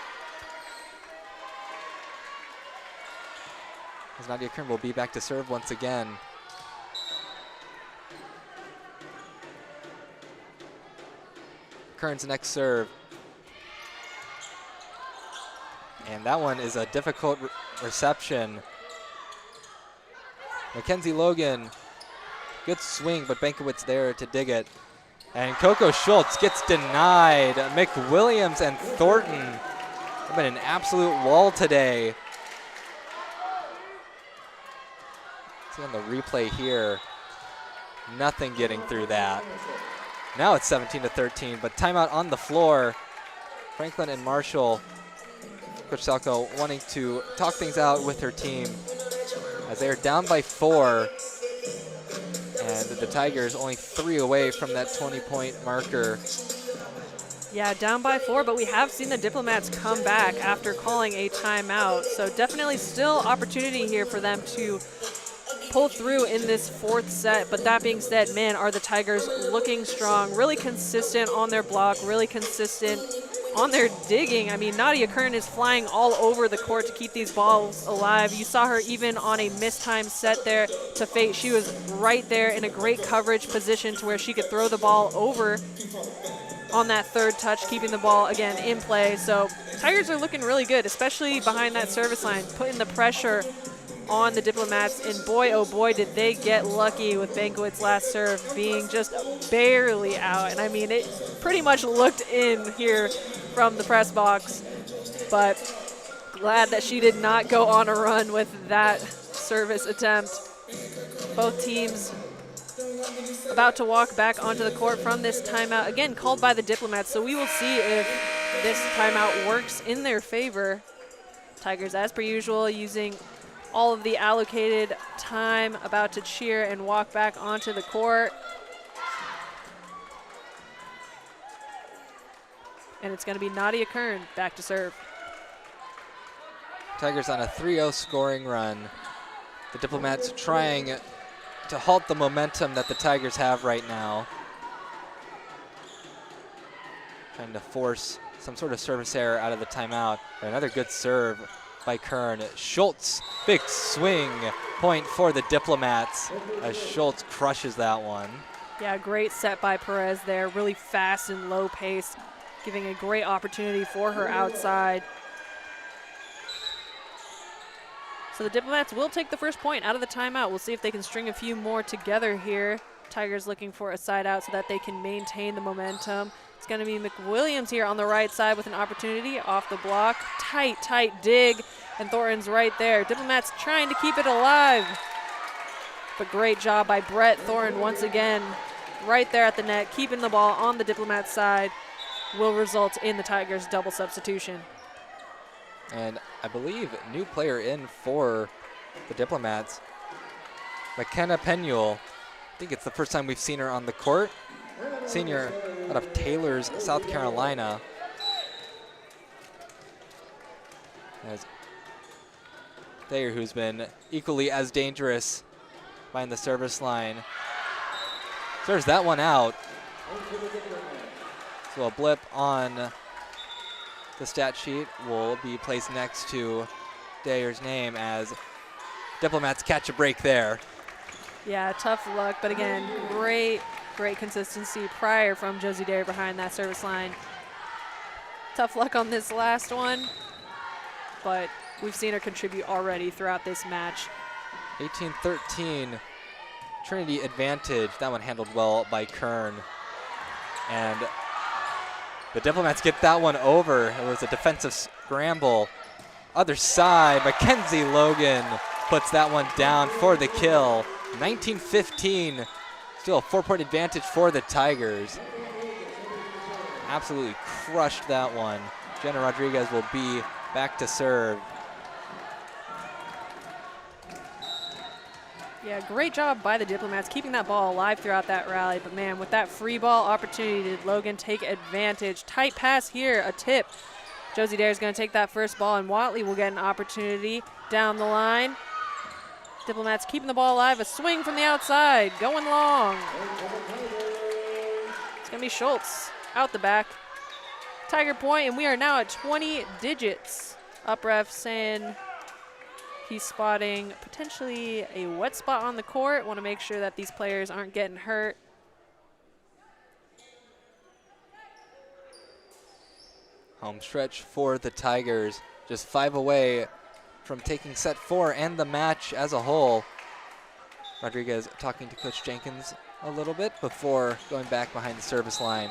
As Nadia Kern will be back to serve once again. Kern's next serve. And that one is a difficult reception. Mackenzie Logan, good swing, but Bankiewicz there to dig it. And Coco Schultz gets denied. McWilliams and Thornton have been an absolute wall today. See on the replay here, nothing getting through that. Now it's 17 to 13, but timeout on the floor. Franklin and Marshall, Coach Salko wanting to talk things out with her team as they are down by 4. And the Tigers only 3 away from that 20-point marker. Yeah, down by 4, but we have seen the Diplomats come back after calling a timeout. So definitely still opportunity here for them to pull through in this 4th set. But that being said, man, are the Tigers looking strong, really consistent on their block, really consistent on their digging. I mean, Nadia Kern is flying all over the court to keep these balls alive. You saw her even on a mistimed set there to Fate. She was right there in a great coverage position to where she could throw the ball over on that 3rd touch, keeping the ball, again, in play. So Tigers are looking really good, especially behind that service line, putting the pressure on the Diplomats. And boy, oh boy, did they get lucky with Banquet's last serve being just barely out. And I mean, it pretty much looked in here from the press box, but glad that she did not go on a run with that service attempt. Both teams about to walk back onto the court from this timeout, again called by the Diplomats, so we will see if this timeout works in their favor. Tigers, as per usual, using all of the allocated time, about to cheer and walk back onto the court. And it's going to be Nadia Kern back to serve. Tigers on a 3-0 scoring run. The Diplomats trying to halt the momentum that the Tigers have right now. Trying to force some sort of service error out of the timeout. Another good serve by Kern. Schultz, big swing, point for the Diplomats as Schultz crushes that one. Yeah, great set by Perez there, really fast and low pace, giving a great opportunity for her outside. So the Diplomats will take the first point out of the timeout. We'll see if they can string a few more together here. Tigers looking for a side out so that they can maintain the momentum. It's going to be McWilliams here on the right side with an opportunity off the block. Tight, tight dig, and Thornton's right there. Diplomats trying to keep it alive. But great job by Brett Thornton once again, right there at the net, keeping the ball on the Diplomat side. Will result in the Tigers' double substitution. And I believe new player in for the Diplomats, McKenna Penuel. I think it's the first time we've seen her on the court. Senior out of Taylor's, South Carolina. As Thayer, who's been equally as dangerous behind the service line, serves that one out. So a blip on the stat sheet will be placed next to Dayer's name as Diplomats catch a break there. Yeah, tough luck, but again, great consistency prior from Josie Dayer behind that service line. Tough luck on this last one, but we've seen her contribute already throughout this match. 18-13, Trinity advantage. That one handled well by Kern. And the Diplomats get that one over. It was a defensive scramble. Other side, Mackenzie Logan puts that one down for the kill. 19-15, still a 4-point advantage for the Tigers. Absolutely crushed that one. Jenna Rodriguez will be back to serve. Yeah, great job by the Diplomats keeping that ball alive throughout that rally. But man, with that free ball opportunity, did Logan take advantage? Tight pass here, a tip. Josie Dare is going to take that first ball, and Watley will get an opportunity down the line. Diplomats keeping the ball alive. A swing from the outside, going long. It's going to be Schultz out the back. Tiger point, and we are now at 20 digits. Up ref saying he's spotting potentially a wet spot on the court. Want to make sure that these players aren't getting hurt. Home stretch for the Tigers, just 5 away from taking set 4 and the match as a whole. Rodriguez talking to Coach Jenkins a little bit before going back behind the service line.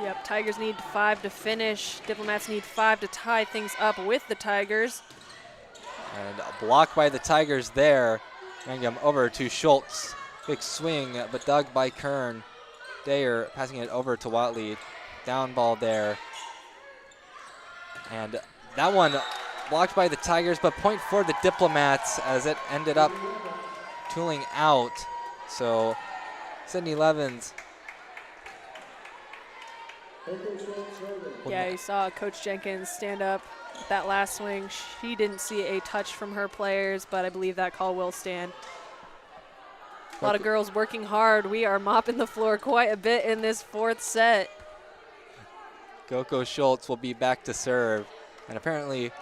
Yep, Tigers need 5 to finish. Diplomats need 5 to tie things up with the Tigers. And a block by the Tigers there. Mangum over to Schultz. Big swing, but dug by Kern. Dayer passing it over to Watley. Down ball there. And that one blocked by the Tigers, but point for the Diplomats as it ended up tooling out. So Sydney Levens. Yeah, you saw Coach Jenkins stand up at that last swing. She didn't see a touch from her players, but I believe that call will stand. A lot of girls working hard. We are mopping the floor quite a bit in this 4th set. Coco Schultz will be back to serve. And apparently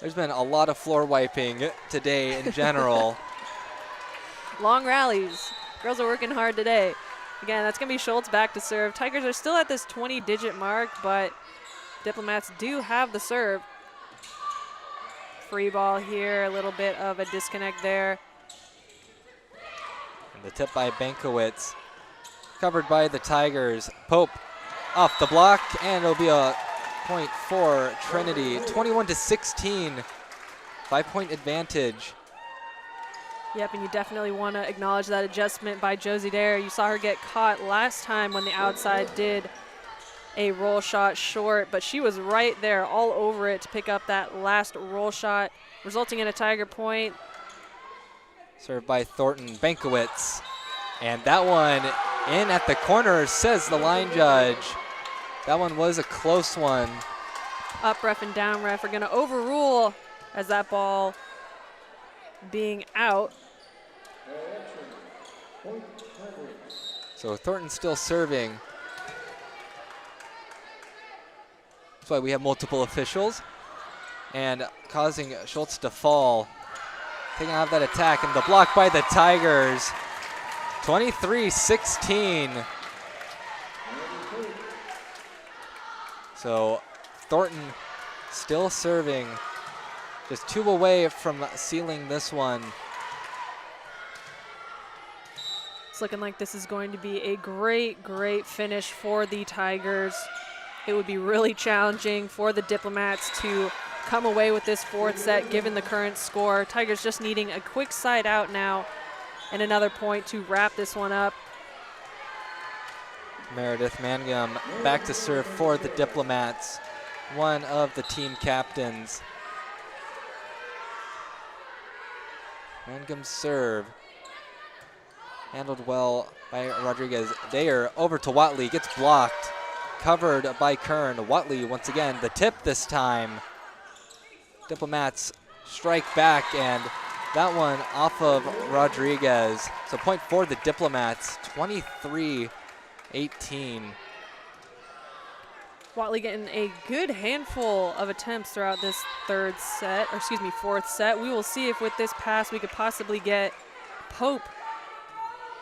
there's been a lot of floor wiping today in general. Long rallies. Girls are working hard today. Again, that's going to be Schultz back to serve. Tigers are still at this 20-digit mark, but Diplomats do have the serve. Free ball here, a little bit of a disconnect there. And the tip by Bankowitz, covered by the Tigers. Pope off the block, and it'll be a point for Trinity. 21-16, 5-point advantage. Yep, and you definitely want to acknowledge that adjustment by Josie Dare. You saw her get caught last time when the outside did a roll shot short, but she was right there all over it to pick up that last roll shot, resulting in a Tiger point. Served by Thornton Bankowitz. And that one in at the corner, says the line judge. That one was a close one. Up ref and down ref are going to overrule as that ball being out. So Thornton still serving. That's why we have multiple officials. And causing Schultz to fall. Taking out that attack, and the block by the Tigers. 23-16. So Thornton still serving. Just 2 away from sealing this one. It's looking like this is going to be a great, great finish for the Tigers. It would be really challenging for the Diplomats to come away with this 4th set given the current score. Tigers just needing a quick side out now and another point to wrap this one up. Meredith Mangum back to serve for the Diplomats, one of the team captains. Mangum's serve handled well by Rodriguez. Dayer over to Watley, gets blocked, covered by Kern. Watley once again, the tip this time. Diplomats strike back, and that one off of Rodriguez. So point for the Diplomats, 23-18. Watley getting a good handful of attempts throughout this 4th set. We will see if with this pass we could possibly get Pope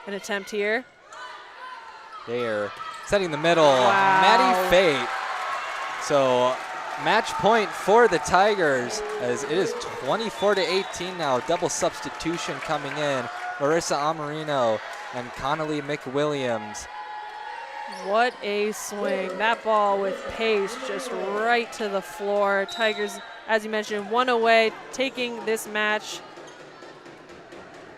an attempt here. Dayer setting the middle, Wow. Maddie Fate. So match point for the Tigers as it is 24-18 now. Double substitution coming in. Marissa Amarino and Connolly McWilliams. What a swing. That ball with pace just right to the floor. Tigers, as you mentioned, 1 away, taking this match.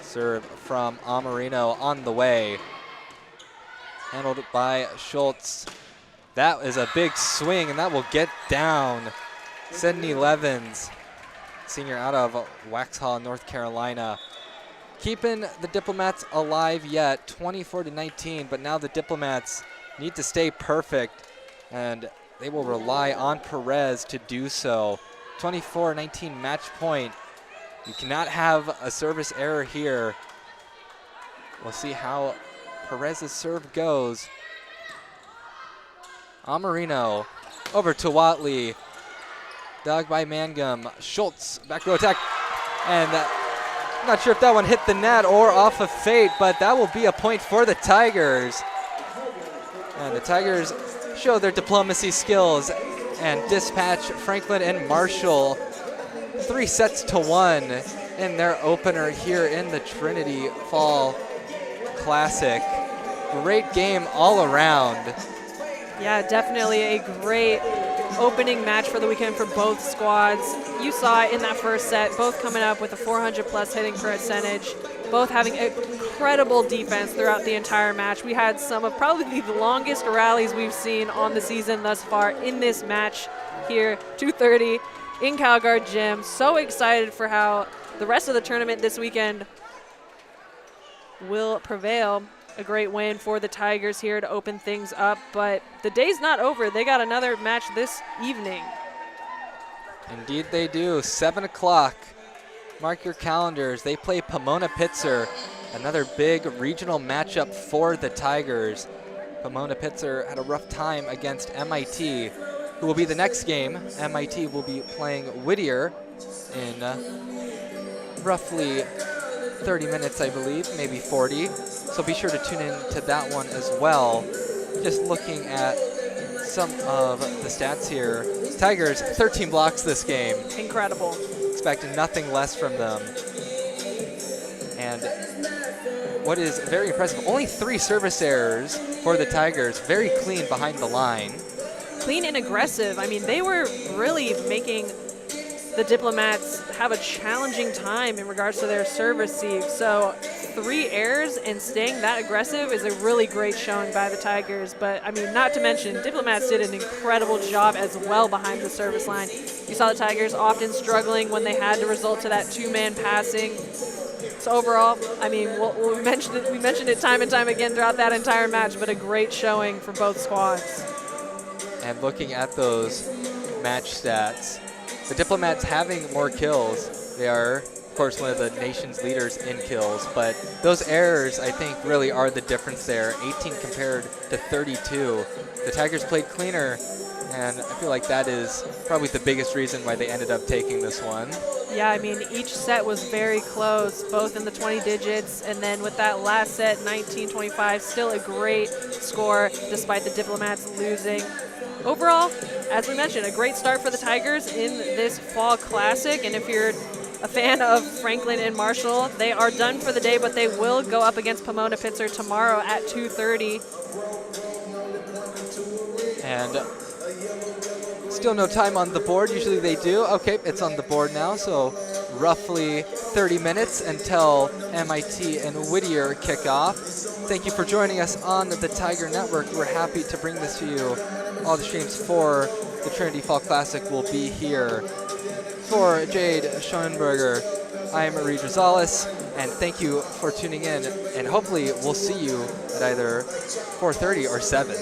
Serve from Amarino on the way. Handled by Schultz. That is a big swing, and that will get down. Sydney Levens, senior out of Waxhaw, North Carolina. Keeping the Diplomats alive yet, 24-19, but now the Diplomats need to stay perfect, and they will rely on Perez to do so. 24-19 match point. You cannot have a service error here. We'll see how Perez's serve goes. Amarino over to Watley. Dug by Mangum. Schultz, back row attack. And I'm not sure if that one hit the net or off of Fate, but that will be a point for the Tigers. And the Tigers show their diplomacy skills and dispatch Franklin and Marshall 3-1 in their opener here in the Trinity Fall Classic. Great game all around. Yeah, definitely a great opening match for the weekend for both squads. You saw it in that first set, both coming up with a 400+ hitting percentage, both having incredible defense throughout the entire match. We had some of probably the longest rallies we've seen on the season thus far in this match here, 2:30 in Calgard Gym. So excited for how the rest of the tournament this weekend will prevail. A great win for the Tigers here to open things up, but the day's not over. They got another match this evening. Indeed they do. 7 o'clock. Mark your calendars. They play Pomona Pitzer, another big regional matchup for the Tigers. Pomona Pitzer had a rough time against MIT, who will be the next game. MIT will be playing Whittier in roughly 30 minutes, I believe, maybe 40. So be sure to tune in to that one as well. Just looking at some of the stats here. Tigers, 13 blocks this game. Incredible. Expecting nothing less from them. And what is very impressive, only 3 service errors for the Tigers. Very clean behind the line. Clean and aggressive. I mean, they were really making the Diplomats have a challenging time in regards to their serve receive. So 3 errors and staying that aggressive is a really great showing by the Tigers. But I mean, not to mention, Diplomats did an incredible job as well behind the service line. You saw the Tigers often struggling when they had to resort to that 2-man passing. So overall, I mean, we mentioned it time and time again throughout that entire match, but a great showing for both squads. And looking at those match stats, the Diplomats having more kills. They are, of course, one of the nation's leaders in kills, but those errors, I think, really are the difference there. 18 compared to 32. The Tigers played cleaner, and I feel like that is probably the biggest reason why they ended up taking this one. Yeah, I mean, each set was very close, both in the 20 digits, and then with that last set, 19-25, still a great score despite the Diplomats losing. Overall, as we mentioned, a great start for the Tigers in this Fall Classic, and if you're a fan of Franklin and Marshall, they are done for the day, but they will go up against Pomona Pitzer tomorrow at 2:30. And still no time on the board. Usually they do. Okay, it's on the board now, so roughly 30 minutes until MIT and Whittier kick off. Thank you for joining us on the Tiger Network. We're happy to bring this to you. All the streams for the Trinity Fall Classic will be here. For Jade Schoenberger, I'm Reed Rosales, and thank you for tuning in, and hopefully we'll see you at either 4:30 or 7.